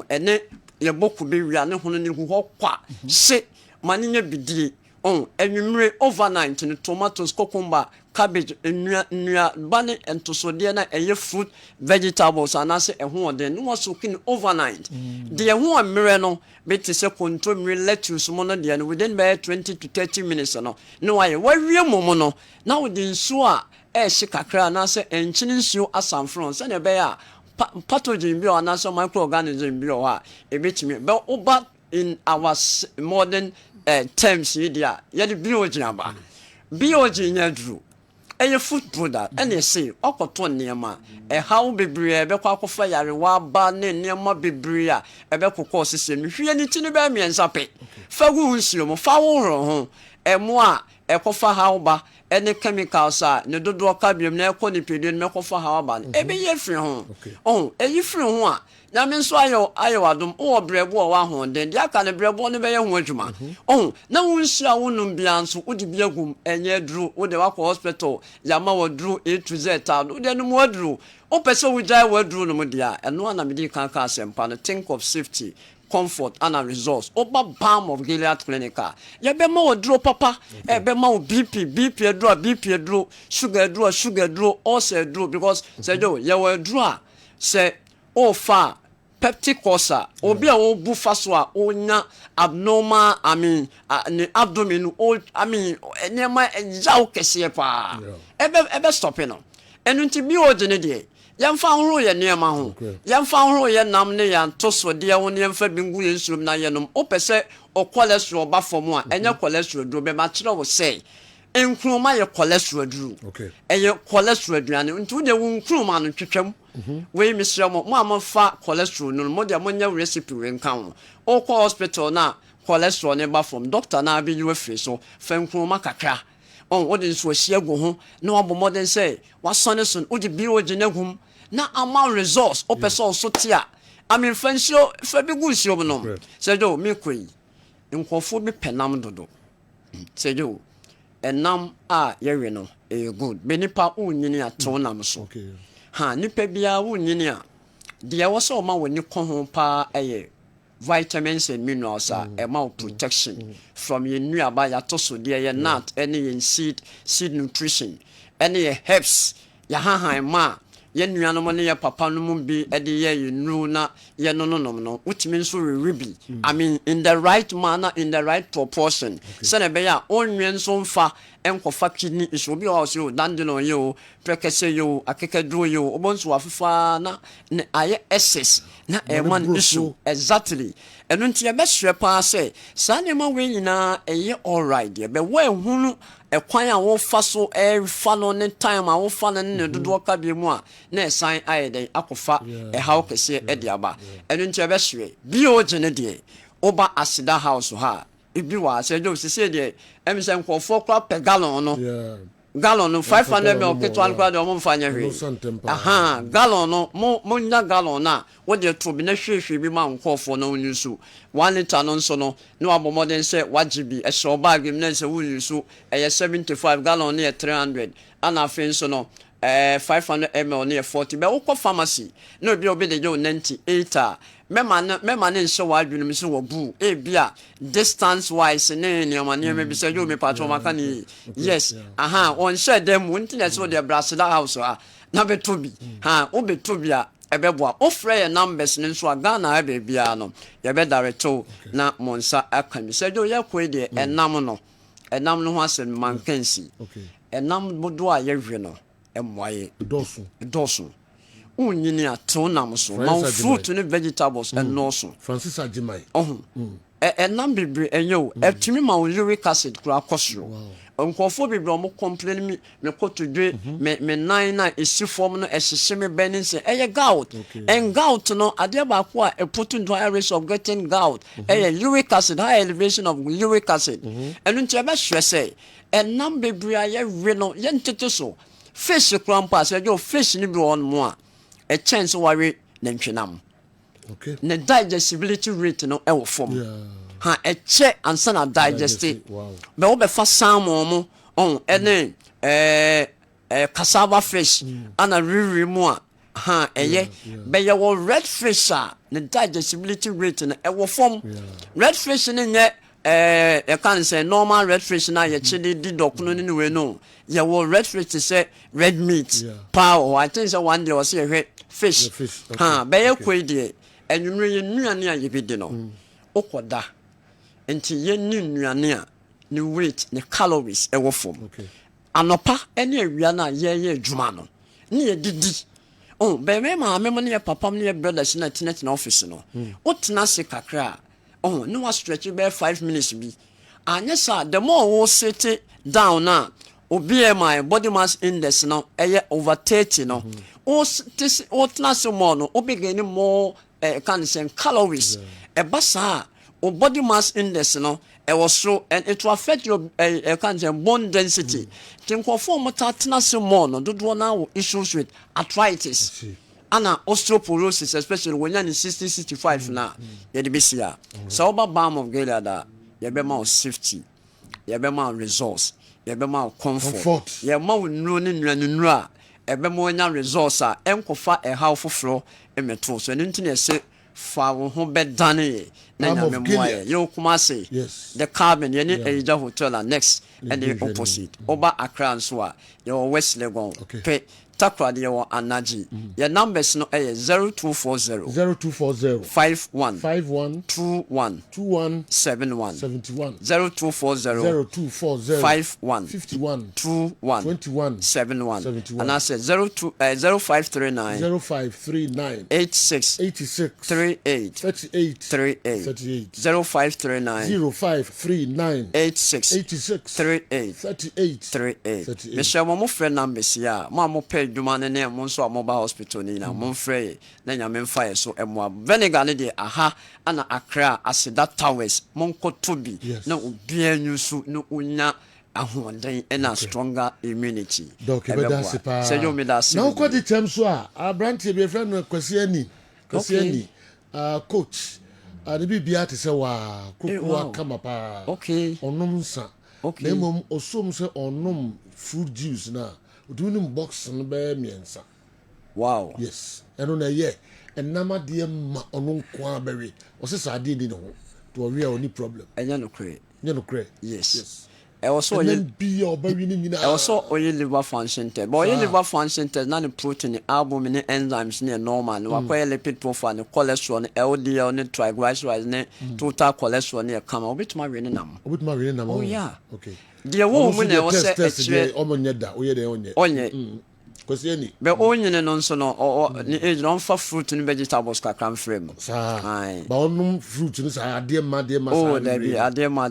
ene ye boku be wia ne hono ne hu ho kwa se maninya bidie on enwumre overnight no tomatoes cucumber cabbage nnua bane entosode na eye fruit vegetables anase eho oden no so kin overnight de eho amere no beti se kontomre lettuce mo no de no within by 20 to 30 minutes no waye wawie momo no na wodi nsu a ehye kakra anase enchini nsu asamfron se ne be ya pathogen bi or anase microorganism bi or ha ebetimi be oba in our modern terms here yet biogen ba biogen yadru eye food product and say okoto nneema how bebre be kwa kofa yare wa ba ne nneema bebre a ebe kokọ sesem hwie ni tini ba miensa pe fa gu nsuo mo fa wo ho emo a ekofa how ba any chemicals a ne dodo ka biem na ekọ ni pedie me kofa how ba ebe ye firi ho eyi firi ho a na me nso ayo adom o brebo o wa ho den dia ka ne brebo ne be ye ho adwuma na wo nsia wo num bia nso wo di bia gum enye duru wo de wa ko hospital ya ma wo duru A to Z ta wo de no mo duru o pese wo jai wo duru no mo dia eno na me di kan ka sempa no think of safety comfort and a resource oba balm of Gilead clinical ya be ma wo duru papa e be ma wo BP duru sugar duru also duru because say do ya wo duru a say o fa peptic ulcer obi a wo bu fa so a onya abnormal abdomen enema enjaw kese pa ebe stop no enu nti bi o de ne de yamfa horo ye nema ho yamfa horo ye nam ne ya ntoso de wo ne yamfa bingu ye nsurum na ye nom o pese o cholesterol ba fom a enya cholesterol duro be ma kire wo say enkruma ye cholesterol duro eye cholesterol duane nti wo de wo nkruma no twetwam we misra mo amfa cholesterol no mo de mo nya recipe we nkan o ko hospital na cholesterol ne ba from doctor na bi you free so fankruma kakra what is so shiago ho no abo modern say wa sonison o de biogen agum na ama resource o person so tia fansio fa bi gusio no say do me koi nkofo bi penam dodo say do enam a yewe no e good benipa unyini atonam so ha nipa bia unyini a de wo so ma woni ko ho pa eye vitamins and minerals are amount protection from your new abaya to so dear nut any in seed nutrition any herbs ya ma ye nuanom ne ye papa no mu bi e de ye nu na ye no utimi so rebi in the right manner in the right proportion so na be ya onwen so mfa enkofa kidney iso bi o so dandelo ye o prekese ye o akekadro ye o obonso afifa na aye excess na man issue exactly enu nti ye be hwe pa say sa ne ma we nyina eye all right ye be we hunu ekwan a wo fa so fa no ne time a wo fa no ne dodo ka bi mu a na esan ayeden akofa how kese e dia ba enu nti ye be hwe bi o gene de oba asida house ha ibi wa se do se de emse nkofo kra per gallon no gallon no 500 ml ketwan kra de o mo fanya hwe gallon no mo nya gallon na wo de to bi na hwehwe bi ma nkofo no nyusu 1 liter no nso no no abomoden se wajibi e so bag mi na se wo nyusu e 75 gallon na 300 ana afi nso no 500 ml na 40 be wo pharmacy no bi obi de yo 98 mema ne nso wa adwunu mi so wo bu e bia distance wise ne me bi se yo me patro maka ni yes on share them won't let so the brasila house na beto bi o beto bia ebeboa o frɛ ye numbers ne nso Ghana ebe bia no ye be directo na monsa aka mi se yo ye ko de enam no ho asem mankansi enam bodo a ye hwe no emwaye dosu unyini atonam so ma fruit ne vegetables and no so Francis Ajimai enam bebre enyo etimi ma uric acid kura kosoro nkofo bebre mo complain me kotodwe me nine na esi form no ehihye me benin say gout and gout no ade ba ko a put into high risk of getting gout uric acid high elevation of uric acid enu nti be hwe say enam bebre aye we no ye ntete so fish kura mpa say yo fish ni bi on mo a a chance worry nantwenam ne digestibility rate no e wo form a che ansa na digest be wo be fa salmon mo ene cassava fish ana riri mu a be ye wo red fish a ne digestibility rate no e wo form red fish ne nye you can say normal red fish na ye chidi di dokuno ni we no ye wo red fish to say red meat power I think say one day was say fish ha be ye kwe de enwumre ye nuane a ye bi de no okoda enti ye ni nuane a ni weight ni calories e wo fom anopa ene awia na ye adwuma no ni ye didi oh be me ma me mo ne papa ne brothers na tinet na office no otena se kakra oh no was stretch be 5 minutes bi anya sa the more wo sit down na obi my body mass index no over 30 no o tena se more no obi gain more can say calories basa o body mass index no was so and it will affect your can say bone density think of form tena se more no do now issues with arthritis ana osteoporosis especially when you're in 60-65 now you be see so about balm of Gilead you be more safety you be more resource you be more comfort you more nura e be more nya resource enkofa e how foforo e meto so anything you say fa wo ho be dane na nya memoir you kuma say the Kessben you need a hotel and next and the opposite oba Accra so you West Legon pe takwa de your anaji your numbers no 0240 51 21 71 0240 51 21 71 and I said 0539 86 38 0539 86 38 Michelle mo friend numbers ya mo pay dwuma ne ne mo nso mobile hospital ni na mo frɛ na nya me mfa so emo vinegar ne de aha ana Accra Aseda Towers mo nkoto bi na obi anyusu no unya ahoɔden and stronger immunity say you me that now what the term so abrante be friend no Kwasi ani coach the bibia te say wa kokua kama pa onom nsa na mom osom say onom fruit juice na doing box no be miensa wow yes eno na ye enama de ma ono kwa berry o se sa de ni no to we any problem enya no kre yes I also be your berry ni na also oil liver function test but oil liver function test na the protein albumin ne enzymes ne normal no akwai lipid profile ne cholesterol ne LDL ne triglycerides ne total cholesterol ne kama obituma we ne nam oh yeah okay the woman ne was say omonye da oye de onye Kwasi ani be onye no nso no ni age no fa fruit ne vegetables kakram frame ba onum fruit no sa ade ma oh there be ade ma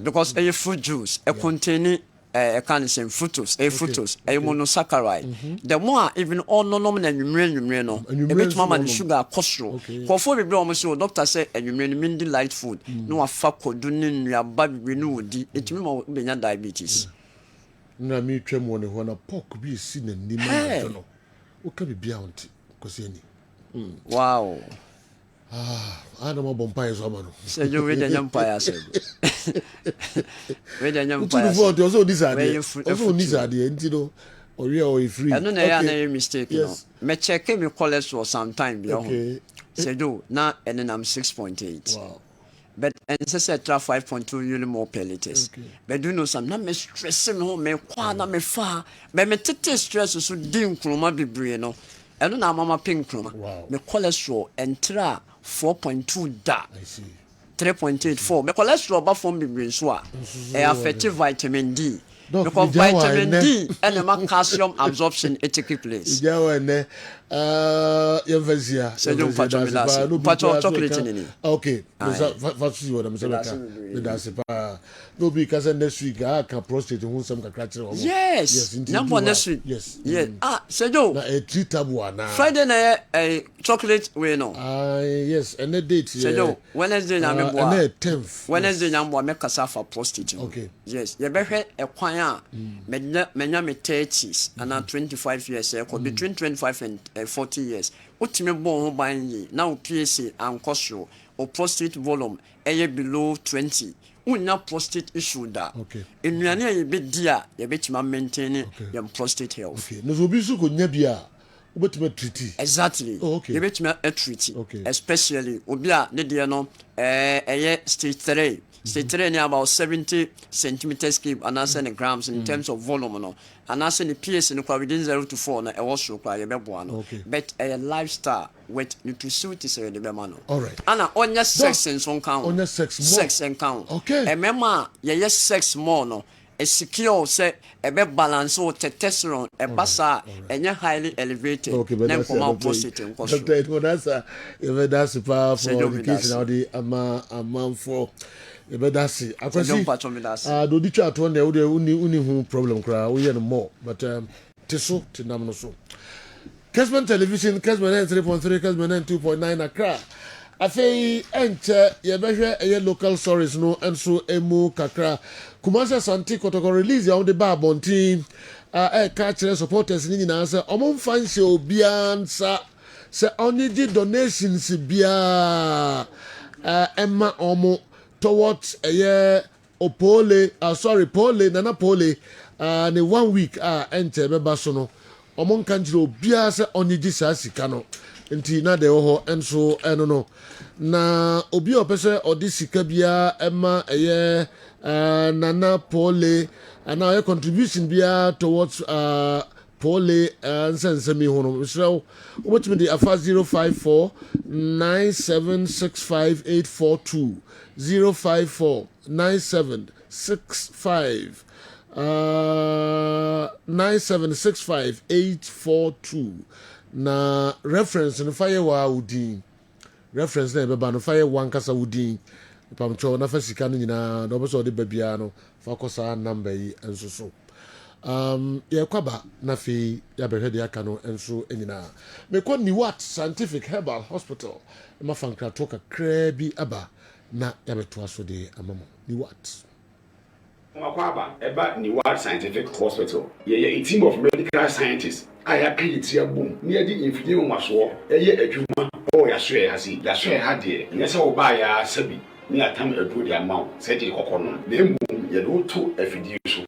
because a fruit juice a contain can say fructose a monosaccharide the more even all no na nwumre no e bet mama the sugar cholesterol for be o mo say doctor say nwumre mean light food no afa kodu ne nuaba bi no odi etimi ma benya diabetes na mi twem woni ho na pork bi si na nima no o ka bibia onti Kwasi ani wow I don't know empire so man. Say you read the empire say. Read the empire. Also this idea. Also this idea, you know. Or we are free. I don't know any mistake, you know. Me check me cholesterol sometime be okay. Say do now and then I'm 6.8. Wow. But and say 5.2 you more per liters. But do you know some na me stress me me kwa na me fa. But me tete stress so din kroma bebre no. Eno na mama pink kroma. Me cholesterol entra 4.2 da. I see. 3.84. Me cholesterol ba form bebre so a e affect vitamin D. Because vitamin D and the calcium absorption it take place. Yeah, when Yevazia. So don't patch me last. Patch chocolate in. Okay. That's what I'm saying. That's no because next week I can prostate who some catch. Yes. Number next week. Yes. Yes. So do. Na a treatable na. Friday na a chocolate we no. Yes, and the date. So do. Wednesday na me boa. And 10th. Wednesday na boa me kasa for prostate. Okay. Yes. You be hwe e kwan a menya me 30s and 25 years between 25 and 40 years. Otime bon ho ban yi na o PSA ankosho o prostate volume below 20. Unya prostate issue da. Okay. Enuane ye be dia ye betima maintain your prostate health. Okay. No so bi so ko nya bia ubetime treaty. Exactly. Oh, okay. You betime a treaty. Okay. Especially obia ne de no stage 3. Stage 3 near about 70 centimeters cube and answer in grams in terms of volume no. And answer the PS in within 0 to 4 na e was so kwa yebeboano. Okay. But a lifestyle with nutrition is the bemano. All right. Ana onya sex and son count. Onya sex more. Sex and count. Okay. E mema ye sex more no. A secure say a be balance or testosterone a basa and you're highly elevated. Okay, but that's positive. That's powerful education out the amount for. That's it. I can see. Do the chat one day. Uni problem cry. We hear more, but tiso tinamno so. Kessben television, Kessben 3.3, Kessben 2.9 Accra. I say enter ye measure a local stories no and so emu kakra. Kumasa Santi Kotoko release on the bar bonti. Catch supporters in answer. Omon fancy obiansa. Se only the donations bia Emma Omo towards a year Opole, Pole, Nana Pole, and 1 week enter Bebasono. Omon Kanjiro Biasa only this as Sikano. Nti na de ho enso eno no na obi opese odisika bia ema eye nana pole and our contribution bia towards pole and sensemi ho no so which me the afa 054 9765842 054 9765842 9765842 na reference no fire wa udin reference na beba no fire wan kasa udin pamcho na fasika no nyina do so de babia no fa kosa number yi enso so ye kwaba na fe ya behwede aka no enso enyina me ko ni what scientific herbal hospital ma fankra to kakra bi aba na ya beto aso de amamo ni what Makwaba eba ni World Scientific Hospital. A team of medical scientists. I create a boom. Near the infinite maswo. A juma. Oh, ya swear has he. Ya swear had ye. Yes, I'll buy a sabi. Near time a good amount. Said the coconon. Then boom. Ya do to a video. The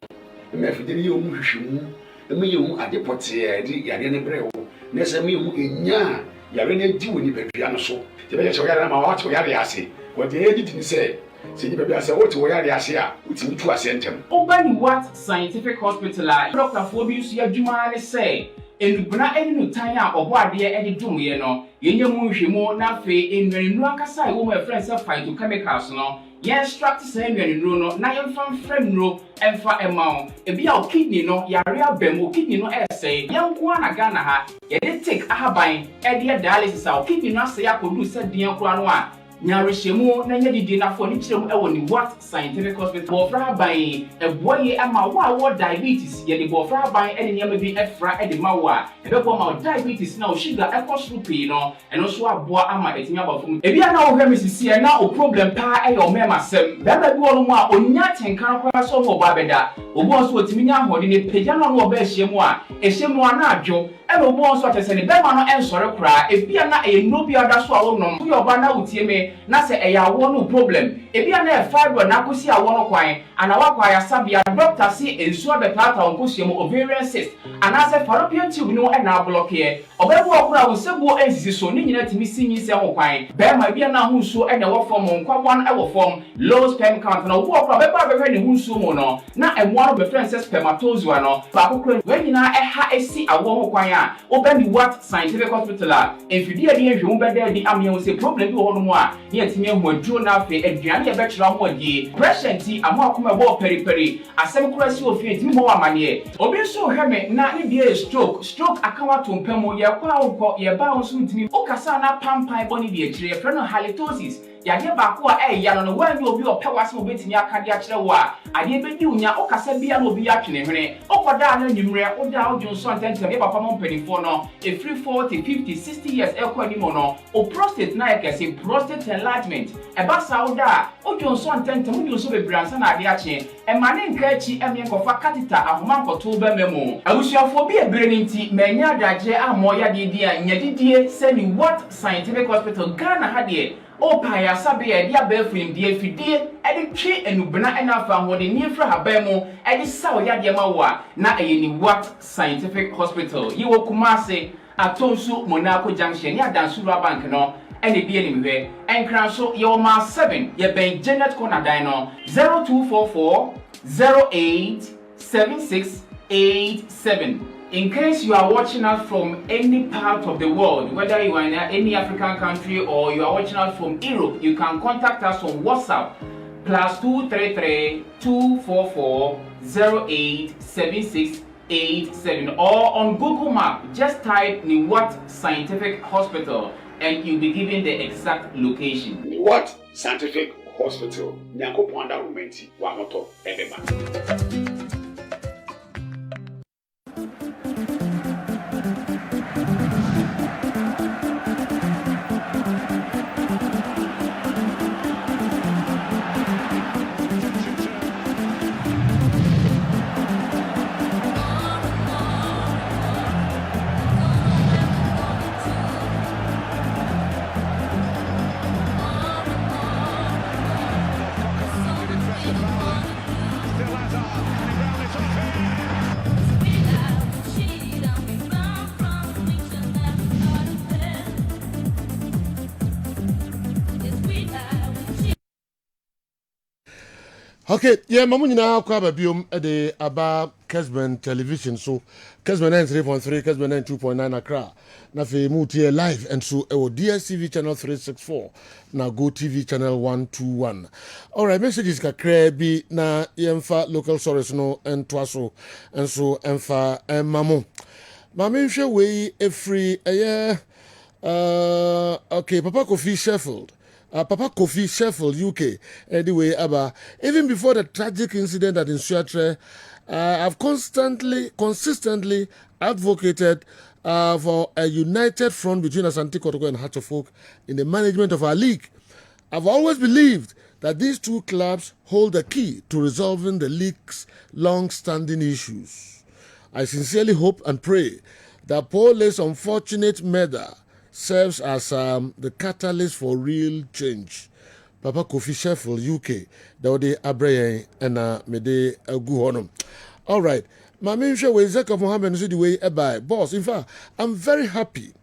Mephidio Mushimu. The me at the potier. The Yarian Breo. Nessa me in ya. Yarene do in the piano so. The Venezuela watch Yariasi. What the editing said. See you baby, I said, what to wear the Asia, which you to ascend him. Open what scientific hospital, Dr. Phobius, your Jumani say, and Buna any tanya or what dear Eddie Dumiano, Yenyamu, Nafe, in Renakasai, whom my friends have fight to chemicals, no. Yes, structure same and no, Nayan from friend no, and for a mount, and be our kidney no, Yaria Bemo, kidney no essay, young Juana Ganaha, ye did take a buying, Eddie dialysis, our kidney not say I could do said Dian Kranwa. Nyarishemu na nyedi dina for ni chiremu ewo ni what scientific hospital bofra ban eboye ama wa diabetes ye de bofra ban ene nyama bi efra e de mawa ebebo ma diabetes na o sugar e cost rupi no eno so aboa ama etimi abafum ebia na o hwe misisi e na o problem pa e yo mema sem beba bi wonu mu a onya tenkan kwa so mo ba beda obo so otimi nya hode ne pagya na no oba ehyemu a ehyemu na adwo e no obo so atese ne bema no ensore kra ebia na e no bi ada so a wonom yo ba na utie me na se eya wonu problem ebia na e fibroid na kosi a wono kwan ana wakwa ya sabia doctor si ensuo be tata onkosi mu ovarian cyst ana se fallopian tube no e na block here obebu okura wo sebuo ensisi so ni nyina timi sinyi se ho kwan bema bia na ho nsuo e na wo form nkwabon e wo form low sperm count na wo okura beba be ne ho nsuo mu no na emo no be friend say spermatozoa no ba kokura we nyina e ha esi awo ho kwan a obani what scientific hospital a enfidie de ehwe mu beda di amye wo se problem bi wo ho no mu a ne timi ho aduro na afi aduane e be kira ho adi pressure ti amo akoma bo periperi asem kura si ofie timi bo amane obi so heme na ne bia stroke akawa to mpamo ye kwa ukọ ye ba so ntimi okasa na pampan boni bi akire frɛ no halitosis yade ba ko a ya no wanyi obi opewase obetimi akade akire wo a ade bedi unya okasa bia no obi atwene hwene okoda na nyimre oda odwonso antentem ye papa mo mpanifo no e free 40 50 60 years ekwa ni mo no o prostate na yakase prostate enlargement e ba sa oda odwonso antentem odwonso bebransa na ade ache e mane nka achi emye nkofa catheter ahoma nkoto ba memo abusuafo bi ebere nti manya adagye amo ya de dia nyadidie semi what scientific hospital Ghana ha de o pa ya sabe ya dia ba frim die fidie e de twe enubena ena fa ho de niefra haban mu e de saw ya de ma wo na eye ni what scientific hospital yi wo Kumase Atonsu Monaco Junction ya Dansura Bank no ene bi enim hwe enkran so ye ma 7 ye ben Janet Corner Dino 0244 087687. In case you are watching us from any part of the world, whether you are in any African country or you are watching us from Europe, you can contact us on WhatsApp +233 244 087687 or on Google Map. Just type Niwat Scientific Hospital and you'll be given the exact location. Niwat Scientific Hospital. Nyanko Panda Rumenti Wamoto Ebeba. Okay, yeah, mamu nyina kwa ba biom de aba Kessben television so Kessben 93.3 Kessben 92.9 Accra na fe mu tie live and so e wo DSTV channel 364 na Go TV channel 121. All right, messages kakra bi na yemfa local source no entwa so enso emfa mamu. Mama nhwe we efri okay, Papa Kofi Sheffield. Papa Kofi Sheffield, UK. Anyway, even before the tragic incident at Insuatre, I've consistently advocated for a united front between Asante Kotoko and Hearts of Oak in the management of our league. I've always believed that these two clubs hold the key to resolving the league's long-standing issues. I sincerely hope and pray that Paule's unfortunate murder serves as the catalyst for real change. Papa Kofi Sheffield, UK. Dawde Abraham and Mede Guhonum. All right. My main show is Zeka Mohammed the way by boss. In fact, I'm very happy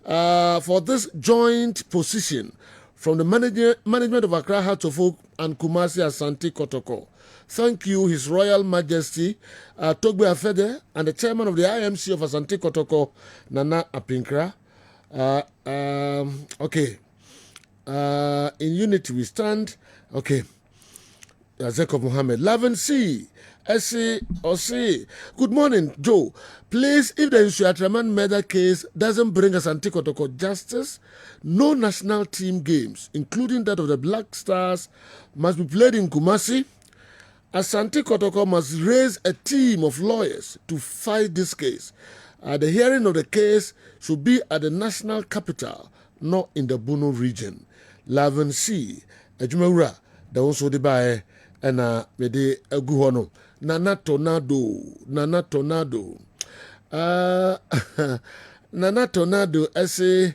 for this joint position from the management of Accra Hearts of Oak and Kumasi Asante Kotoko. Thank you, His Royal Majesty Togbe Afede and the chairman of the IMC of Asante Kotoko, Nana Apinkra. Okay. In unity we stand. Okay. Zekov Mohammed. Lavan C. S.C. Osi. Good morning, Joe. Please, if the Insuatraman murder case doesn't bring us Asante Kotoko justice, no national team games, including that of the Black Stars, must be played in Kumasi. Asante Kotoko must raise a team of lawyers to fight this case. The hearing of the case should be at the national capital, not in the Bono region. Lavan C. Ejumawura, the also the by and Mede Aguhono. Nana Tornado. Nana Tornado, I say,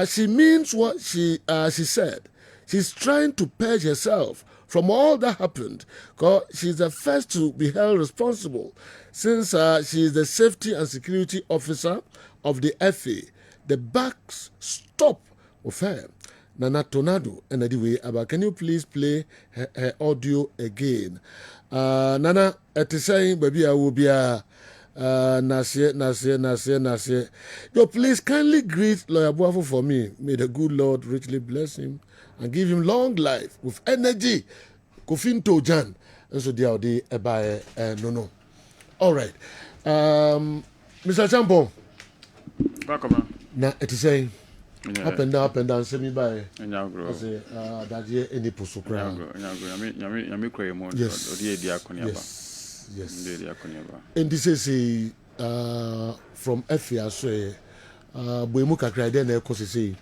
she means what she said. She's trying to purge herself from all that happened, because she's the first to be held responsible, since she is the safety and security officer of the FA. The backs stop of her. Nana Tornado, and anyway, can you please play her audio again? Nana, at the saying, baby, I will be Nasir. Yo, please kindly greet Lawyer Boafo for me. May the good Lord richly bless him and give him long life with energy. Kofin Tojan. And so they are by no. All right. Mr. Champon. Welcome. Now, it is saying, up and down, send me by. And I say, that year, any pusukra. Yes. And this is from FA, so Boemuka cried then, of course, say,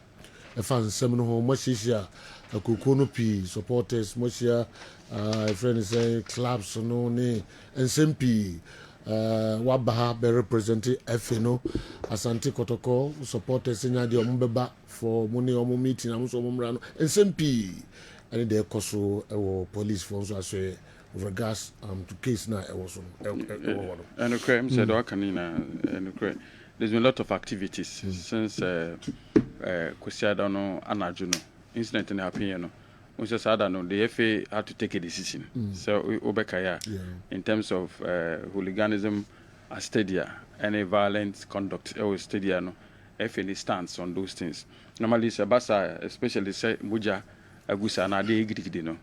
a fan seminal, much easier, a Kukono P supporters, much here, a friend say, clubs, no, and Sempi. Wabaha be represented FNO Asante Kotoko supporters in the Ombeba for money or meeting and SMP and the Koso police force as with regards to case now also and okay said Wakanina and okay there's been a lot of activities since Kwesiada no Anajuno incident in happening, you know. We just had the FA had to take a decision. So Obekaya in terms of hooliganism at stadia, any violent conduct at stadia, no, FA stands on those things. Normally, Sabasa, especially say Muja Agusa na de igidi no.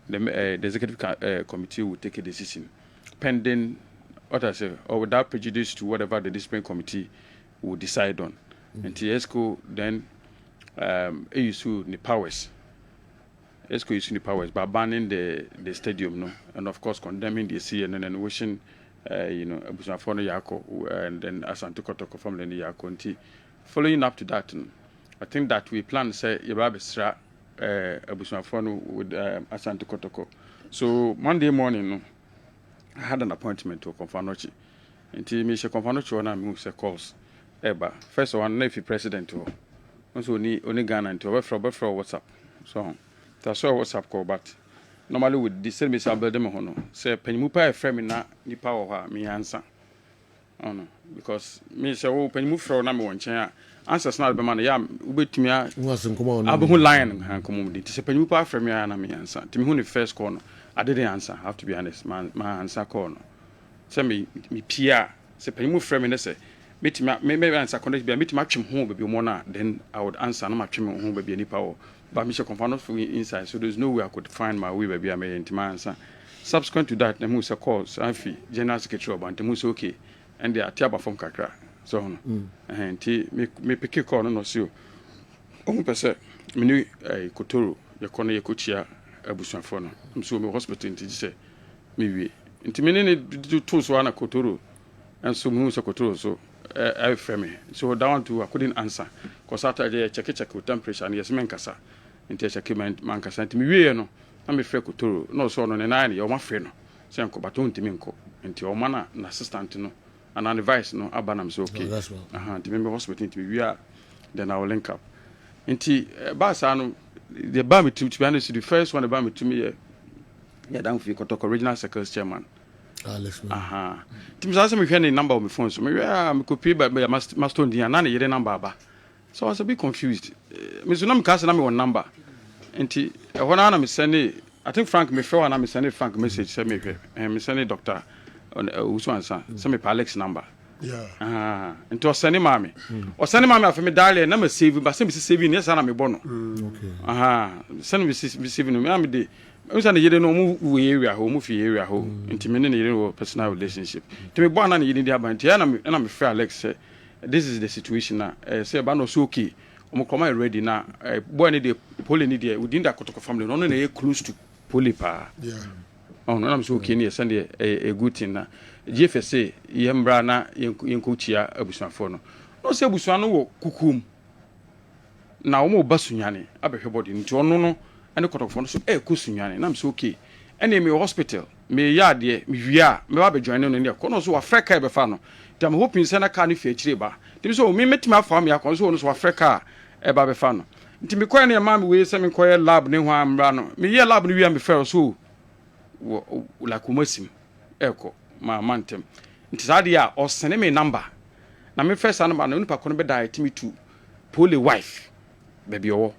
The executive committee will take a decision pending what I say, or without prejudice to whatever the discipline committee will decide on. And ESCO then issue the powers. ESCO issue the powers by banning the stadium, no, and of course condemning the CNN and wishing, Abusuafono Yako and then Asante Kotoko family Yako. Following up to that, I think that we plan to say Yababesra Abusuafono with Asante Kotoko. So Monday morning, no, I had an appointment to Konfanochi. Until me she Konfanochi one and me say calls. Eba first one if president to. Also only Ghana to over from WhatsApp. So that's why WhatsApp call but normally with the same message build them hono. Say penyimu pa e frame me na nipa wo ha me answer. Oh no because me say wo penyimu frame na me won chen answers na be man ya ubetumi a abu line han komo di. Say penyimu pa frame me na me answer. Timi hu the first call no. I didn't answer. I have to be honest. My answer call no. Say me pia. Say penyimu frame me say me answer connect be me match home baby mo then I would answer no match me home baby any power. But me confirm for inside. So there's no way I could find my way baby I may answer. Subsequent to that, them who say calls Afi general secretary about them who say okay and they are tiaba from kakra. So and me pick call no so. On person me ni Kotoro ye kono ye kochia Abusuafo no. So me hospital nti say me wie. Nti me ne do so na Kotoro and so me so Kotoro so I frame so down to I couldn't answer because after I check with temperature and yes men kasa nti check man kasa nti me wie no na me frɛ Kotoro no so no ne na ye o ma frɛ no say nko bato nti me nko nti o ma na assistant no and advice no abanam so okay nti me hospital nti me wie then I will link up nti basa no the ba me to be honest the first one about me to me yeah down for Kotoko regional secretary chairman Tim say me hwe ne number on my phone so me me copy but must on the na ne number ba so I was a bit confused me so na me cast na me one number enti ho na me send I think Frank me feel na me send Frank message say me hwe me send doctor on Usu ansa say me pa Alex number enti o send mama o send mama afa me dial na me save but say me save ni say na me bono send me save no me am dey we say yede no mu area ho mu fi area ho ntimi ne yede no personal relationship ntimi bo na yede di abanti na me frɛ Alex say this is the situation na say ba no so okay o come ready na boy ne dey poli ne dey within that Kotoko family no na close to poli pa no na so okay ne send a good thing na GFSA yembra na yenko chia Abusuafo no say abusua no wo kukum na wo mo basunyane abehwe body nti ono no and the Kotoko so kusunyane na so okay ene me hospital me yade me wia me ba be join no ne ko no so Africa e be fa no dem hoping say na ka no fi akire ba dem so me metima afa me akon so no so Africa e ba be fa no nti me koy na ma me we say me koy lab ne ho amra no me ye lab no wia me fa so la kumasim eko ma mantem nti sade ya o sene me number na me first number na nipa ko no be die timi to poly wife baby owo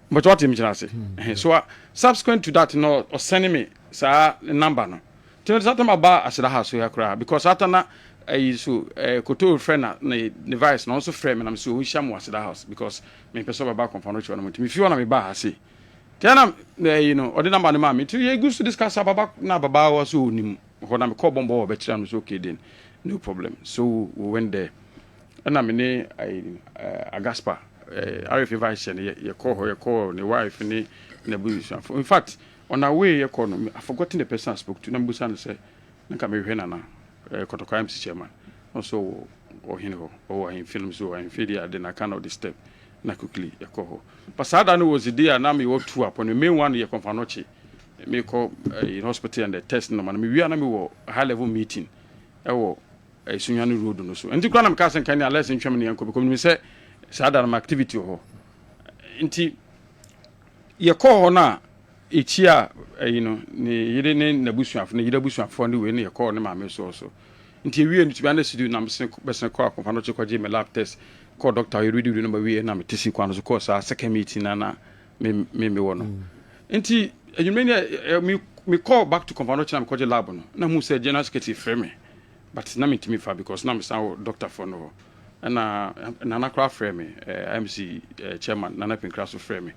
but what him say so subsequent to that no or sending me sa number no tell that time about asida house here cry because after na so Kotoro friend na device no also friend me am so we sham asida house because me person baba confirmation no me fi na me ba ha say tell am or the number no ma me to you to discuss baba na baba was so nim ho na me call bombo be try am so okay then no problem so we went there and am ne Agaspa RF vice ye call the wife ni na Abusuafo in fact on our way ye call no I forgotten the person I spoke to na Abusuafo say nka me hwe na na Kotoko MC chairman also or hino or in films or in video then I kind of the step na quickly ye call pasada no was there na me wo two upon the main one ye Konfanochi me call in hospital and the test no man me wi na me wo high level meeting e wo Sunyani road no so enti kra na me ka sen kan ya lesson twem ne yanko because me say sada na activity ho nti ye call na echia ni yede ne Abusuafo ne yede Abusuafo ne we ne ye call ne maame so nti ewie no to be honest with you na me sen call confirm no check me lab test call doctor you ready no we na me tisi kwa no so call sa second meeting na me wo no nti me call back to confirm no check na me call lab no na who say general secretary frame me but na me timi fa because na me san doctor for no na nana kra frame me MC chairman nana pinkra so frame me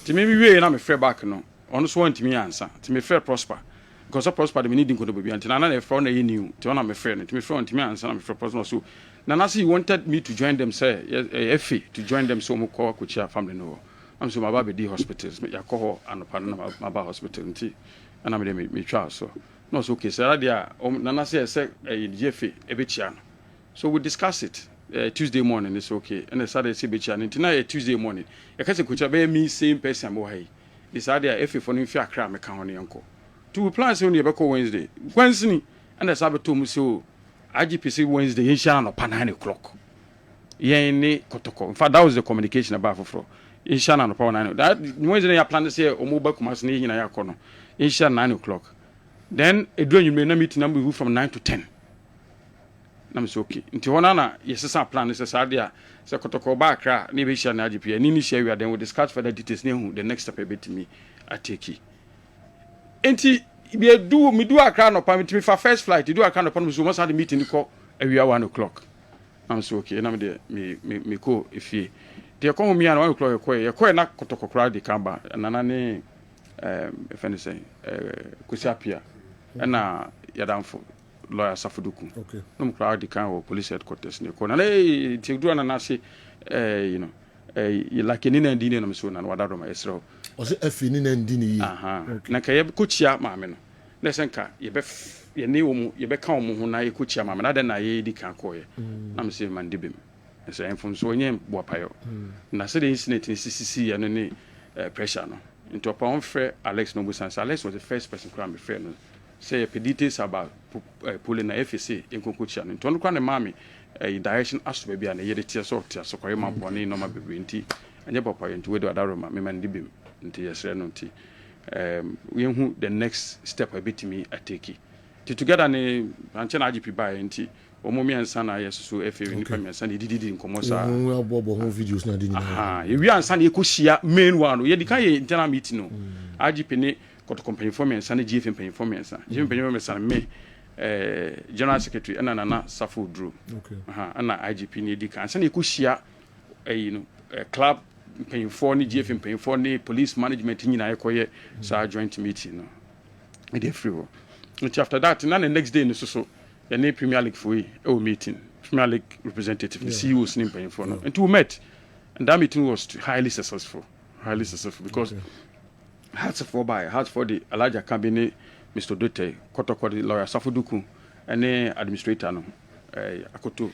nti me wie na me frame back no ono so want me answer nti me frame prosper because prosper the need nkodo bia nti nana na frame na ye new nti ona me frame nti me frame nti me answer na me frame prosper so nana say he wanted me to join them say FA to join them so mo call Kuchia family no I'm so my baby di hospitals me yakoho anopa na my ba hospital nti ana me twa so no so okay say dia nana say GFA ebechia no so we discuss it Tuesday morning it's okay and Saturday say bechia nti na Tuesday morning e ka say Kuchia be me same person mo hai this idea FA for no fi akra me ka ho ne yanko to plan say on be call Wednesday and the Sabbath to so IGPC Wednesday in Shana no 9 o'clock yen ni kotoko in fact that was the communication about for in Shana no 9 that Wednesday ya plan say o mo ba kuma se ni ya kono in Shana 9 o'clock then edro you na meeting number from 9 to 10 na so okay nti wona na yesesa plan is say dia say kotoko ba akra na be share na IGP ni share we then we discuss further details na the next step be me ateki enti be do me do akra no pa me for first flight do akra no pa so must have the meeting ko awia 1 o'clock I'm so okay na me ko efie de ko me an 1 o'clock ye ko na kotoko kra de kamba nana ne if any say kusiapia na yadamfo lawyer Safuduku okay no kra de kan police headquarters ne ko na ti do na say you know like ni na ndine no so na wadado ma esro o se afi ni na ndine yi na ka ye kuchia maame no na senka ye ne wo mu ye be kan wo ho na ye kuchia maame na de na ye di kan ko ye na me se man dibem so enfun so onye boapayo na se the incident ni sisi ye no ne pressure no into upon frɛ Alex no busansa Alex was the first person to come frɛ no say details about pulling na FSA in konkochia no nto no kwa ne maame direction aso ba bia na ye de tie so tie so kwaye mabone no ma bebre nti anye boapayo nti we do adaro ma me man dibem nti yesre no nti we hu the next step a bit me ateki to together ne anche na IGP buy nti omomi ansa na yeso FA ni pa mi ansa na didi nkomo sa bobo ho videos na didi na ye wi ansa na ekohia main one ye di kan ye internal meeting no IGP ne koto company for me ansa na GF company for me ansa GF company for me ansa me general secretary ana nana Safo Drew okay ana IGP ne di kan ansa na ekohia you know club paying ni GF paying ni police management nyina yekoye sa joint meeting no e dey free wo until after that na the next day no so the Premier League for we meeting Premier League representative the CEOs ni paying no and we met and that meeting was highly successful because hearts for the Elijah Kambine Mr. Dote Kotoko the lawyer Safuduku and the administrator no Akoto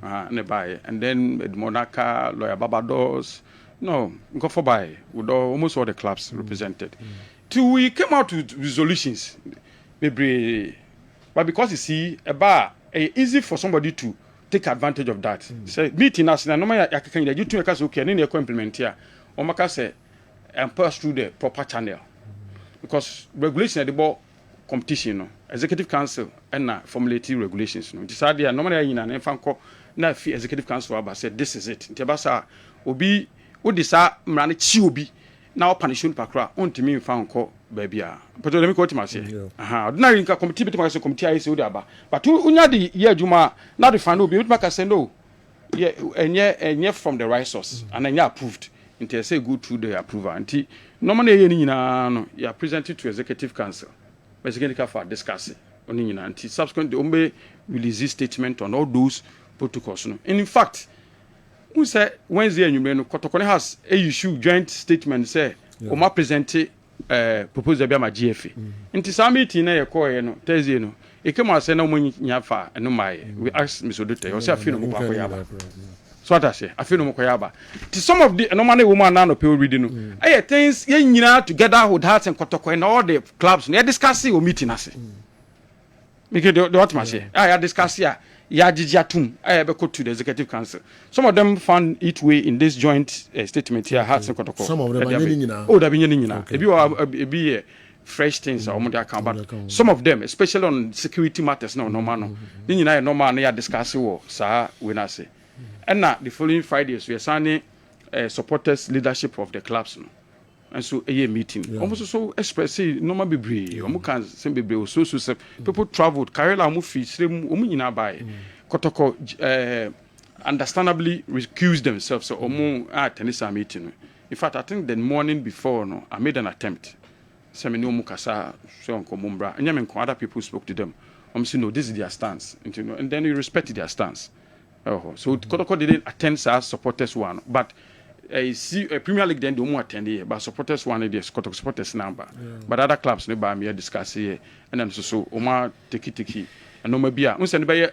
and then Monaka lawyer Barbados no go for by with almost all the clubs represented till we came out with resolutions maybe but because you see easy for somebody to take advantage of that say meeting us na normal yakan you to make okay na implement here o maka say and pass through the proper channel because regulation at the ball competition no executive council and na formulating regulations no decide there normally you na fanko na executive council about said this is it ntebasa obi odisa mrane chi obi na o punish you pakra ontimi fanko babia but let me quote my say ordinary nka committee bit say committee I say odi aba but unya de ye adwuma na de fan obi maka say no enye from the right source and enye approved until say go through the approval until normally ye nyina no you are presented to executive council basically for discuss oni nyina until subsequently ombe release statement on all those protocols no in fact who say Wednesday anwumre no Kotokone has a issue joint statement say o ma present proposal bia ma GFA nti some meeting na ye call ye no Thursday no e kema say na mo nya fa no mai we ask Mr. Dote o say afino mo kwa yaba so that say afino mo kwa yaba ti some of the normally woman na no pe read no things ye nyina together with hearts and Kotokone and all the clubs no discuss o meeting ase make the what ma say ya discuss ya jijiatum be go to the executive council some of them found it way in this joint statement here hearts and Kotoko some of them are nyina oh da bi nyina ebi fresh things are almost account. But some of them, especially on security matters, no normal. Then you know normal, they are discussing sir when I say. And now the following Fridays we are signing supporters leadership of the clubs. No? And so a meeting. Almost so express say normal be almost can same be so people traveled. Karela almost fee same almost by Kotoko understandably recuse themselves. So almost attend a meeting. In fact, I think the morning before, no, I made an attempt. Semino Mukasa, so Mumbra, and other people spoke to them. Saying, no, this is their stance. And then we respected their stance. So Kotoko didn't attend as supporters one. But a Premier League then don't attend here, but supporters one is Kotoko supporters number. But other clubs nearby me discuss here. And then so Oma Tiki. And no maybe I send by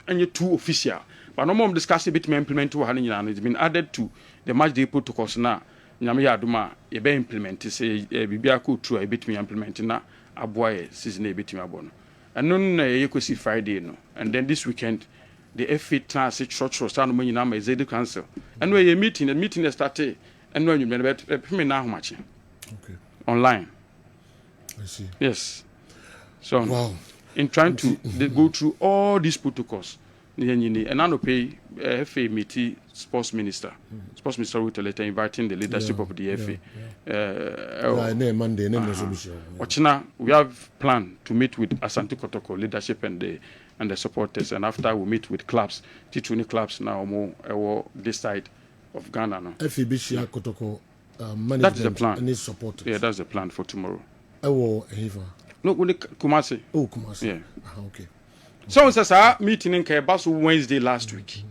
any two official. But no more discussing between implement to it's been added to the match day protocols now. Nyame ya aduma ye be implement say bibia ko true e betumi implement na aboy season e betumi abono eno na ye kosi Friday no and then this weekend the FA transit short start no nyina ma ezedi cancel eno ye meeting the started eno anwum be peme na ahomache okay online I see yes so wow. In trying to go through all these protocols and now pay FA meeting sports minister wrote a letter inviting the leadership of the FA. Monday, we have planned to meet with Asante Kotoko leadership and the supporters, and after we meet with clubs, T20 clubs now more this side of Ghana now. FA Kotoko management. That's the plan. And supporters. Yeah, that's the plan for tomorrow. No, only Kumasi. Oh, Kumasi. Yeah. Okay. So we say meeting in Kaibasu Wednesday last week.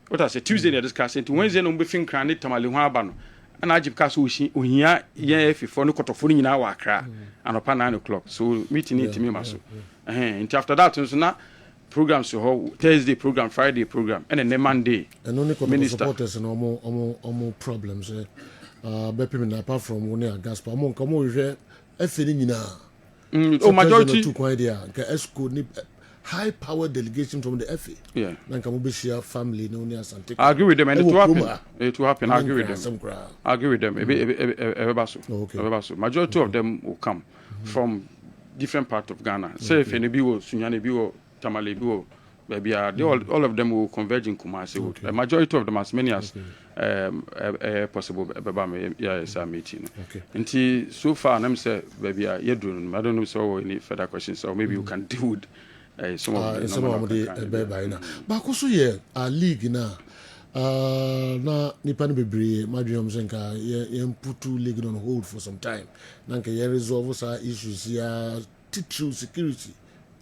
What I say Tuesday they discussing to Wednesday no be fin kran tamale ho aba no. And I just ohia ye for no kotofo nyina wa akra and up 9 o'clock. So meeting it me maso. Until after that so na programs so Thursday program, Friday program, and then Monday. And only supporters and almost problems. Bepi apart from one Gaspar, among come over majority high power delegation from the FA. Yeah. Family, I agree with them, and it will happen. It will happen. I agree with them. I agree with them. Okay. Majority of them will come from different parts of Ghana. Say if any biwo, Sunyani biwo, Tamale biwo, maybe all of them will converge in Kumasi. Okay. The majority of them, as many as possible, yes, I'm meeting. Okay. Until so far, I'm say, baby, I don't know so any further questions, so maybe you can deal with. Some of the but also here our league na nipa no bebre madwom senka ye put league on hold for some time nanka ye resolve some issues here true security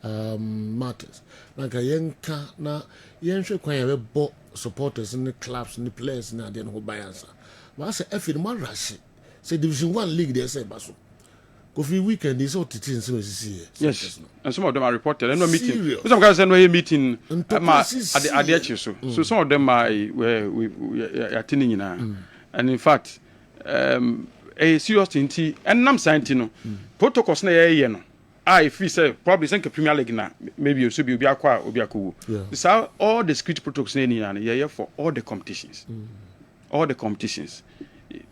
matters nanka yenka na yenhwe kwan ye bo supporters in the clubs and the players na dey no buy answer but say if the man rush say division 1 league they say baso Coffee weekend is all things yes, and some of them are reported. And no meeting. Some guys say no meeting. So some of them are attending in and in fact, a serious thing. And I'm saying no protocols na ye no. If we say probably think Premier League na maybe you should be obiaku. This are all the security protocols na for all the competitions. All the competitions.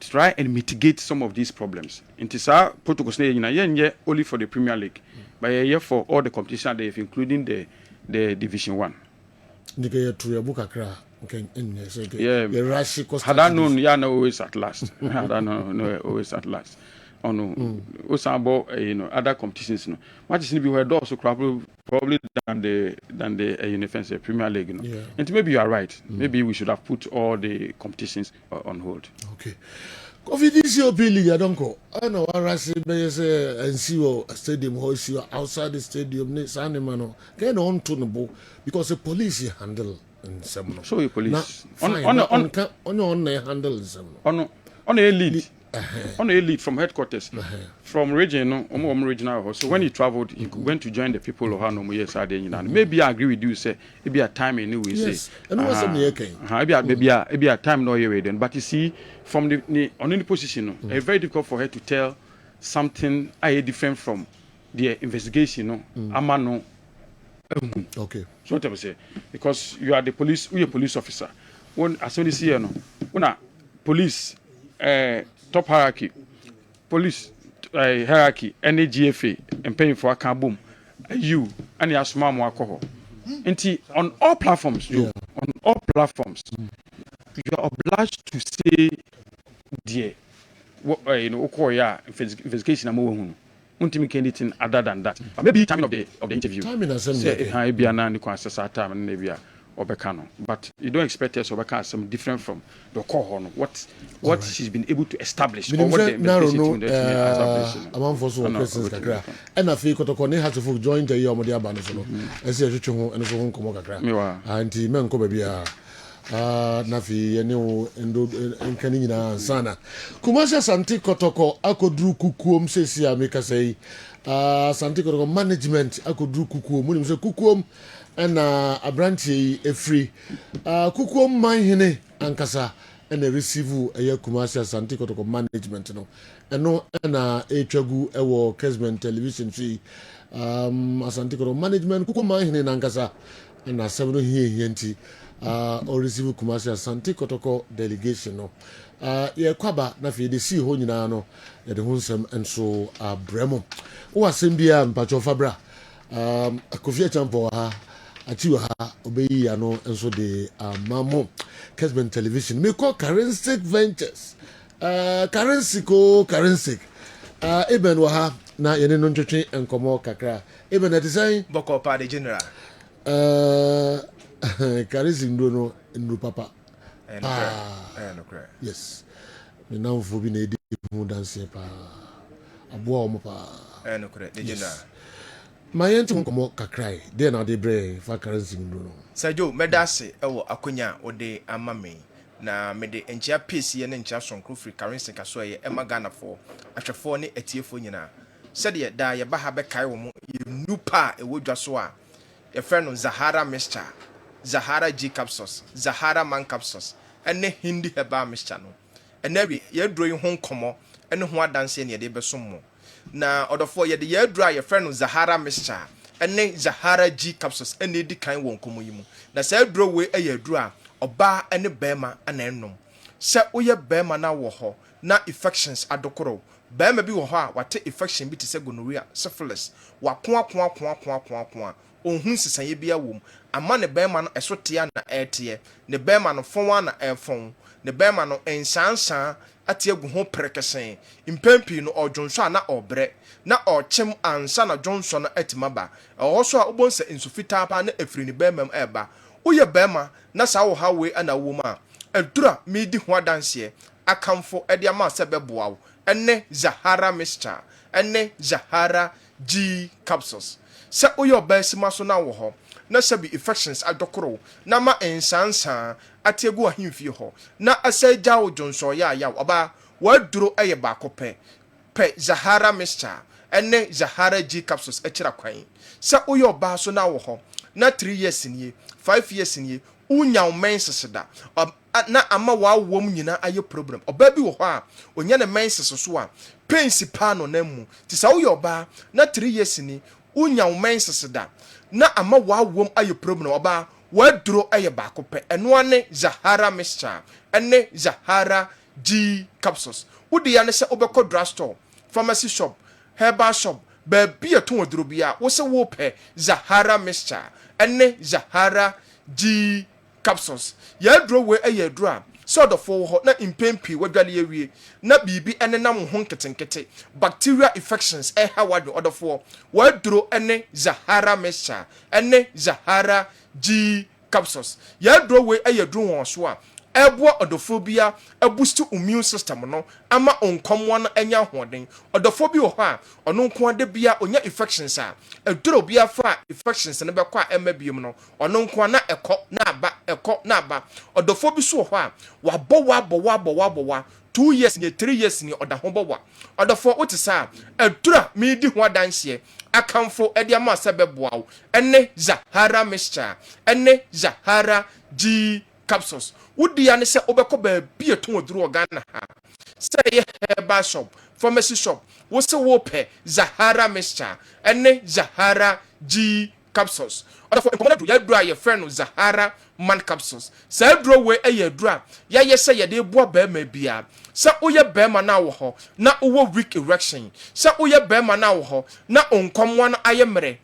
Try and mitigate some of these problems. It is our protocols only for the Premier League, but here for all the competition they have, including the Division 1. Yeah, had I known, no always at last. Had I known, no always at last. Oh no, also about other competitions. No, what is be where also probably than the Premier League. No, and maybe you are right. Maybe we should have put all the competitions on hold. Okay. Coffee this year league, I don't go. I know I say and see your stadium hoist you outside the stadium. Next animal get on to the book because the police handle and some. So you police on handle some on a lead. On a lead from headquarters, from regional, regional. So when he traveled, he went to join the people of Hano. Maybe I agree with you. Say maybe a time anyway. Yes, and maybe a time no year then. But you see, from the on any position, it's very difficult for her to tell something different from the investigation. Amano. Okay. So what I say, because you are the police, we are police officer. When as soon as you know, when police. Top hierarchy, police, hierarchy any GFA and paying for a carbon you and your small alcohol. On all platforms, on all platforms, you are obliged to say, dear, what investigation I'm ultimately anything other than that. But maybe timing of the interview. Timing has but you don't expect us to some different from the core what she's been able to establish or what the investigation among for so questions kakra and I feel kotoko has to join the year modia ban so no as you ho and so komo kakra anti men ko bia na fi ene o endo enkani nyina sana kumasa santi kotoko akodru kukuom sesi ameka sei santi kotoko management akodru kukuom munim se kukuom na abrantie efri kukuom manhene ankasa na receive kumasa santi kotoko management no eno na etwagu ewo Kessben television fi asanti kotoko management kukuom manhene ankasa na sebno hienti or receive kumasi Asante Kotoko delegation no ye kwaba na fi de si ho nyina no ye de hunsem enso bremo wo asembia mpacho fabra akofia champo ha atiwa ha obeyi ya no enso de mamo Kessben television me call currency ventures currency eben wa ha na ye ne no ntwetwe enkomo kakra eben na design boko pa de general Carisi no papa. Yes. Me now for being a deep dance pa. Abo mo pa. My entum komo kakrai. Dey na dey bre fa Carisi no. Sajo medase ewo akonya ode amame na me de enchia piece ye ne enchia sonkro free Carisi kaso ye emagana for ahwefo ne atiefo nyina. Sede da ye ba ha be kai wo mo nupa ewo dwaso a ye friend Zahara Mixture, Zahara G capsules, Zahara Man capsules, and ne Hindi heba mixture no. And every ye drawing home como and who are dancing ye de besumo. Na order for ye the ye dry your friend Zahara Mixture, and ne Zahara G capsules, and the kind won't come you. Na say draw way a ye draw, or bar and a bema and enum. Say oye bema na woho, na infections adokoro. Bema be woha, what take infection be to say gonorrhea, syphilis, wa kwa. Ohun sisan bia wom ama ne bema no esotea na etie ne bema no fon na efon ne bema no ensansan ate agu ho prekesen impempi no odwonso na obre na ochem ansa na dwonso no atimaba oso a obonsa insufita pa na efri ne bema eba uye bema na sa wo hawe ana wo ma edura medi ho adanse akamfo ede ama sebeboa wo enne Zahara Mixture enne Zahara G capsules se oyo basima so na wo ho na sabi infections adokoro na ma ensansan ategu ahimfie ho na asaja wo jonso ya oba waduro eye ba kope pe Zahara Mixture ene Zahara G capsules akira kwan se oyo ba so na wo ho na 3 years nie 5 years nie unya menseseda na ama wa wom nyina aye problem oba bi wo ho a onya ne menses so a pains pa no na mu ti sa oyo ba na 3 years nie unya menseseda na ama wa wom aye problem oba waduro aye ba kope eno ane Zahara Mixture ene Zahara G capsules udi ya ne se obekọ drugstore pharmacy shop herbal shop ba bi eton waduro bia wo se wo pe Zahara Mixture ene Zahara G capsules ya duro we aye duro a sort of ho na impempi wadwale awie na bibi ene nam ho nketenkete bacteria infections ha wadwe odofo waduro ene Zahara Mixture ene Zahara G capsules ya duro we aye duro won so a ebo odofobia boost immune system no ama onkomwa no anya hoden odofobia ho a ono nko ade bia onya infections a eduro bia fa infections ne be kwa emabiem no ono nko na ekọ na aba odofobi so ho a wabọ 2 years ni 3 years ni oda ho bọwa odofo otisa edura mi di ho adanse akamfo ede ama sebeboa ene Zahara Mixture ene Zahara G capsules wudi ya ne se obekọ ba bi eton oduru Ghana ha se ye herbal shop pharmacy shop wo se wo pe Zahara Mixture ene Zahara G capsules ɔdɔfo nkɔmɔ do yɛduro a yɛfrɛ no Zahara man capsules saa duro wei ɛyɛ duro a yɛayɛ sɛ yɛde boa bɛrima bia sɛ woyɛ bɛrima na wɔ hɔ na wowɔ weak erection sɛ woyɛ bɛrima na wɔ hɔ na nkɔmɔ no ayɛ mmerɛ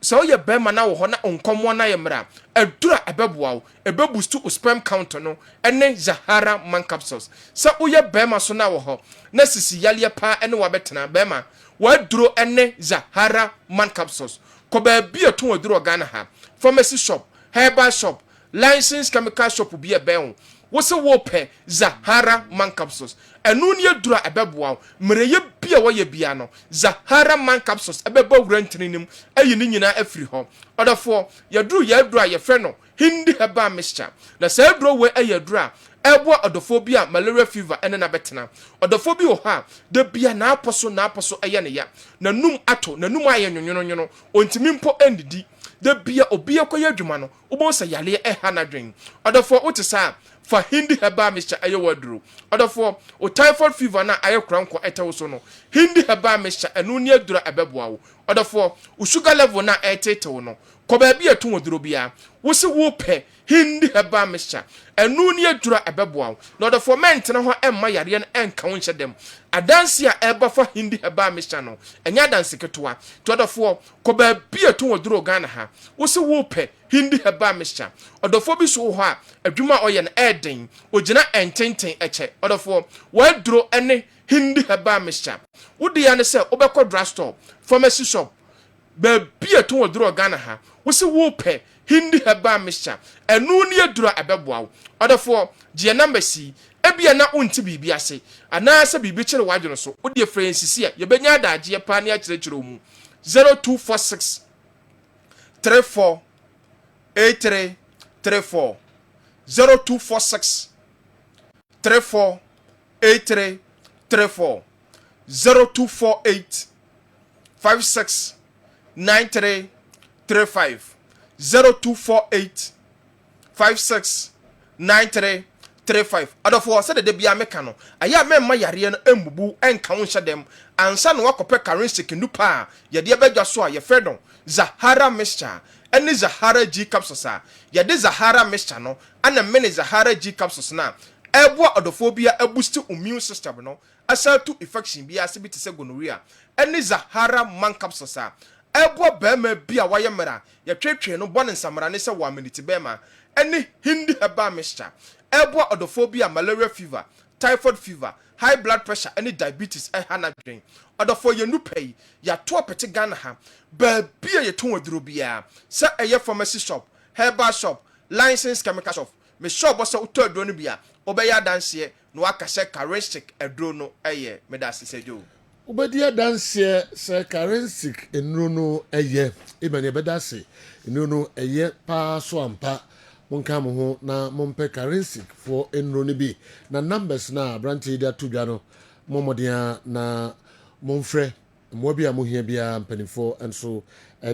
sɛ woyɛ bɛrima na wɔ hɔ na nkɔmɔ no ayɛ mmerɛ a aduro a ɛbɛboa wo ɛbɛboost wo sperm count no ɛne Zahara man capsules sɛ woyɛ bɛrima so na wɔ hɔ na sisi yaleɛ paa ɛne wabɛtena bɛrima waduro ɛne Zahara man capsules kɔ baabi a ɛtɔn aduro Ghana ha pharmacy shop herbal shop licensed chemical shop bi ɛbɛn wo sɛ wɔpɛ Zahara man capsules ɛno ne aduro a ɛbɛboa wo mmerɛyɛ bi a wɔyɛ bia no Zahara man capsules ɛbɛba wura ntininim ɛyi ne nyinaa afiri hɔ ɔdɔfoɔ yɛduro yɛduro a yɛfrɛ no hindi herbal mixture na saa aduro wei ɛyɛ aduro a ɛboa ɔdɔfoɔ bi a malaria fever ɛne na bɛtena ɔdɔfoɔ bi wɔ hɔ a da bia naapɔ so ɛyɛ ne ya nanum ato nanum ayɛ nwonwono ontimi mpo ɛndidi da bia obi akɔyɛ adwuma no wobɔ sɛ yaleɛ ɛha n'adwen ɔdɔfoɔ wote saa fa hindi herbal mixture ɛyɛ waduro ɔdɔfoɔ o typhoid fever na ayɛ korankɔ ɛtɛwo so no hindi herbal mixture ɛno ne aduro ɛbɛboa wo ɔdɔfoɔ o sugar level na ɛtetewo no kɔ baabi ɛto waduro bia wo se wopɛ hindi herbal mixture ɛno ne aduro ɛbɛboa wo na ɔdɔfoɔ mɛntena hɔ ɛmma yareɛ no ɛnka wo nhyɛ dɛm adanse a ɛba fa hindi herbal mixture no ɛnyɛ adanse ketewa to ɔdɔfoɔ kɔ baabi ɛto waduro Ghana ha wo se wopɛ hindi herbal mixture ɔdɔfoɔ bi so wɔ hɔ a adwuma ɔyɛ no ɛɛden ogyina ɛntenten ɛkyɛ ɔdɔfoɔ waduro ɛne hindi herbal mixture wode ya ne sɛ wobɛkɔ drugstore pharmacy shop baabi ɛto waduro Ghana ha wo se wopɛ hindi herbal mixture ɛno ne aduro ɛbɛboa wo ɔdɔfoɔ gye number si ebia na wonti biribi ase anaasɛ biribi kyerɛ wadwene so wode frɛ nsisi a yɛbɛnya adagyeɛ paa ne akyerɛkyerɛ mu 0246 34 8334 0246 34 8334 0248 56 9335 0248 56 9335 adofo se de bia meka no aya memma yare no embubu enka wo hye dem ansa no wakopɛ currency nupa a ye de badwa so a ye fɛ no Zahara mixture ene Zahara G capsules a ye de Zahara mixture no ana mene Zahara G capsules na ebo adofo bia boost immune system no asa to infection bia se bi te se gonorrhea ene Zahara man capsules a ebo bema bia waye mera ye twetwe no bone nsamra ne se wa minute bema ene hindi herbal mixture ebo odophobia malaria fever typhoid fever high blood pressure ene diabetes hana dwen odofo ye nu pay ya to pete Ghana ha ba bia ye ton aduro bia se eye pharmacy shop herbal shop licensed chemical shop me shop so uto aduro no bia obeya danse no aka se charistic aduro no eye me da sesejo Ubedia danse se charistic enuro no eye ibane bedase enuro no eye pa so ampa monka mo ho na mompe charistic for enuro ne bi na numbers na branch dia to dwa no momodia na momfrɛ mo bia mo hia bia mpanifo enso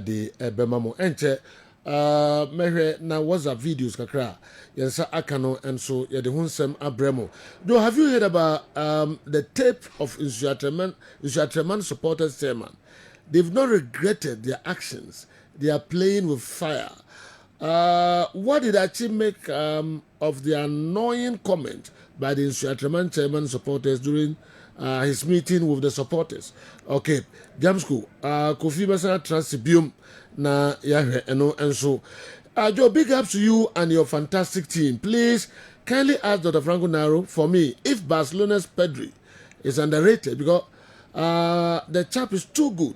de ebema mo enche mehwe na WhatsApp videos kakra yensa akano enso ye de hunsem abremo. Do have you heard about the tape of Insuatreman supporters chairman? They've not regretted their actions. They are playing with fire. What did actually make of the annoying comment by the Insuatreman chairman supporters during his meeting with the supporters? Okay, Jamsku, Kofi Masa Transibium na yahwe eno enso. Joe, big ups to you and your fantastic team. Please kindly ask Dr. Franco Naro for me if Barcelona's Pedri is underrated because the chap is too good.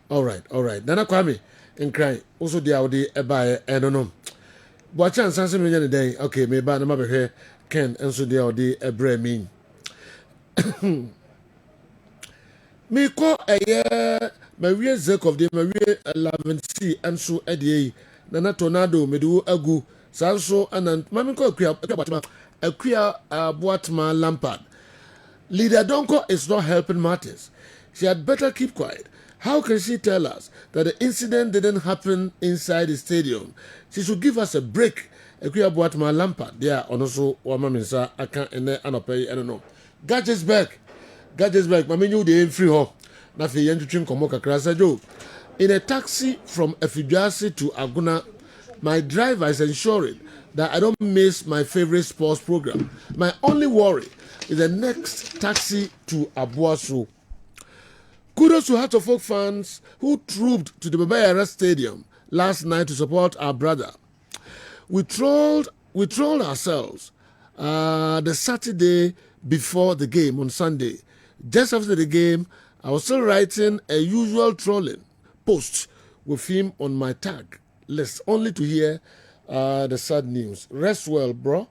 All right. Nana Kwame in crying. Also, the Audi Ebaye, I don't know. But chance answer me any day. Okay, maybe I'm over here. Ken, and so the Audi Ebre mean. Me call a year, Maria Zek of the Maria 11C, and so Eddie, Nana Tornado, Medu Agu, Sanso, and Mammy call a queer Boatma Lampard. Leader Donko is not helping matters. She had better keep quiet. How can she tell us that the incident didn't happen inside the stadium? She should give us a break. A queer Boatma Lampard, there, on also, Wamaminsa, I can't, and I don't know. Gadgets back. Mami you dey free ho. na fe yentwetwe nkomo kakra say Joe. In a taxi from Efiduasi to Aguna, my driver is ensuring that I don't miss my favorite sports program. My only worry is the next taxi to Abuasu. Kudos to Heart of Folk fans who trooped to the Babayara Stadium last night to support our brother. We trolled ourselves the Saturday before the game on Sunday. Just after the game, I was still writing a usual trolling post with him on my tag list, only to hear the sad news. Rest well, bro.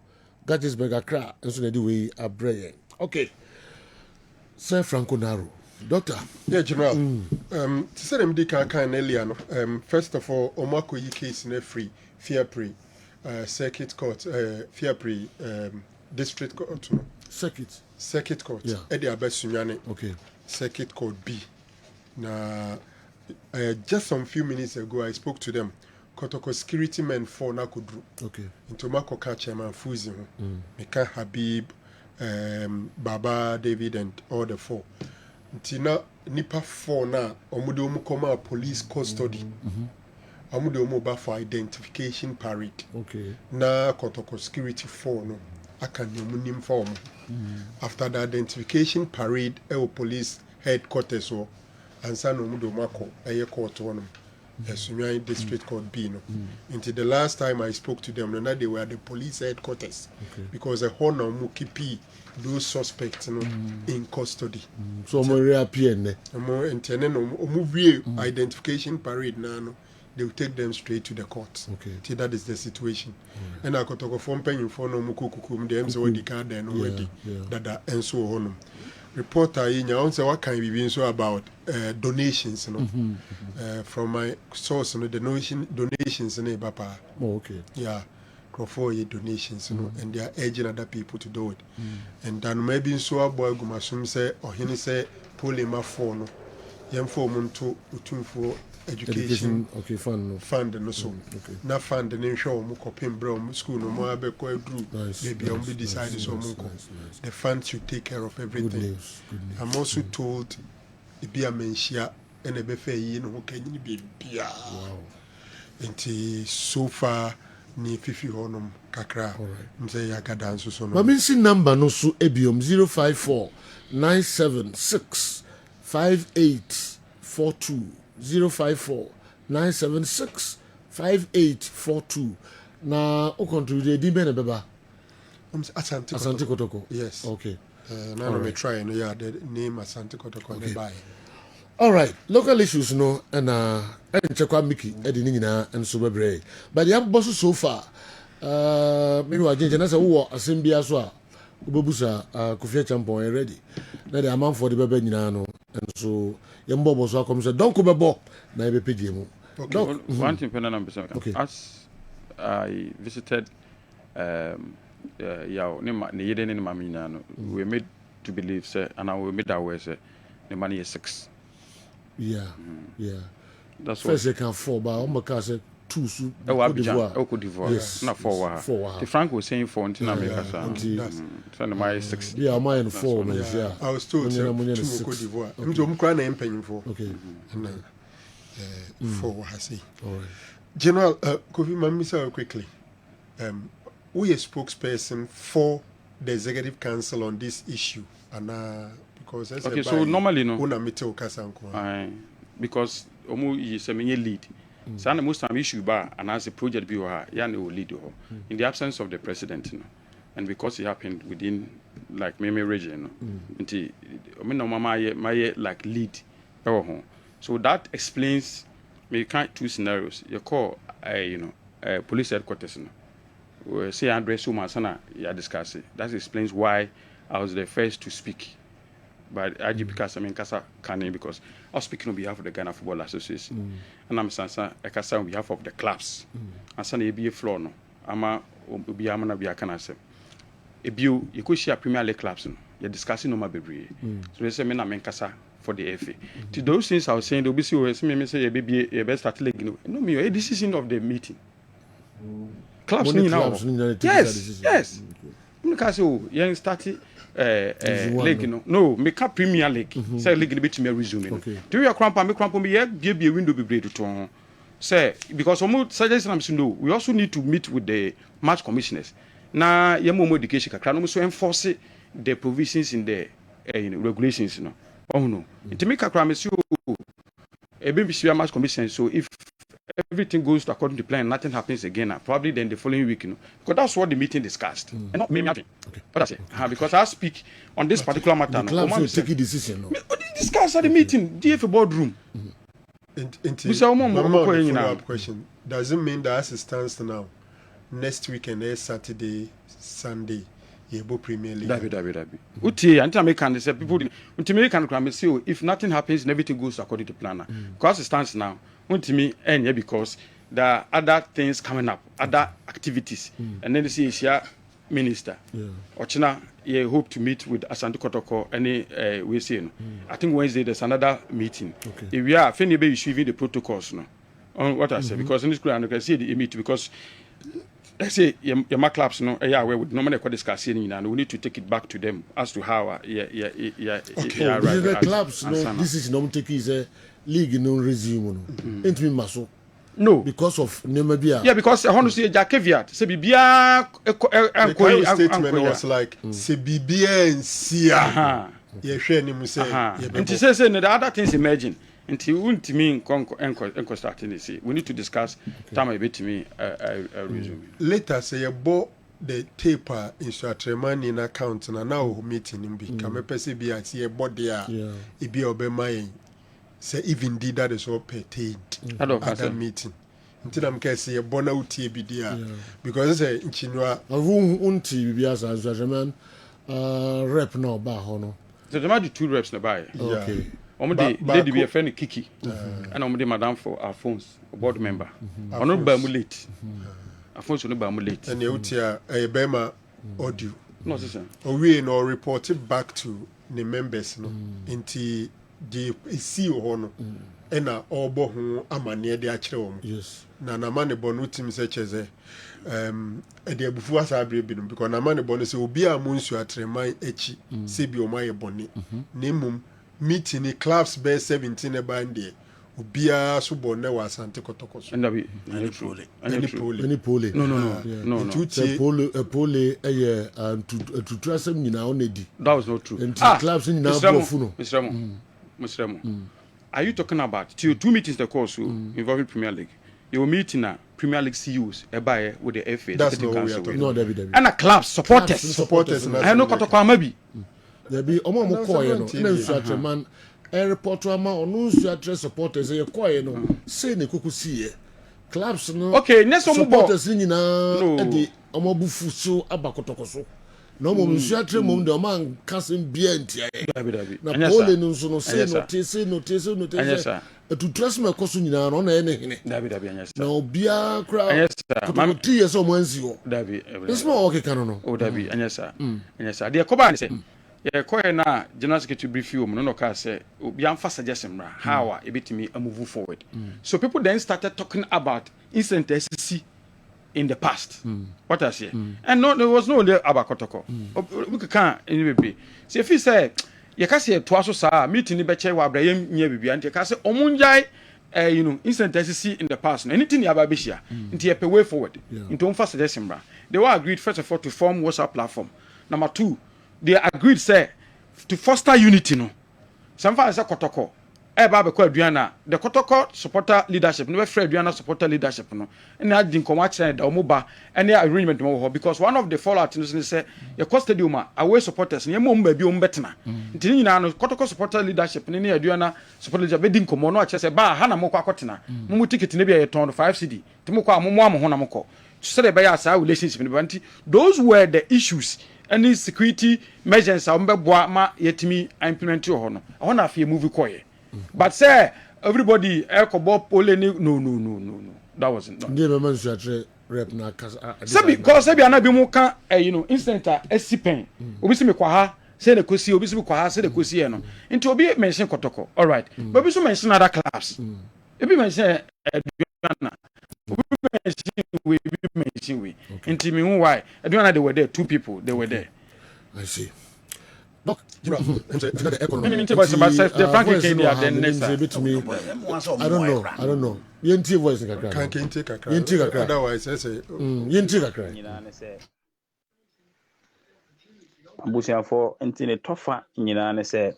Gattisburg Accra. And so they do we are praying. Okay. Sir Franco Naro. Doctor. Yeah, General. To say them can earlier. First of all, Omako yi case in a free fear pre circuit court fear pre district court. Circuit court. Yeah. Edi Abesunyane. Okay. Circuit court B. Now, just some few minutes ago, I spoke to them. Kotoko security men for Nakudru. Okay. Into Mako chairman Fuzi. Meka Habib, Baba, David, and all the four. Ntina nipa 4 na omude omu koma police custody. Omude omu ba for identification parade. Okay. Na Kotoko security 4 no aka nemu nim for omu. After the identification parade police headquarters so ansa no omude omu akọ eye court one. Esunyai district court B no. Until the last time I spoke to them, no, they were at the police headquarters. Okay. Because the whole no kipi those suspects in custody. So mo reappear ne. Mo intene no view identification parade na no. They will take them straight to the court. Okay. See, that is the situation. And I got to go from penny for no mukukum, the MC already card then already. That and so on. Reporter in your answer, what can be so about donations, you know, from my source, you know, the donations in Papa. Oh, okay. Yeah. For donations, you know, and they are urging other people to do it. And then maybe so a boy Gumasum say, or he say, pull him a phone, young foreman to for education. Okay, fund no so. Okay. Na fund and show mu coping brown school no more be quite drew. Maybe on be decided so munko. The fund should take care of everything. Good news. I'm also told it be a menshia and a buffet in who can be beer. Wow. And so far ni fifi honum kakra. Mse yaka dance so no. Maminsi number no so ebiom 054 976 5842 054 976 5842. Na o contribute di bene beba. Asante Kotoko. Yes. Okay. Now we try no yeah the name Asante Kotoko okay. By. All right, local issues no and chekwa Mickey edi ni nyina enso bebre. But the boss so far me wa jinje na say wo asembia so a obebusa Kofi Champion ready. Na the amount for the bebe nyina no enso yembo so akom say don ko bebo na ebe page mu. One thing pen number okay. As I visited yaw ne yede ne mama nyina no we made to believe say and I we made aware say the money is 6. Yeah. That's first what they can 4 but almost say 2 su Cote d'Ivoire. Na 4 the Frank was saying 4 until America so the money is 6. Yeah, mine 4 means yeah. I was told 2 Cote d'Ivoire. I'm crying na empanyim for. Okay. 4 has say. All right. General Kofi Mamisa quickly. We a spokesperson for the executive council on this issue and because okay, so normally no because omu is a lead so most time issue ba and as a project be ya no lead in the absence of the president and because it happened within like Meme region until my like lead so that explains me kind 2 scenarios you call police headquarters we say address Umasana ya discuss it. That explains why I was the first to speak. But IGP Kasa Kasa Kane because I was speaking on behalf of the Ghana Football Association. And I'm Sansa Ekasa on behalf of the clubs. And Sana be a floor no. Ama be amana be a canasa. If you could share Premier League clubs, you're discussing no baby. So they say me na Menkasa for the FA. To those things I was saying, they'll be me say a baby a best start leg. No me a decision of the meeting. Clubs need now. Yes. Because you started league no make a Premier League say league bit me resume do you cramp me give a window be bread to say because almost suggestion no we also need to meet with the match commissioners na yemo education kakra no so enforce the provisions in the regulations no no it make kakra me so e be match commission so if everything goes according to plan, nothing happens again. Probably then the following week, because that's what the meeting discussed, and not me. Okay. What I say? Because I speak on this particular matter. The club will take a decision. No? Discuss at the meeting, DFA boardroom. Follow-up question. Does it mean that as it stands now, next weekend is Saturday, Sunday, Yebo Premier League? Dabi. Uti, anti-American, say people. Anti-American can say, if nothing happens, and everything goes according to plan. Because it stands now. To me, and because there are other things coming up, other activities, and then the CHR minister, Ochina, you hope to meet with Asante Kotoko, and we see. I think Wednesday there's another meeting. If we are finally receiving the protocols, no, on what I say, because in this ground, you can see the meet because let's say your clubs, no, we would normally discuss it, and we need to take it back to them as to how, the clubs, no, this is not taking is league no resume no maso no because of Nemabia. Yeah, because I want to say a caveat say bibia the statement was like say bibia and sia ye hwe ni mu say and to say the other things emerging until we want me enko starting this we need to discuss time a bit to me resume later say you bought the taper in Shatreman in account na now meeting him be come person be at ye bought there e be obema say even did that is all pertained at that meeting. Until I'm guessing a bona uti bidia because say Chinua unti bibias as German rep no ba hono. So there might be two reps nearby. Okay. They be a friend Kiki and Madame for Alphonse, a board member. On no bamulate. Alphonse no bamulate. And Utia a Bema audio. No, sir. We no reported back to the members no into the see hono ena obo ho amane de akire wo na na mane bonu tim se cheze e de abufu asabre bi no because na mane bonu se obi a munsu atreman echi se bi o maye boni nemum meeting clubs be 17 e bande obi a so bonne wa Asante Kotoko so and be any pole no pole to trust him nyina onedi that was not true and clubs nyina bofu no Mr. Are you talking about two meetings the course involving Premier League? You were meeting Premier League CEOs with the FA. That's the council. No, David. And a club supporters. I know Kotoko maybe. There be omo koye no. Na nsuatre man report ama onu nsuatre supporters e koye no. Say ne kukusiye. Clubs no. Okay, next one supporters nyina e di omo bufu so abakotoko so. No mo nsuatre mom de man kasen bia ntia na pole no so no say no tese to trust me koso nyina no na ene hene David anyasa na obia kra mam tie so mo ansi ho David this mo okay kan no o David anyasa de ko ba ne say ye ko na general secretary brief you no ka say obia amfa suggestion ra how e betimi move forward so people then started talking about instant SC in the past. What I say? And no, there was no about Kotoko. We can't anyway. See if he say, you can say twice so meeting the beche wa Abraham near bibi and you can say omunjai instant SC in the past. Anything you have bishia into a way forward into one first December. They were agreed first of all to form WhatsApp platform. Number two, they agreed say to foster unity no. Some far as a Kotoko. Eba be kwa aduana the Kotoko supporter leadership no be free aduana supporter leadership no na adi nkomo akyere da omoba ene arrangement mo ho because one of the fallout no say your stadium away supporters ne mo mba bi o mbetena ntini nyina no Kotoko supporter leadership ne aduana supporter leadership be di nkomo no akyere say ba ha na mo kwa akotena mo ticket ne bi e ton 5 cedi timo kwa mo ho na mo ko so dey be ya sa relationship ne banti those were the issues any security measures a mbeboa ma yetimi implement ho no ho na afie movie koye. But say everybody ekobo pole no that wasn't done. Ndie mama nsuatre rep na kasa. Sabi because sabi anabi mu ka instant SCPen. Obi si me kwa ha say na kosi obi si me kwa ha say na kosi e no. Nti obi mention Kotoko. All right. But obi so mention other clubs. Ebi mention Aduana. mention we. Inti me who why? I don't know they were there. 2 people they were there. I see. Look, the I don't know. Yenti voice kakra. Can't take a cry. Yenti kakra. Otherwise, I say, yenti kakra. Abusiafo nti ne tofa nyina ne se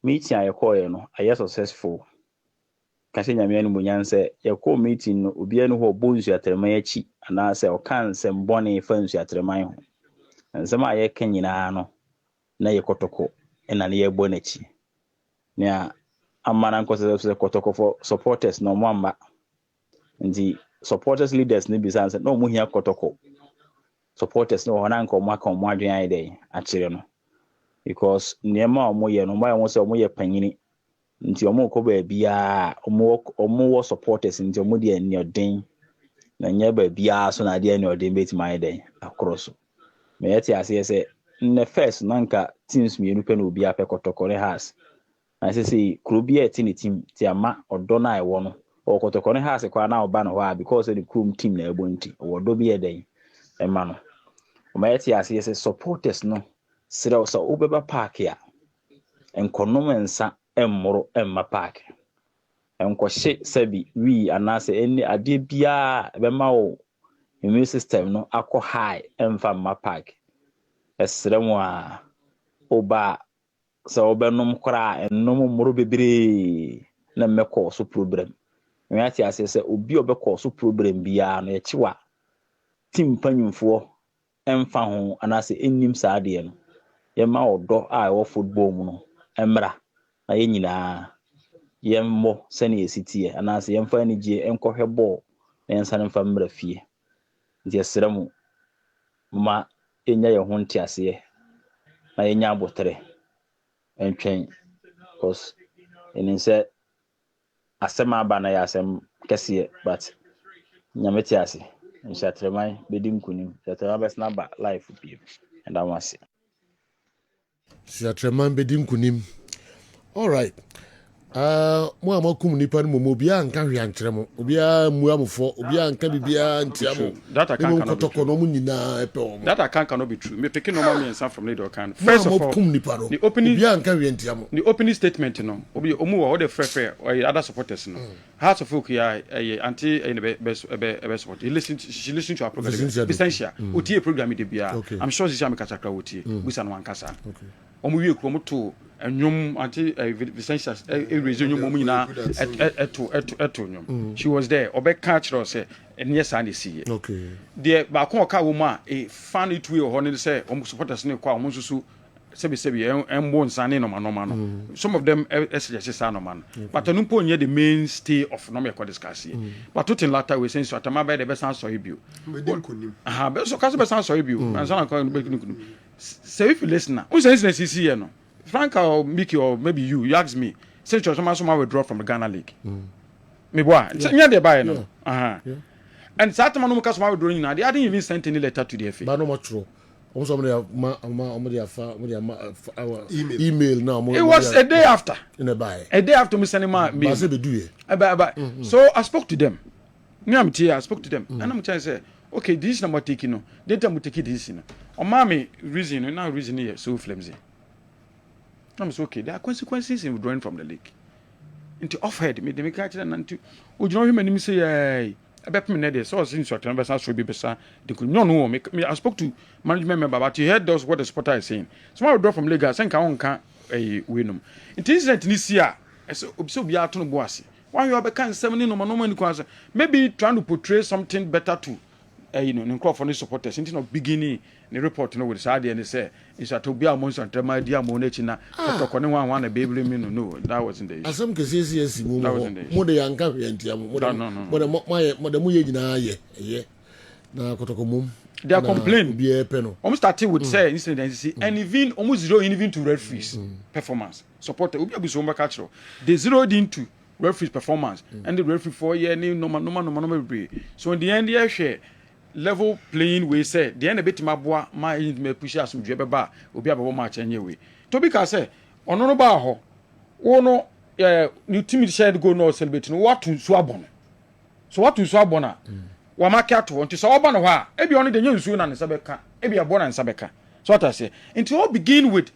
meeting ayekɔɛ no ayɛ successful kasi nyame anu munyanse yɛkɔ meeting no obi anu ho bonsu atrema yachi ana sɛ ɔkan sɛ mbɔne fa nsu atrema ho nsɛm ayɛka nyina no na yɛkɔtɔkɔ ɛna ne yɛbɔ n'achi nea amana nkɔsɛ kɔtɔkɔ for supporters no mwamba nti supporters leaders ne bisanse no mu hia kɔtɔkɔ supporters no hona nko mo aka mo adwen ayi dey akire no because niema omo ye no mba won se omo ye panyini nti omo ko ba bia omo wo supporters nti omo de ani odin na nya ba bia so na de ani odin beti mai dey across me yeti ase se ne first nanka teams mi enu pe no obi apɛ kotokore has na se kro bia eti ni team ti ama odo na ewo no o kotokore has kwa na oba no ha because the crew team na ebo nti odo bia dey ema no Omayeti asiyese supporters no sira so ubeba park ya enkonom ensa emmoro emma park enkohye sabi wi anase eni ade bia bema wo immune system no akọ high emfa ma park esre mu a oba so obenom kra ennom moro bebre na mmekọ so problem omayeti asiyese obi obekọ so problem bia no echiwa team panyimfo emfa ho anase ennim saade no yema odo a wo football mu no emra na yenyina yemmo sene esitie anase yemfa ni gye enkohwe ball na yensa nemfa mra fie nti esremu ma enya ye ho ntiase na yenya abotre entwen cause eninse asema aba na ya asem kese but nyametiase Nshatremai bedim kunim Nshatremai best number life people and I want to Nshatremai bedim kunim. All right. Mo amakum nipa no mo bia nka hwe ankyeremo obia mu amfo obia nka bibia ntiamo that I can't kotoko no mu nyina epe o that I cannot be true me picking normal me from leader can first of all the opening bia nka hwe ntiamo the opening statement no obi omu wo the frefre or other supporters no heart of folk ya anti be support she listen to our program essential otie program de bia I'm sure she am kachakra otie busa no ankasa omu wie krom to enyum anti essential resume mom nyina eto nyum she was there obeka chiro say enye sa na see okay there ba kon ka wo ma e fan it way ho ne say supporters ne kwa omo susu sebi embo nsane no no some of them suggest say no man but no po nye the mainstay of no me ko discuss here but to in latter we say so atama by the best answer you aha be so ka so best answer you answer na ko say if you listen who say this here no Frank or Mickey or maybe you ask me say someone withdraw from the Ghana League me boy nya dey buy no and Saturday no ka someone withdraw na they didn't even send any letter to the FA but no much true also email now it was a day after me sending my mail so I spoke to them I spoke to them and I'm trying to say okay this number taking no they tell me take this no o mama reason now reason here so flimsy I'm so okay there are consequences in withdrawing from the league into offhead me dem catch and into o you know him and me say about me there so since you can so be better they could no me I spoke to management member but you heard those what the supporter is saying so withdraw from league say kan kan winum it incident this year so be out no boase why you be kan 7 no man because maybe trying to portray something better to in crowd for the supporters into no beginning the report no with side and say is that to be among some my dear monechi na to one a baby no that wasn't the issue asem kesi mo de yanka hwentiam mo de mo ye nyina ye na kotoko mum they are complaining almost starting with say incident and even almost zero even to referees performance supporter obi abuso mba catch they zeroed into referees performance and the referee for year normal so in the end they share level playing we say the end bit maboa ma me push as mdwe beba obi ababo match enye we to be ka say ono no ba ho wo no new team shared go no celebrate no what to so abon so what to so abona wa market to nti so oba no ha e bi ono de nyensuo na ne sabeka e bi abona nsabeka so what I say nti all begin with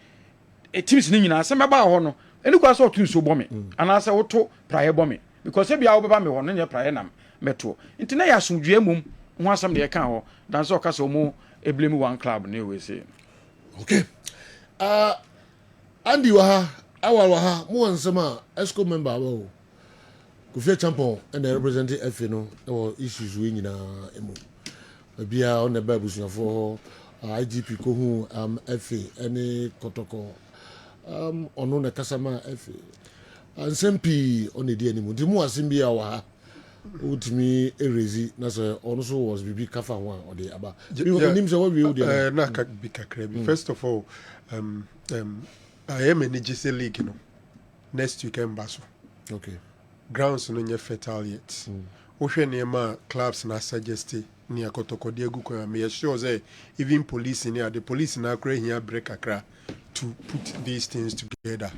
a teams ni nyina se meba ho no eni kwa so to so bo me ana se woto praye bo me because e bi a wo beba me ho no nye praye na meto nti na ya asomdwe mum ho asam de e kan ho dan so ka so mu e blame one club na we say okay Andy wa ha mo nsema esco member wo Kofia champion and represent FA no issues we nyina emu bia on the babusun for IGP ko hu FA any kotoko ono na kasama FA ansempi on the animu di mu asim bia wa ha utimi erezi na so ono so was bibi kafa one or the aba nim say what we would na ka bi kakra first of all I am in the league you know next week in Baso okay grounds no nye fertile yet wohwe nema clubs na suggest ni akotokodi agu kwa me sure say even police in here the police na akra here break akra to put these things together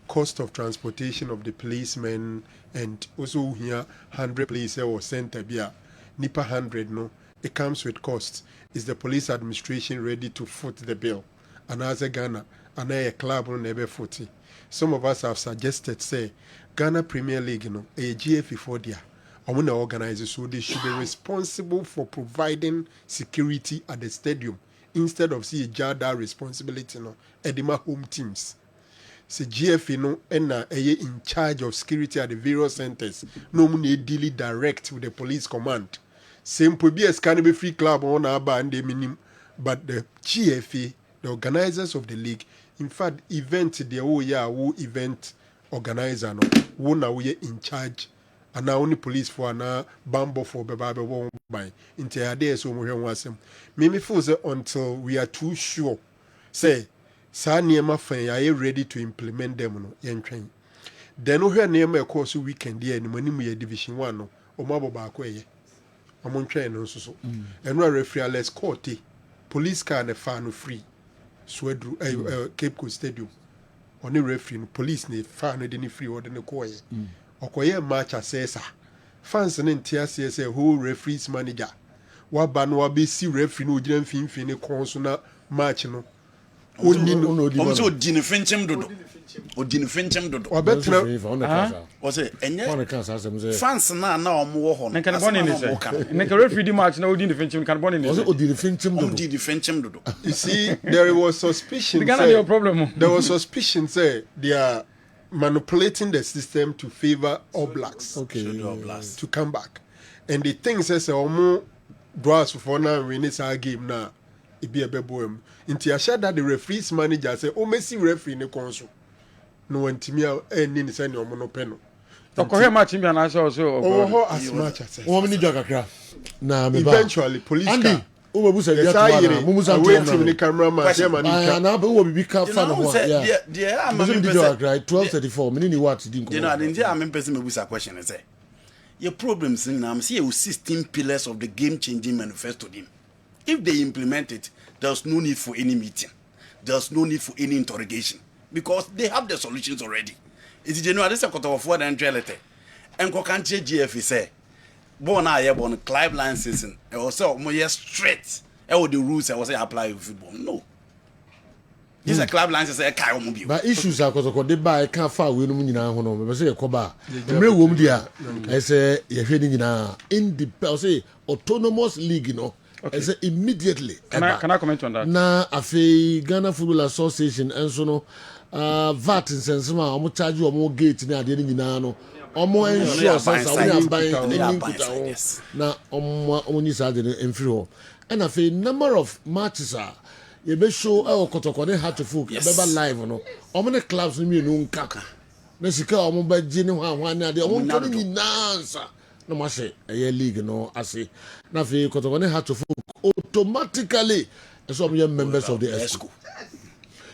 cost of transportation of the policemen and also here 100 police or center bia nipa 100 no it comes with cost is the police administration ready to foot the bill and as a Ghana and a club on never 40 some of us have suggested say Ghana Premier League, you know, a GFA for there. I want to organize so they should be responsible for providing security at the stadium instead of see that responsibility, you know, at the home teams. So GFA, you know, and in charge of security at the various centers. No money deal direct with the police command. Same could be a Scannable Free Club on our band, but the GFA, the organizers of the league, in fact, event the whole year, who event organizer no wo na we in charge and now only police for na bambo for beba be won by into ade so mo hwe ho asem me feel say until we are too sure say sa niema fan ya ready to implement them no yen twen then wo hwe niema e course weekend here ni mani mu ye division 1 no o ma boba akọ eye o mo ntwen no so eno referee let's court police car na fa no free so edru Cape Coast Stadium on the referee police ne fa no de ne free order ne koye okoye match assessor fans ne ntia say who referees manager wa ba no wa be si referee no ogira mfimfini ne konso na match no oni no so odine finchim dodo obetra o say enye fans na omo wo ho no kan boni ni say ne ka referee di match na odine finchim kan boni ni say odine finchim dodo you see there was suspicion there was suspicion say they are manipulating the system to favor All Blacks to come back and the thing says omo draws for now win this game now it be a beboem inti I share that the referees manager say o Messi referee ne konso no wantimia eni ni say ne omo no peno okohe match mbi na say oh as much as o mini joga kra na me ba eventually police Andy o babu say dia to mumusa wait to the cameraman say man na be wo bibi ka fa no yeah yeah am me joga kra 1234 mini ni what din ko you know I didn't am person me busa question say your problems now am see 16 pillars of the game changing manifesto them. If they implement it, there's no need for any meeting. There's no need for any interrogation. Because they have the solutions already. It's genuine, this is a quarter of what and reality. And Kokanche GF say, born I born Clive line season. I was so more straight. All the rules I was apply with football. No. This is a club line say kai omo but issues are because they buy can far we no nyina ho no me say koba emre wo mu dia I say ye hwe ni nyina in the say autonomous league no I say immediately can I comment on that na afi Ghana Football Association enso no VAT nsensema omo charge omo gate ni ade ni nyina no omo ensure say we are buying na omo ni sa de emfiri ho and afi number of matches are you be show kotoko ne hat folk e be live no omo ne clubs ni mienu nka na sika omo ba gi ne hwa ne ade omo nto ni nansa no ma se e league no ase na fe kotoko ne hat folk automatically as some members of the ESCO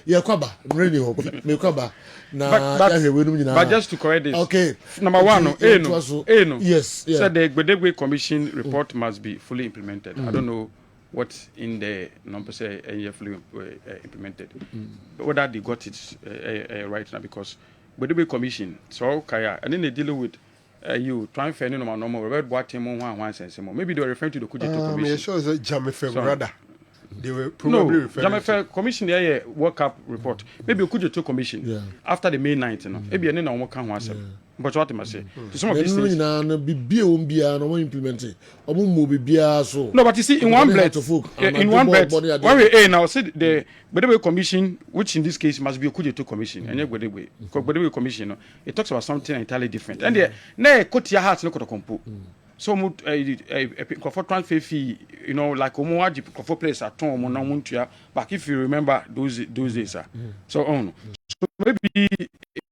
yeah kwaba ready ho me kwaba na but just to correct this okay number 1 no yes said the Gbedegbe commission report must be fully implemented I don't know what's in the number say fully implemented. Whether they got it right now because the commission so kaya and then they deal with you trying to no normal red what team one sense more. Maybe they were referring to the Kujeto commission. Yeah, sure, it's Jamefe brother. They were probably referring Jamefe commission there World Cup report. Maybe Kujeto commission after the May 9th, maybe any no can one. But what I say, some of these things. No, but you see, in one breath, when we now say the Bedeway Commission, which in this case must be a Kujeto commission, and Bedeway Commission, it talks about something entirely different. And there, Kotia Hearts no Kotokompo. So, for transfer fee, you know, like Omoaji for place at home on Muntia, but if you remember those days, so on. So maybe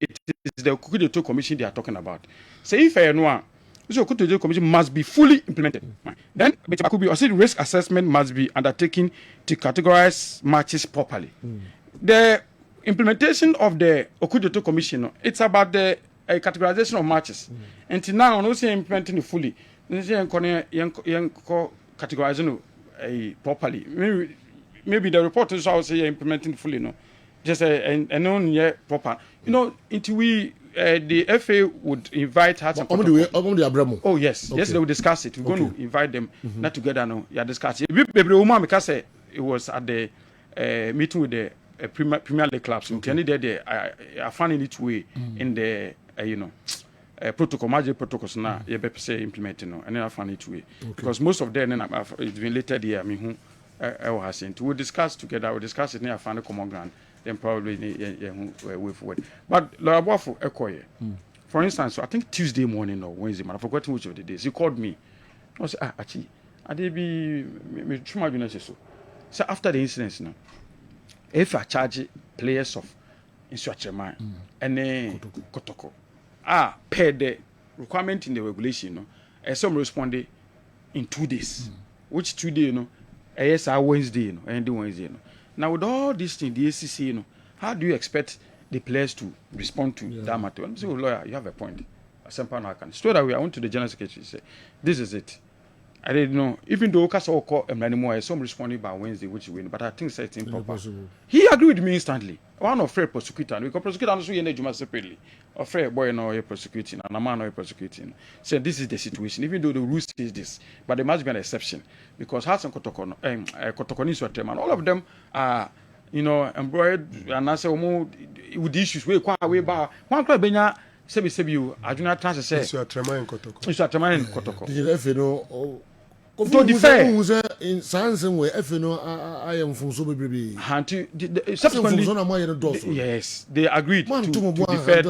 it is the Kujeto commission they are talking about. Say if I know, so Kujeto commission must be fully implemented. Then, I said risk assessment must be undertaken to categorize matches properly. The implementation of the Kujeto commission, it's about the categorization of matches. Until now, no say implementing it fully. Categorizing properly. Maybe the report is also say implementing fully, no. Just a non proper. You know, until we the FA would invite Hearts and Kotoco. Oh yes, yes, they will discuss it. We're going to invite them not together. No, yeah, discuss it. Because it was at the meeting with the Premier League clubs. I found in each way in the you know. Protocol, magic protocols now, you better say implementing, and then I find it way because most of them, it's been later there. I mean, we'll discuss together. We'll discuss it. I find a common ground. Then probably way forward. But Lawafu Ekoye, for instance, I think Tuesday morning or Wednesday, man, I forgot which of the days. He called me. I said, actually, I did be so after the incident, now, if I charge players of Insuacheman and then Kotoko. Per the requirement in the regulation, no, some responded in 2 days. Which 2 days, yes, Wednesday, and the Wednesday. Now, with all these things, the ACC, how do you expect the players to respond to that matter? I'm saying, lawyer, you have a point. Straight away, I went to the general secretary and said, this is it. I didn't know, even though Castle call anymore, some responded by Wednesday, which win, but I think it's improper. He agreed with me instantly. One of fair prosecutor, because prosecutor also in separately. Or fair boy no you're prosecuting, and a man no you're prosecuting. So this is the situation, even though the rule says this, but there must be an exception. Because Hearts and Kotoko, all of them are, you know, embroidered and I say with issues way back. One club benya sebi you Arjuna trans say Insuacheman and Kotoko. Insuacheman and Kotoko. To be fair, in science and way, if you know, I am from so baby. Subsequently, yes, they agreed to defend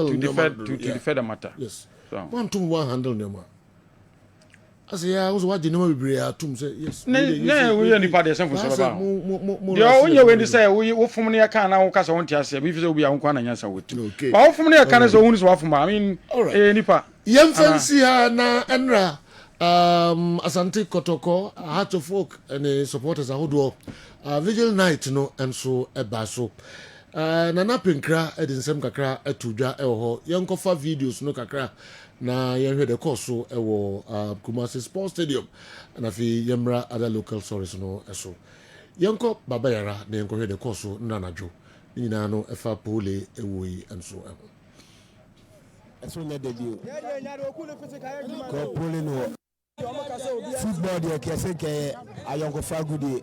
the matter. Yes, one to one handle them. I say, I was watching no be to say yes. No, we only part the same for so about. The only when they say we from near can now cast on Tias, if you be on Kwana answer with. Okay. But from near can is own is one from I mean, Nipa. Young fancy na Enra. Asante Kotoko, Heart of Folk and supporters are who vigil night no and so a basso. Nana Pinkra edin sem kakra etuja eho yankofa videos no kakra na yenhwe de course so ewo Kumasi Sports Stadium na fi yemra other local stories no eso. Yanko babayara na yanko hwe de course so na najo. Nyina no efa pole ewo yi and so eho. Eso na debut. Ko pole no football de kese ke ayonko fagudi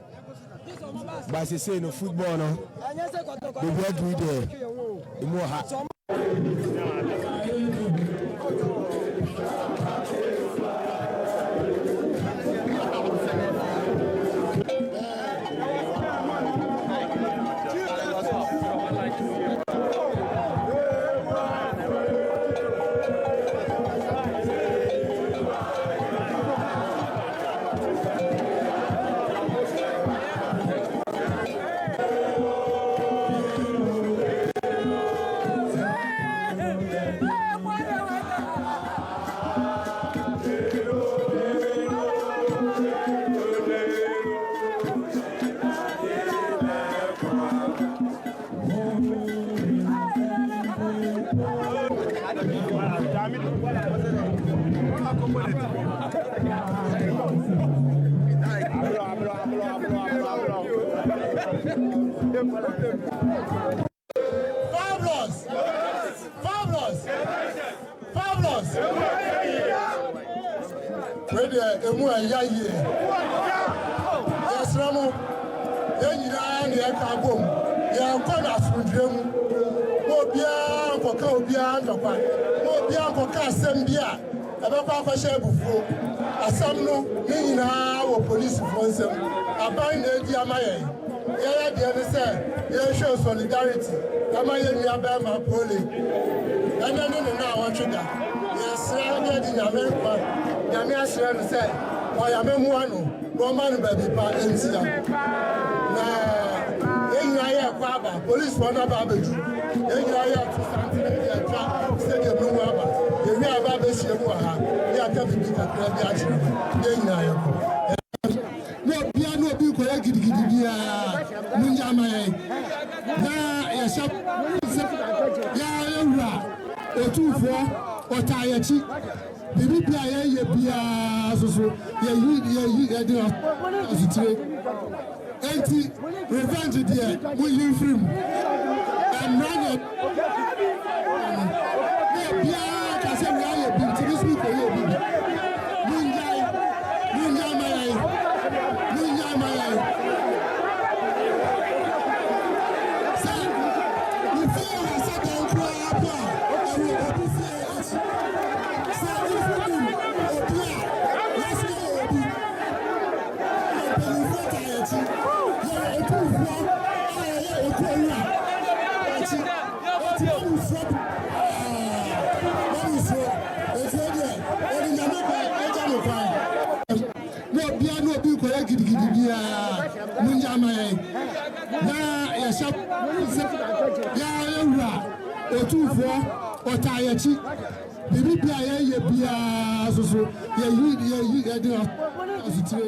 ba se say no football no the word we there imo ha Fabulous! Fabulous! Fabulous! wei deɛ emu ɛya yie yɛsrɛ mo yɛn nyinaa ne yɛka bom yɛnkɔ no asomdwue mu ma obiara nkɔka obiara ntɔkwa ma obiara nkɔka asɛm bi a ɛbɛkɔ akɔhyɛ abufuo asɛm no ne nyinaa wɔ polisifoɔ nsɛm aban na adi ama yɛn yɛyɛ deɛ ne sɛ yɛhwɛ solidarity ama yɛn nua bɛrima pole ɛnɛ ne ne na awɔtwe da yɛsrɛ ne adi nyame nkwa nyame ahyerɛ no sɛ ɔyame mmoa no na ɔma no baabi pa ɛntia na yɛn nyinaa yɛ ɛkɔ aba polisifoɔ no aba abɛdu yɛn nyinaa yɛ ato santene de atwa stadium no mu aba yɛwi aba abɛhyia mu wɔ ha ne aka bibi kakra bi akyerɛ yɛn nyinaa yɛkɔ na obia na obi nkɔyɛ gidigidi biara no nyɛ ama yɛn na yɛhyɛ yɛawura otumfoɔ ɔtaa yɛkyi biribi bia yɛyɛ biara soso yɛyi yɛde asotire enti revenge deɛ moyi mfiri mu ɛmmra nyɛ na biara ka sɛ woayɛ bi nti ne so kɔyɛ obi bi mongyae ma yɛn sɛ mefie wɔ sɛ dɛn koraa po a ɛwɔ obi fie akyi sɛ wofonim obi a yɛsɛ yɛ obi mpanyimfoɔ ta yɛkyi yɛwɔ otumfoɔ a yɛyɛ okuowura akyi ɔti ɔmufoɔ ɔmufoɔ ɛfie deɛ ɔde nyame kwan ɛgya no kwan na obia na obi nkɔyɛ gidigidi biara mongya ama yɛn na yɛhyɛ yɛawura otumfoɔ ɔtaa yɛkyi biribi bia yɛyɛ biara soso yɛyi yɛde asotire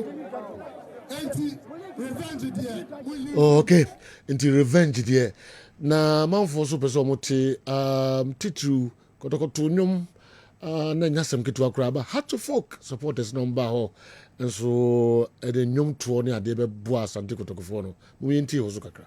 enti revenge deɛ okay nti revenge deɛ na manfoɔ so pɛ sɛ ɔmote titiriw kɔtɔkɔto nnwom na nya sɛm ketewa koraa ba heart to folk supporters no mba hɔ nso ɛde nnwomtoɔ ne adeɛ bɛboa asante kɔtɔkɔfoɔ no moyɛntie hɔ so kakra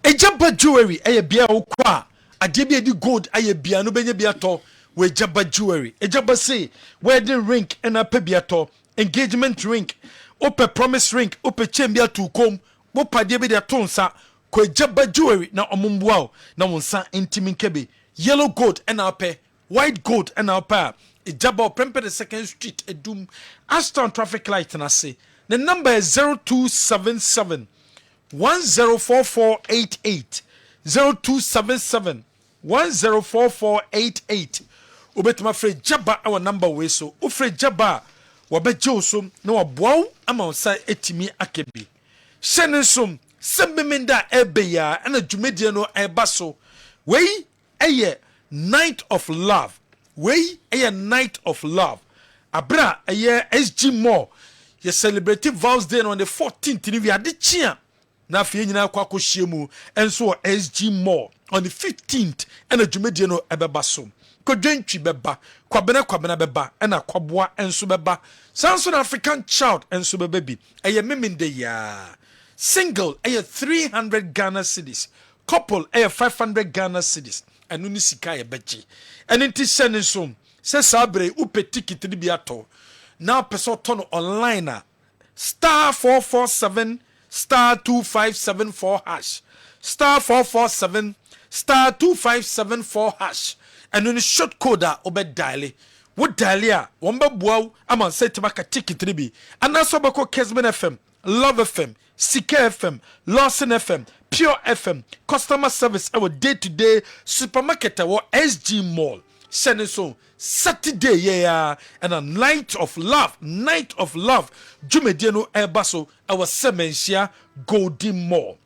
Ejaba jewelry ɛyɛ bia wokɔ a adeɛ bi edi gold ɛyɛ bia no bɛnya bia tɔ wɔ ejaba jewelry ejaba say wedding ring ɛna pɛ bia tɔ engagement ring opɛ promise ring opɛ chain bia tu kom wopa adeɛ bi de to nsa kɔ ejaba jewelry na ɔmo mboa na wɔn nsa ntimi nkɛbe yellow gold ɛna apɛ white gold ɛna apɛ a ejaba ɔpɛmpɛ the second street edum Aston traffic light na se the number is 0277 104488 0277 104488 obetuma frɛ jaba our number we so ofrɛ jaba wabɛgye so na waboaw ama osa etimi akebi hyɛne so sɛbemenda ɛbɛya ɛna dwumadie no ɛba so wei ɛyɛ night of love wei ɛyɛ night of love abra ɛyɛ SG Mall yɛ celebrate Vows Day on the 14th ni wi ade chia na afei nyina akwa kohyia mu enso SG Mall on the 15th and adwumadie no ebeba so kodwentwi beba kwabena beba na kwaboa enso beba sanso na African Child enso beba bi eye meminde ya single eye 300 Ghana cedis couple eye 500 Ghana cedis anu ni sika ye beji enti sene so se sabre upe ticket ni bi ato na peso tono online star 447 star 2574 hash star 447 star 2574 hash anu ni short code a obe dial wo dial a won be boaw ama set maka ticket ni bi anaso be ko Kessben FM Love FM Sika FM Lawson FM Pure FM customer service our day to day supermarket our SG Mall send so Saturday yeah and a night of love jumedie no ebaso our semensia Golden Mall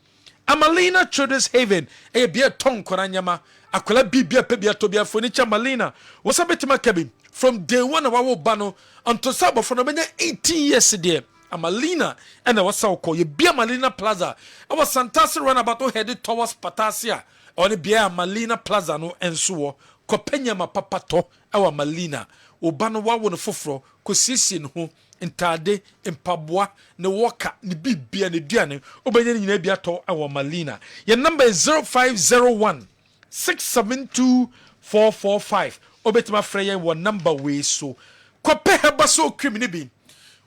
Amalina Traders Haven e bia ton koranyama akola bibia pe bia to bia furniture Malina wasabetima cabin from day one our bano until sabo for no 18 years there Amalina and I was so called you be Malina Plaza. I was fantastic run about headed towards Patasia or the Bia Malina Plaza no and so Copenya ma papato our Malina Obano wa won fofro ko sisin ho intade empabwa ne waka ne bibia ne duane obenya nyina bia to our Malina. Your number is 0501 672 445 obetima freye wo number we so kope heba so criminal bi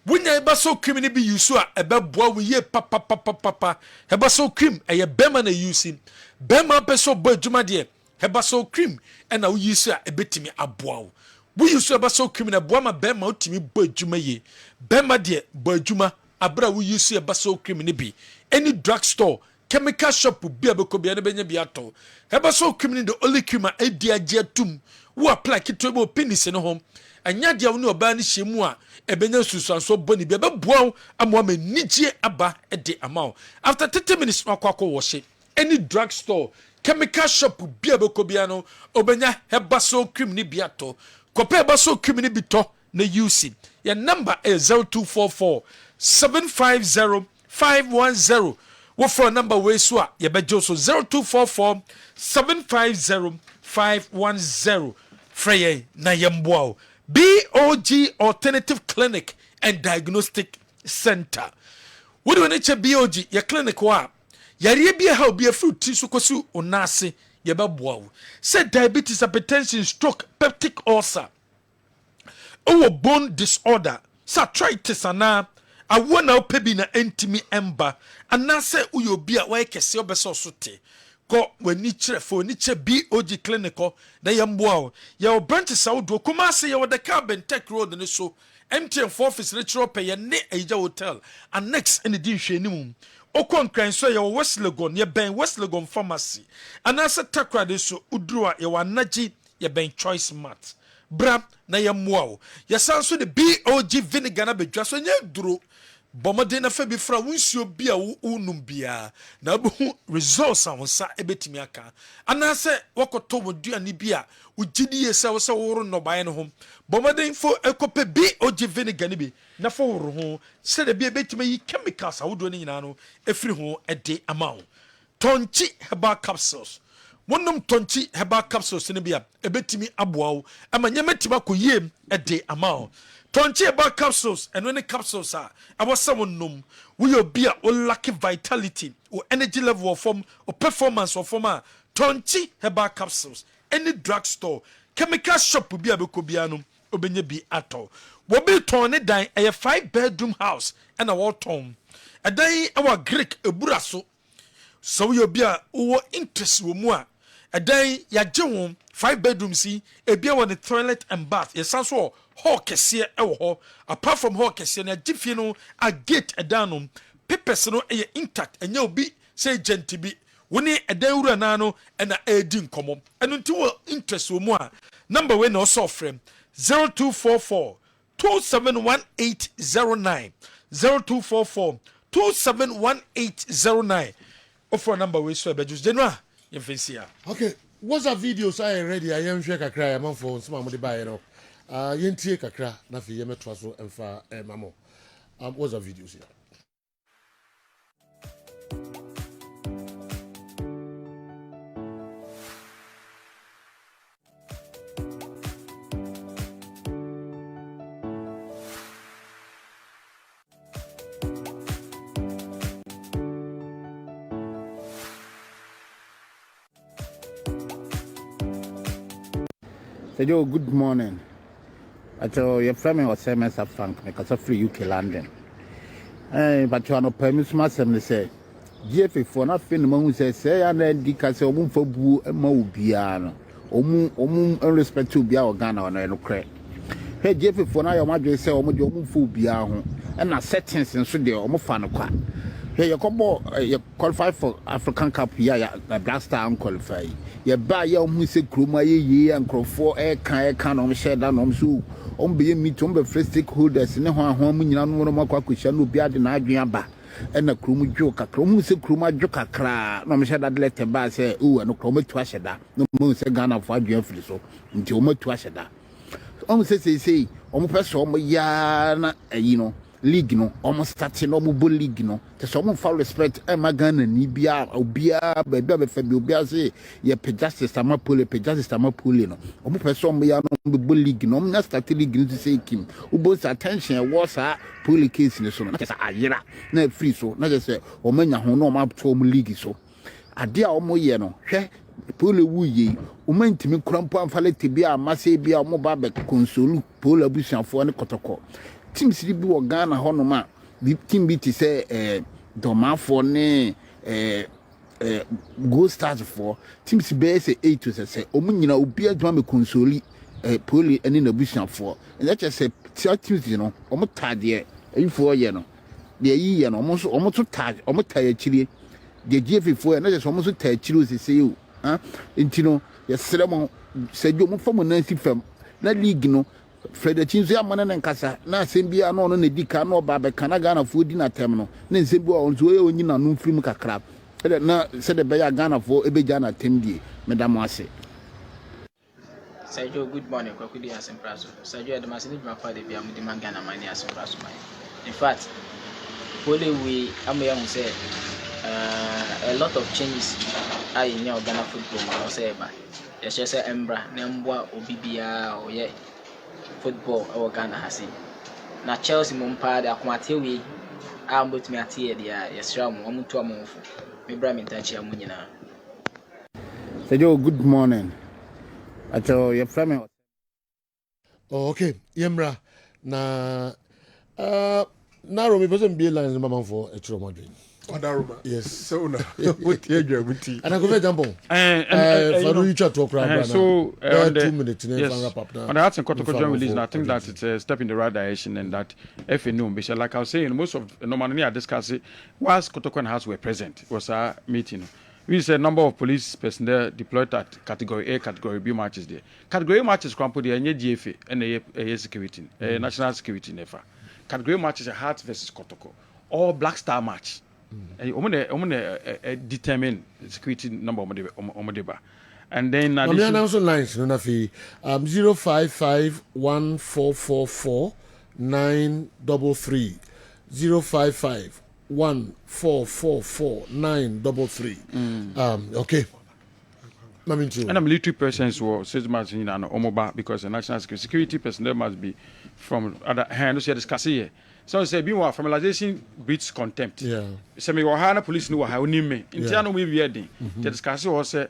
Wunya eba so cream ni bi yusu a ebe boa we ye papa heba so cream eye bema na yusi bema pe so bo adwuma de heba so cream e na we yusu a ebetimi aboa wo we yusu eba so cream na boa ma bema otimi bo adwuma ye bema de bo adwuma abra we yusu eba so cream ni bi any drugstore chemical shop bi abeko bi na benya bi ato heba so cream ni the only cream a edi age atum wo apply kitwe bo penis no hom anya dia wo ne oba ni hyemu a ebenya susanso boni bi beboa amwa manigye aba de amao after 30 minutes akwakọ wo any drugstore chemical shop bi abekobia no obenya hebaso cream ni biato kope hebaso cream ni bito na UC your number is 0244 750 510 wo for number we so a ye bejo so 0244 750 510 freye na yemboa BOG Alternative Clinic and Diagnostic Center. What do you need BOG? Your clinic wa. Yari be how be a fruit tisukosu onase yebabwa. Said diabetes, hypertension, stroke, peptic ulcer. Oh, bone disorder. Arthritis ana. I want now pebi na entimi ember. And na say uyo be a wake se obeso sote. Ko when niche for niche BOG clinical na yamboa ya branches out do kuma say ya the Kessben Tech Road ne so MTN for office natural pay ne Aja Hotel and next in the din hwenimu okon kran so ya West Legon ya ben West Legon pharmacy and asa takra de so udru a ya wanaji ya ben choice mart bra na yamboa ya sanso the BOG vinegar na bedwa so nya duro bomode na fa bi fra wonsuo bi a wonum bia na bu results a wonsa ebetimi aka anase wakoto woduane bi a ugidie se wo se woro no bae no ho bomode info ekope BOG vinegar ni bi na fa woro ho se de bi ebetimi yi chemicals a wodo ni nyina no efiri ho ede amawo tonchi herbal capsules wonum tonchi herbal capsules ni bi a ebetimi aboawo ama nyametima koyem ede amawo Tonchi about capsules and when the capsules are our someone num we will be a lucky vitality or energy level of form or performance or former Tonchi herbal capsules any drugstore chemical shop will be a becobianum obenye be at all will be torn dine a 5-bedroom house and a wall tomb a day our Greek a buraso so you'll be a interest more a day ya 5-bedroom see a beer on the toilet and bath yes so Hawkessia ewo apart from Hawkessia na gifie no a gate edanum papers no e intact enya obi say gentibi woni edan wura na no na edi nkomo eno nti wo interest wo mu a number we na so frame 0244 271809 0244 271809 offer number we so be just denwa yemfensia okay what's that videos I ready I am share kakra ya manfo nsema mo de bae no yentie kakra na fi yemetwa so emfa mamo what's the videos here Say yo, good morning. Your friend was saying Mr. Frank, because of free UK London. But you are not permit to say, GF for not fin the moon says, say, and then because a woman for boo and mobiano, or respect to be our gun on a crack. Hey, GF for now, your mother say, or your woman for biano, and a settings and so they are more fun. Hey, you qualify for African Cup here, the Black Star unqualified. You buy your music, Kruma, ye, and Crow 4 air can on share down on so. Being meet on the first stakeholders in the home in Yanoma no be at the Nagriaba and a crum joke, a crum music, cruma joka cra, no Michelle that let a bar say, oh, and no chroma to Ashada, no moon a gun of 5 years so, until more to Ashada. Almost say, almost yana, you know. League no almost starting no mobile league no to some for respect emagan and nibia obia baby febia say ye pay justice amapole no omo person ya no mobile league no na start league to say kim ubos attention was a police case no so na just ayira na free so na just say omanya ho no ma to league so ade a omo ye no hwe pole wuye omantimi krampo amfale tebia amase bia omo ba be console pole abusianfo ne kotoko team si bi wo Ghana ho no ma team bi ti say domafo ne go stars for team si be say 8 to say omu nyina obi adwa me console poli ene na busianfo and that just say teams you know omo tade ayifo ye no de yi ye no omo to tade omo taye chiri de GF4 and that just omo so taye chiri o say you intino ye seremo say jo mo fam na si fam na league no Fred Chinzo amana na nkasa na asembia no no na dika no ba be kana Ghana fo di na tem no na nsembia on so ye onyi na no mfiri mu kakra na se de be ya Ghana fo ebeja na tem die medam ase Sergio, good morning. Kwakudi asempraso. Sergio, the masini jumapa de bia mudi mangana mani asempraso mai. In fact, pole we amoya say a lot of changes are in your Ghana football or say ba. Yes, say embra na mbwa obibia oye football our Ghana has seen. Na Chelsea mumpa de akwate we ambot me atie dia yesra mu omuto amonfo. Me bra me tachi amunyina. Sergio, good morning. Your friend. Oh, okay. Yemra na Naro me person be lines mama for a true modern. Odaruma. Yes. So na what you do and I go jump on. For you chat talk around. So 2 minutes yes. wrap up now. On the Arts and Kotoko joint release, I think that it's a step in the right direction and that if you know, like I was saying, most of the normally I discuss it whilst Kotoko and House were present. It was a meeting. We said number of police personnel deployed at category A, category B matches there. Category A matches crampo there, any GFA and a security, national security never. Category matches a Hearts versus Kotoko, or Black Star match. Determine security number of Omodeba. And then I'm also lines, no nafi 055-1444-933 055-1444-933. Okay. And military persons were says much in an Omoba because the national security personnel must be from other hand. So discuss here. So say be more formalization breeds contempt. Yeah. So me wahana police no ha oni me. Intiano we be dey. The discussion was say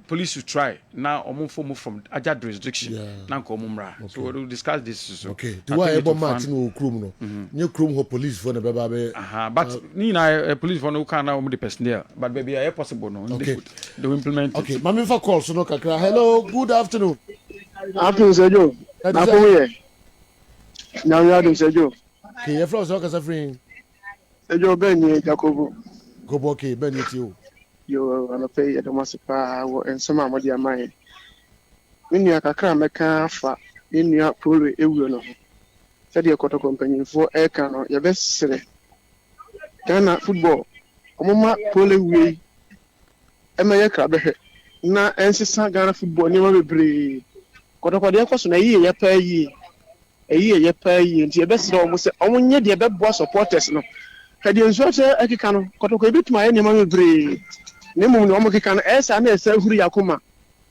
police should try now move from Aja jurisdiction. Now come mra. So we'll discuss this. So. Okay. Do I ever match no chrome no? New chrome ho police for the baby. But ni na police for no can now the personnel. But baby are possible no. Okay. They will implement. Okay. Mami for call so no kakra. Hello. Good afternoon. Afternoon, Sergio. Na ko here. Now you are Sergio. Okay, your flows are suffering. Sergio Benny Jacobo. Go okay, Benny you. You are pay at the Massipa and some of the Amai. When you are Kakra fa in your pool, you will know. Said your Koto company for air cano, your best city. Ghana football. Omoma pole way. Emma Crabbe. Na ancestor Ghana football never be Koto Kodia na ye pay ye. Ye pay into your best almost only the best supporters. No, had you enjoyed a cano, Koto bit my enemy breed. Nemu no mo kan esa na esa huru yakoma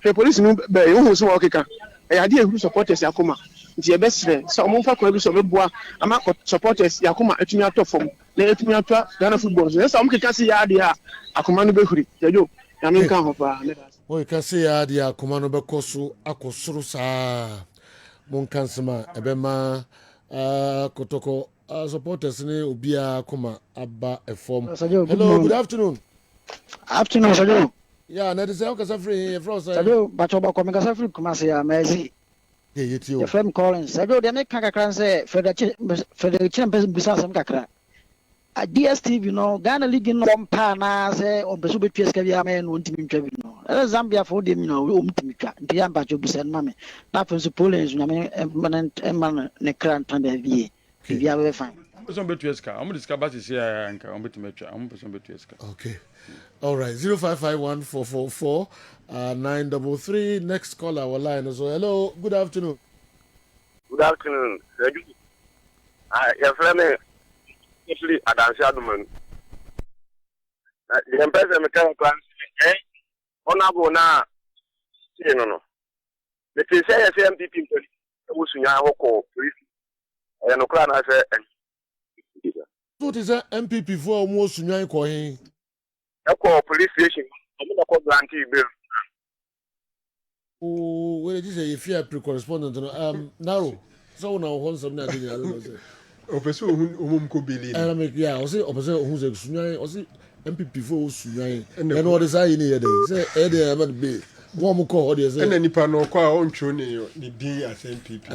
the police no be who so okeka e ade huru supporters yakoma nti e besre so mo fa kwa bi so beboa ama supporters yakoma etumi atofom na etumi atwa Ghana football so esa mo keka se ya ade a akoma no be huri jajo ya men kan ho pa o ka se ya dia akoma no bɛkɔ so akɔsoro saa mon kansema ebema kotoko supporters ne obia akoma aba efom. Hello, good afternoon. Afternoon, Sajo. Yeah, na de say o kasa free from say. Sajo, bacho ba ko me kasa free kuma se ya mezi. Hey, yeti o. Your friend calling. Sajo, de me kan kakra say Federation bisa sam kakra. A DSTV no Ghana League no mpa na say on beso betwe ska bia me no ntimi ntwa bi no. Zambia for dem no o mtimi twa. Nti ya bacho bisa na me. Na for Poland no me man ne kran tan ba bie. Bia be fine. Person betwe ska. Am discuss ba se ya anka on betime twa. Am person betwe ska. Okay. All right, 0551-444-933. Next caller, our line. So, hello, good afternoon. Good afternoon. Your friend, actually, Adam Shadman. The empress mechanical plan, honorable now, no. The MPP, who's in your police, and no crown, I said, what is that MPP for almost in coin? I call police station. I'm going to call guarantee bill. Oh, what did you say? If you are pre-correspondent, narrow. So now, once I'm not doing it. Opposite whom could be leading. Yeah, I say opposite who's a Sunay, or say MPP for Sunay. And what is I in here? Say, Eddie, I'm not be. One more call, and then Nipano on Choni, the being as MPP.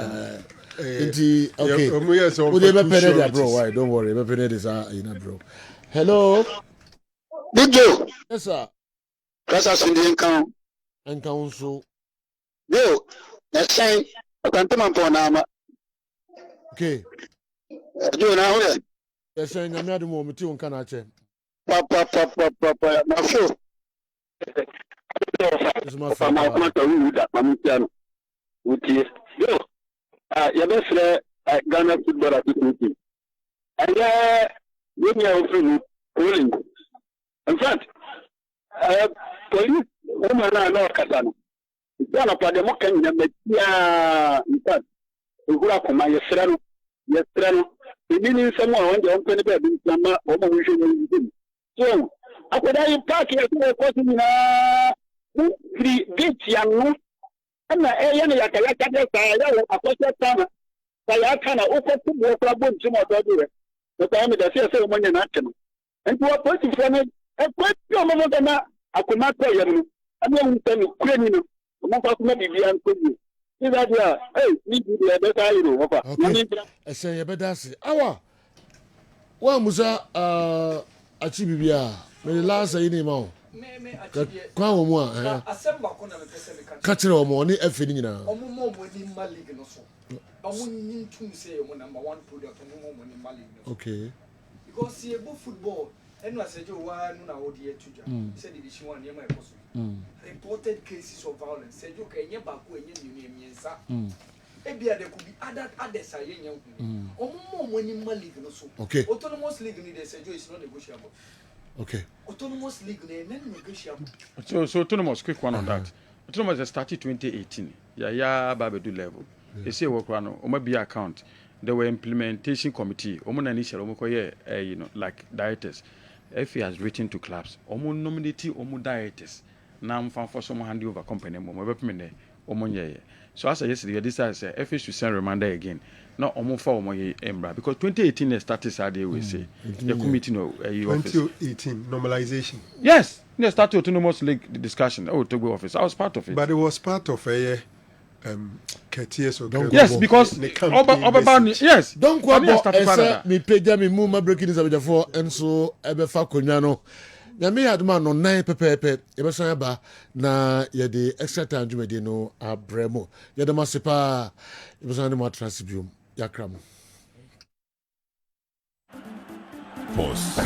Okay, would you ever penny, bro? Why? Don't worry, ever penny is in a bro. Hello. Good Joe. Yes, sir. That's us in the account. And council. Yo, that's saying, I can't come for now. Okay. Joe, now, they're saying I'm not the moment you can actually. Papa, my show. This is my friend. Yo, your best Ghana football activity. And give me a friend, rolling. In fact, police woman are not Casano. It's one of the Mokan, in fact, who are my yesterday, the meaning someone on the open bed in summer, so, after that, park here to a person in the beach, young, and the alien Yakaka, a question time. I can't open to work up with Jim or the time that says so many national. And to a person from it. I could not tell you. I don't tell you, criminal. Maybe be uncool. Is that yeah? Hey, need to be a better hero. Okay. I say, I better say, Awa. Well, Musa, Achibia, may the last say any more. Kwa mwa, catcher or money, everything now. Okay. Because he about football. And I said, you were no idea to jam. Said Division 1 near my post. Reported cases of violence. Said you can never go in your name, sir. Maybe there could be others. I young. Or more money in my league. Okay. Autonomous league needs a is not negotiable. Okay. Autonomous league name negotiable. So autonomous, quick one on that. Autonomous started 2018. Yeah, Babedu level. They say work one or be account. There were implementation committee. You know, like directors. FA has written to clubs. Omo nominate omo directors. Now I'm for someone hand over company. So as I yesterday, this is FA should send reminder again. Not omo for omo embra because 2018 they started Saturday we say the committee no 2018 normalization. Yes, they started autonomous league discussion. Oh, Togo office. I was part of it. But it was part of a yes, because yes. Don't go about me pay me move my breaking is for and so ebefa konyano. Na me had man on 9 pepe ebesan ba na ye the extra time dwumede no abremo. Ye de masepa ebesan no transibum yakram. Pause.